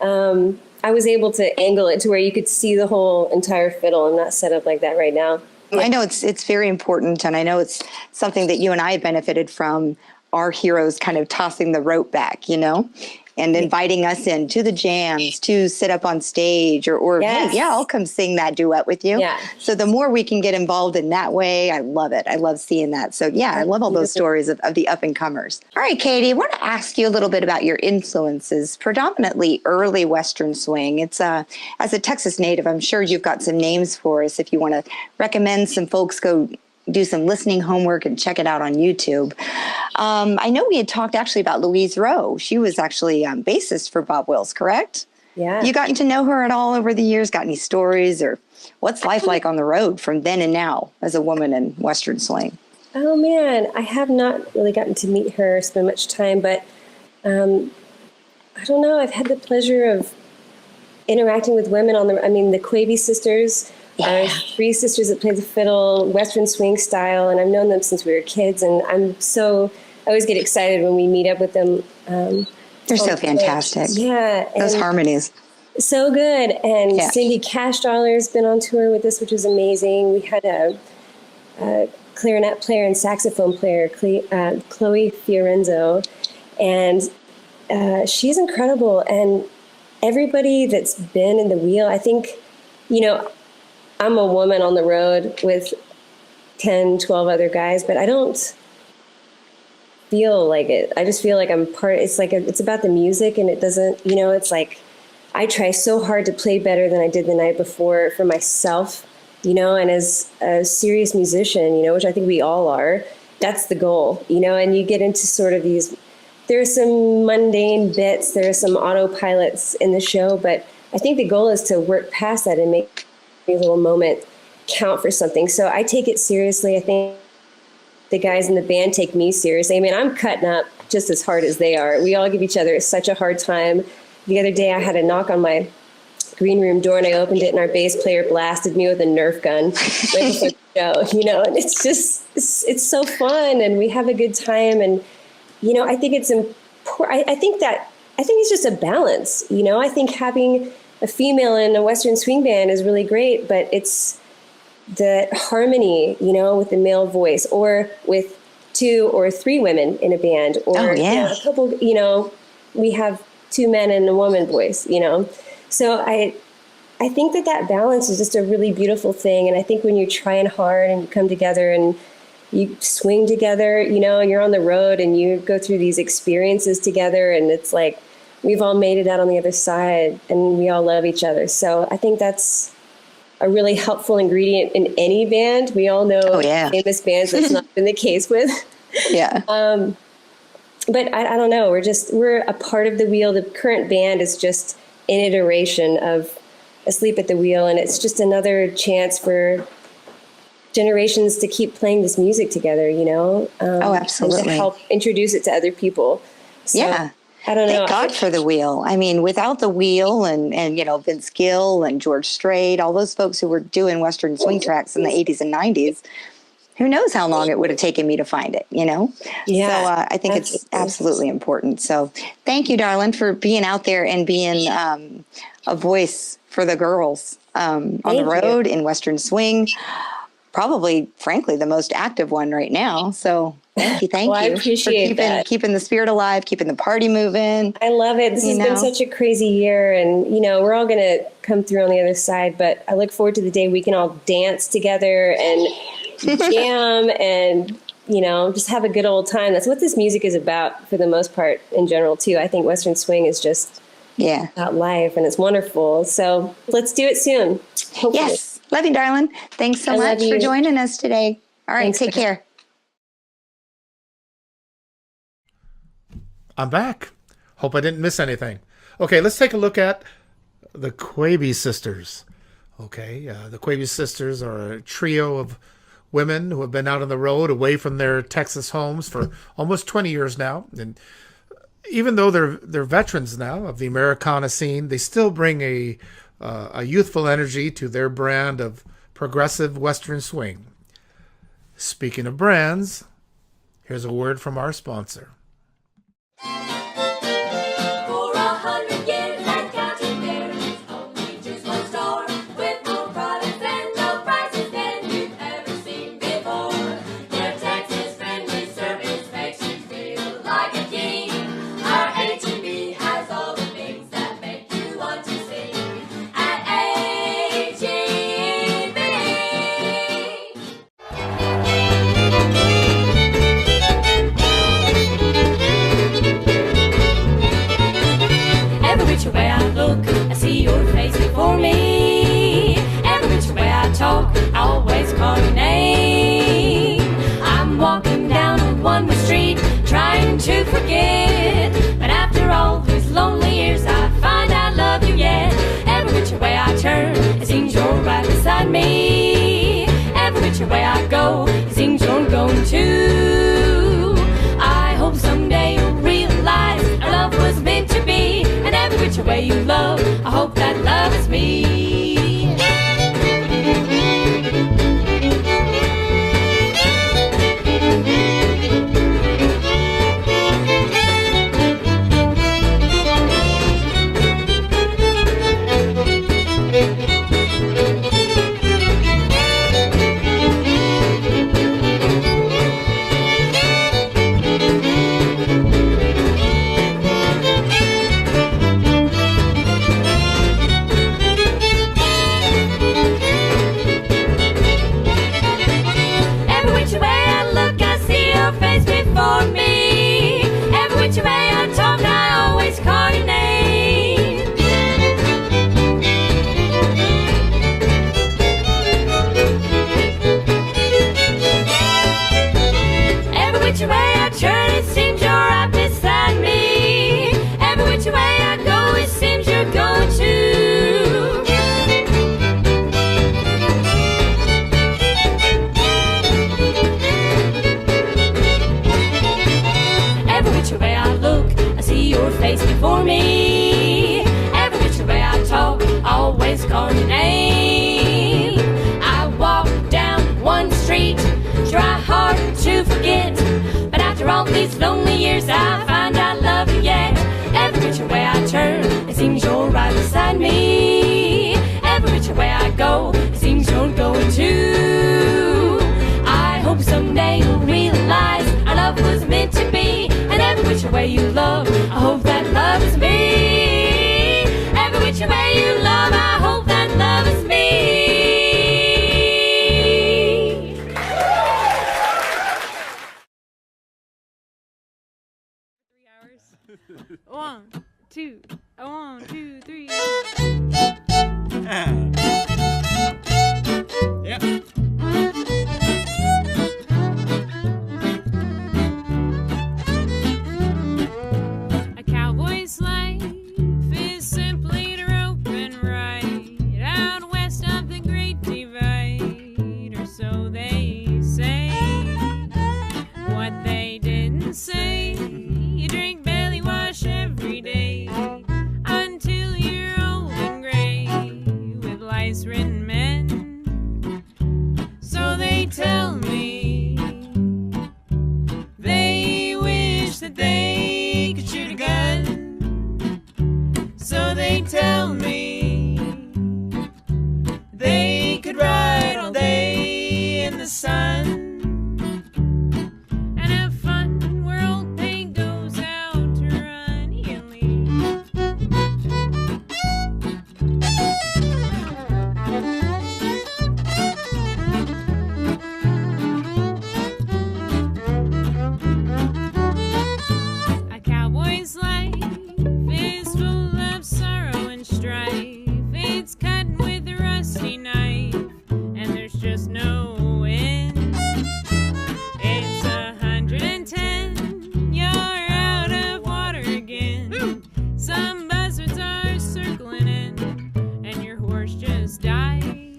I was able to angle it to where you could see the whole entire fiddle. I'm not set up like that right now. I know it's very important, and I know it's something that you and I have benefited from, our heroes kind of tossing the rope back, you know, and inviting us in to the jams to sit up on stage or Yes. hey, yeah, I'll come sing that duet with you. Yeah. So the more we can get involved in that way, I love it. I love seeing that. So yeah, I love all those stories of the up and comers. All right, Katie, I want to ask you a little bit about your influences, predominantly early Western swing. It's as a Texas native, I'm sure you've got some names for us. If you want to recommend some folks, go do some listening homework and check it out on YouTube. I know we had talked actually about Louise Rowe. She was actually bassist for Bob Wills, correct? Yeah. You gotten to know her at all over the years? Got any stories, or what's life like on the road from then and now as a woman in Western swing? Oh man, I have not really gotten to meet her or spend much time, but I don't know. I've had the pleasure of interacting with women the Quavy sisters. Are three sisters that play the fiddle, Western swing style, and I've known them since we were kids. And I always get excited when we meet up with them. They're so fantastic. Yeah. Those harmonies. So good. And Cindy Cashdollar's been on tour with us, which is amazing. We had a clarinet player and saxophone player, Chloe Fiorenzo, and she's incredible. And everybody that's been in the wheel, I think, you know, I'm a woman on the road with 10, 12 other guys, but I don't feel like it. I just feel like I'm part. It's like it's about the music, and it doesn't, you know, it's like I try so hard to play better than I did the night before for myself, you know, and as a serious musician, you know, which I think we all are, that's the goal, you know, and you get into sort of these, there are some mundane bits, there are some autopilots in the show, but I think the goal is to work past that and make a little moment count for something. So I take it seriously. I think the guys in the band take me seriously. I mean, I'm cutting up just as hard as they are. We all give each other such a hard time. The other day I had a knock on my green room door and I opened it and our bass player blasted me with a Nerf gun right before the show, you know, and it's just, it's so fun and we have a good time. And, you know, I think it's important. I think it's just a balance, you know. I think having a female in a Western swing band is really great, but it's the harmony, you know, with the male voice, or with 2 or 3 women in a band, or you know, a couple, you know, we have 2 men and a woman voice, you know. So I I think that balance is just a really beautiful thing. And I think when you're trying hard and you come together and you swing together, you know, you're on the road and you go through these experiences together, and it's like we've all made it out on the other side and we all love each other. So I think that's a really helpful ingredient in any band. We all know famous bands that's not been the case with. Yeah. But I don't know. We're a part of the wheel. The current band is just an iteration of Asleep at the Wheel, and it's just another chance for generations to keep playing this music together, you know? Absolutely. And to help introduce it to other people. So, yeah. I don't know. Thank God for the wheel. I mean, without the wheel and you know, Vince Gill and George Strait, all those folks who were doing Western swing tracks in the 80s and 90s, who knows how long it would have taken me to find it, you know? Yeah. So I think it's absolutely important. So thank you, darling, for being out there and being a voice for the girls on the road in Western swing. Probably, frankly, the most active one right now. So thank you. Well, I appreciate for keeping the spirit alive, keeping the party moving. I love it. This has been such a crazy year, and you know, we're all going to come through on the other side, but I look forward to the day we can all dance together and jam and, you know, just have a good old time. That's what this music is about for the most part in general too. I think Western swing is just about life, and it's wonderful. So let's do it soon. Hopefully. Yes. Love you, darling. Thanks so much for joining us today. All right. Take care. I'm back. Hope I didn't miss anything. Okay, let's take a look at the Quaby sisters. Okay, the Quaby sisters are a trio of women who have been out on the road away from their Texas homes for almost 20 years now. And even though they're veterans now of the Americana scene, they still bring a youthful energy to their brand of progressive Western swing. Speaking of brands, here's a word from our sponsor. For 100 years and counting, there is only just one store with more products and low prices than you've ever seen before. Their Texas friendly service makes you feel like a king. Our H-E-B has all the things that make you want to sing. At H-E-B. Every which way I look, I see your face before me. Every which way I talk, I always call your name. I'm walking down a one-way street, trying to forget. But after all these lonely years, I find I love you yet. Every which way I turn, it seems you're right beside me. Every which way I go, it seems you're going too. I hope someday you'll realize our love was meant to be. And every which way you love, I hope that love is me. Every which way I look, I see your face before me. Every which way I talk, I always call your name. Every which way I turn, it seems you're right beside me. Every which way I go, it seems you're going too. Every which way I look, I see your face before me. Every which way I talk, I always call your name. I walk down one street, try hard to forget. But after all these lonely years, I find I love you yet. Every which way I turn, it seems you're right beside me. Every which way I go, it seems you're going too. I hope someday you'll realize our love was meant to be. And every which way you love, I hope that love is me. Every which way you love, I hope that two, a 1, 2, 3. Yep. A cowboy's life is simply to rope and ride out west of the Great Divide, or so they say. What they didn't say, you drink belly wash every day until you're old and gray with lice-ridden men. So they tell me they wish that they could shoot a gun. So they tell me they could ride all day in the sun and have fun where old paint goes out to run. He'll A cowboy's life is full of sorrow and strife. It's cut with a rusty knife, and there's just no end. It's 110, you're out of water again. Some buzzards are circling in, and your horse just died.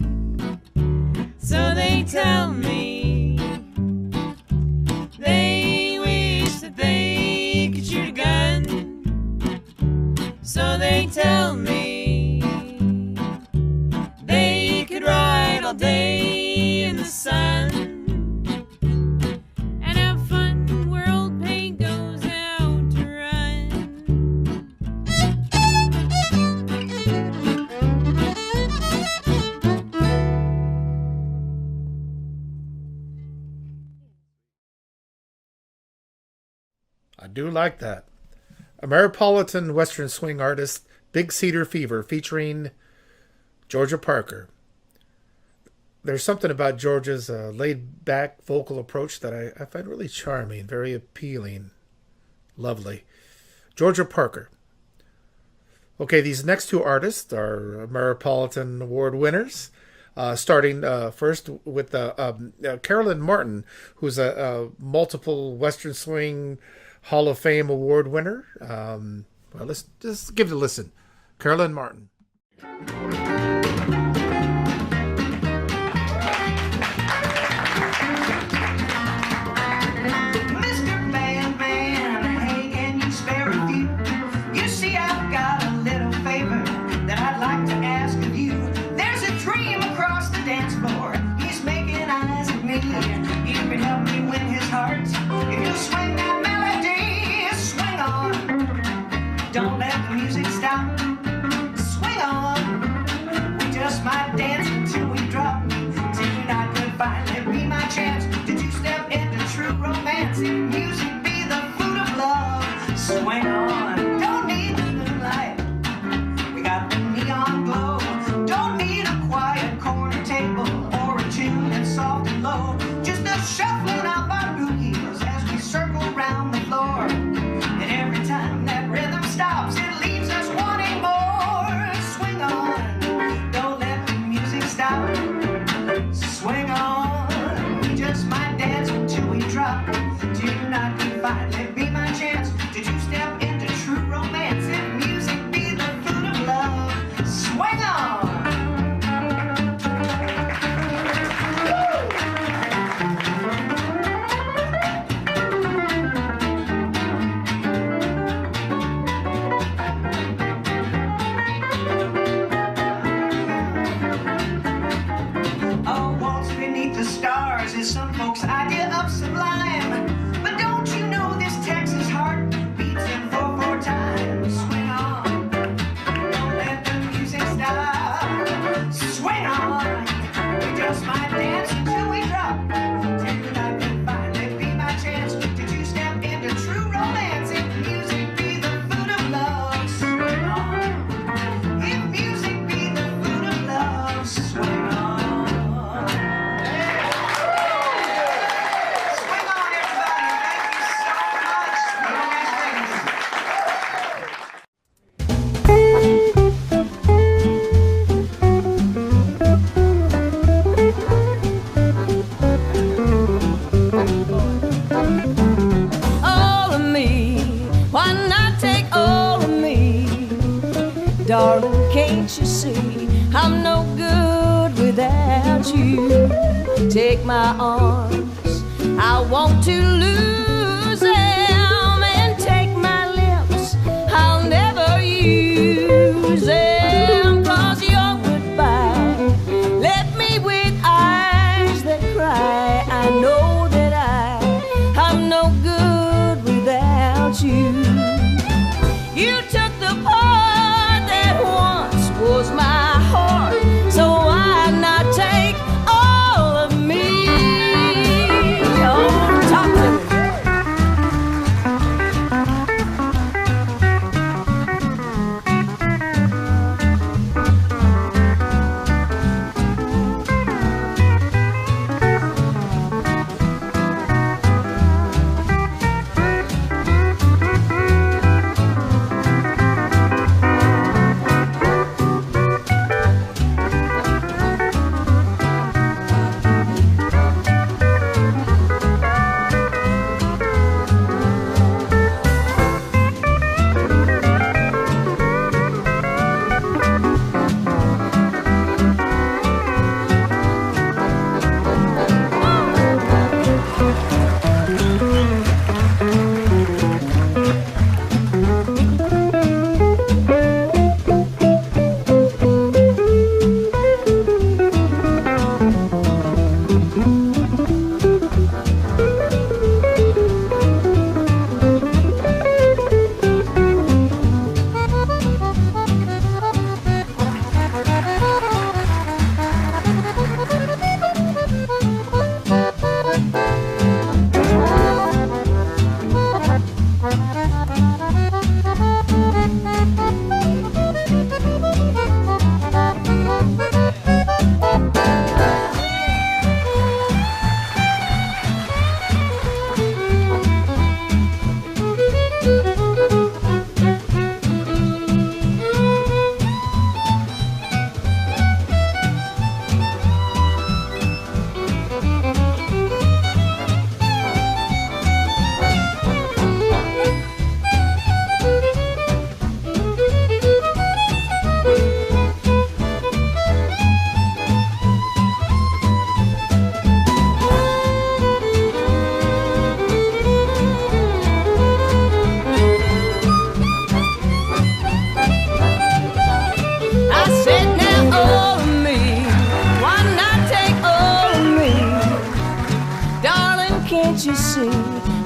So they tell me they wish that they could shoot a gun. So they tell me they could ride all day in the sun and have fun where old paint goes out to run. I do like that. Ameripolitan Western swing artist Big Cedar Fever featuring Georgia Parker. There's something about Georgia's laid-back vocal approach that I find really charming, very appealing, lovely. Georgia Parker. Okay, these next two artists are Ameripolitan Award winners. Starting first with Carolyn Martin, who's a multiple Western Swing Hall of Fame award winner. Well, let's just give it a listen. Carolyn Martin. Mr. Bandman, hey, can you spare a few? You see, I've got a little favor that I'd like to ask of you. There's a dream across the dance floor. He's making eyes at me. You can help me win his heart. If you swing that melody, swing on. Don't let the music stop. Swing on. We just might dance until we drop. Tonight could finally be my chance to two-step into true romance. If music be the food of love, swing on. Don't need the moonlight. We got the neon glow. Don't need a quiet corner table or a tune that's soft and low. Just a shuffling of our boot heels as we circle round the floor. And every time that rhythm stops, it leaves us wanting more. Swing on. Don't let the music stop. Swing on. We just might dance until we drop. Tonight could finally be my chance to two-step into true romance. If music be the food of love, swing on. A waltz beneath the stars is some folks' idea of sublime. But don't you know this Texas heart beats in 4/4 time? Swing on. Don't let the music stop. Swing on. We just might dance until we drop. Tonight could finally be my chance to two-step into true romance. If music be the food of love, swing on. If music be the food of love, swing on. Swing on, everybody. Thank you so much. can't you see I'm no good without you? Take my arms, I want to lose them, and take my lips, I'll never use them. 'Cause your goodbye left me with eyes that cry. I know that I'm no good without you. You took the part that once was my heart, so why not take all of me? Oh, talk to me. Can't you see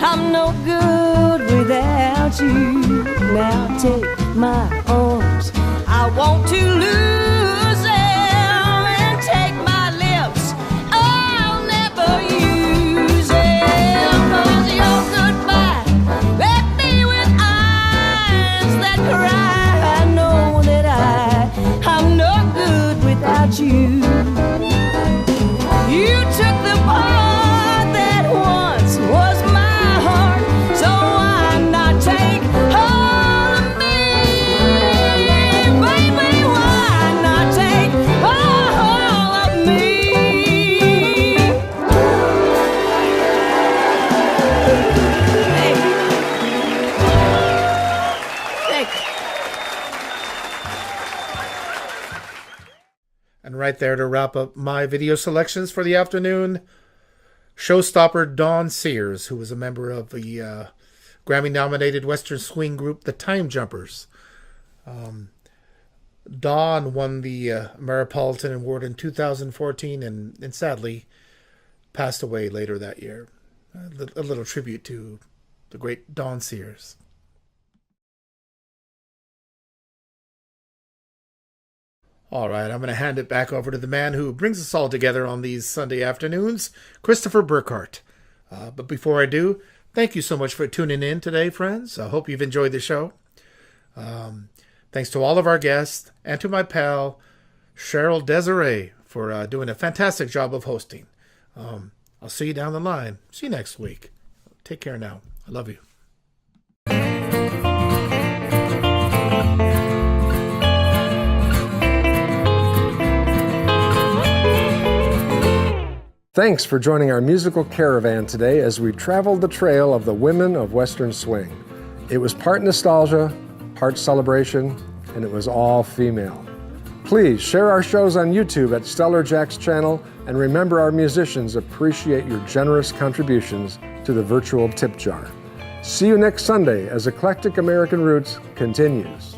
I'm no good without you? Now take my arms, I want to lose them, and take my lips, I'll never use them. 'Cause your goodbye left me with eyes that cry. I know that I'm no good without you. You took the part that once was my heart, so why not take all of me? Baby, why not take all of me? Thank you. And right there to wrap up my video selections for the afternoon, showstopper Dawn Sears, who was a member of the Grammy-nominated Western swing group The Time Jumpers. Dawn won the Metropolitan Award in 2014 and sadly passed away later that year. A little tribute to the great Dawn Sears. All right, I'm going to hand it back over to the man who brings us all together on these Sunday afternoons, Christopher Burkhardt. But before I do, thank you so much for tuning in today, friends. I hope you've enjoyed the show. Thanks to all of our guests and to my pal, Cheryl Desiree, for doing a fantastic job of hosting. I'll see you down the line. See you next week. Take care now. I love you. Thanks for joining our musical caravan today as we traveled the trail of the women of Western swing. It was part nostalgia, part celebration, and it was all female. Please share our shows on YouTube at StellarJAX channel, and remember our musicians appreciate your generous contributions to the virtual tip jar. See you next Sunday as Eclectic American Roots continues.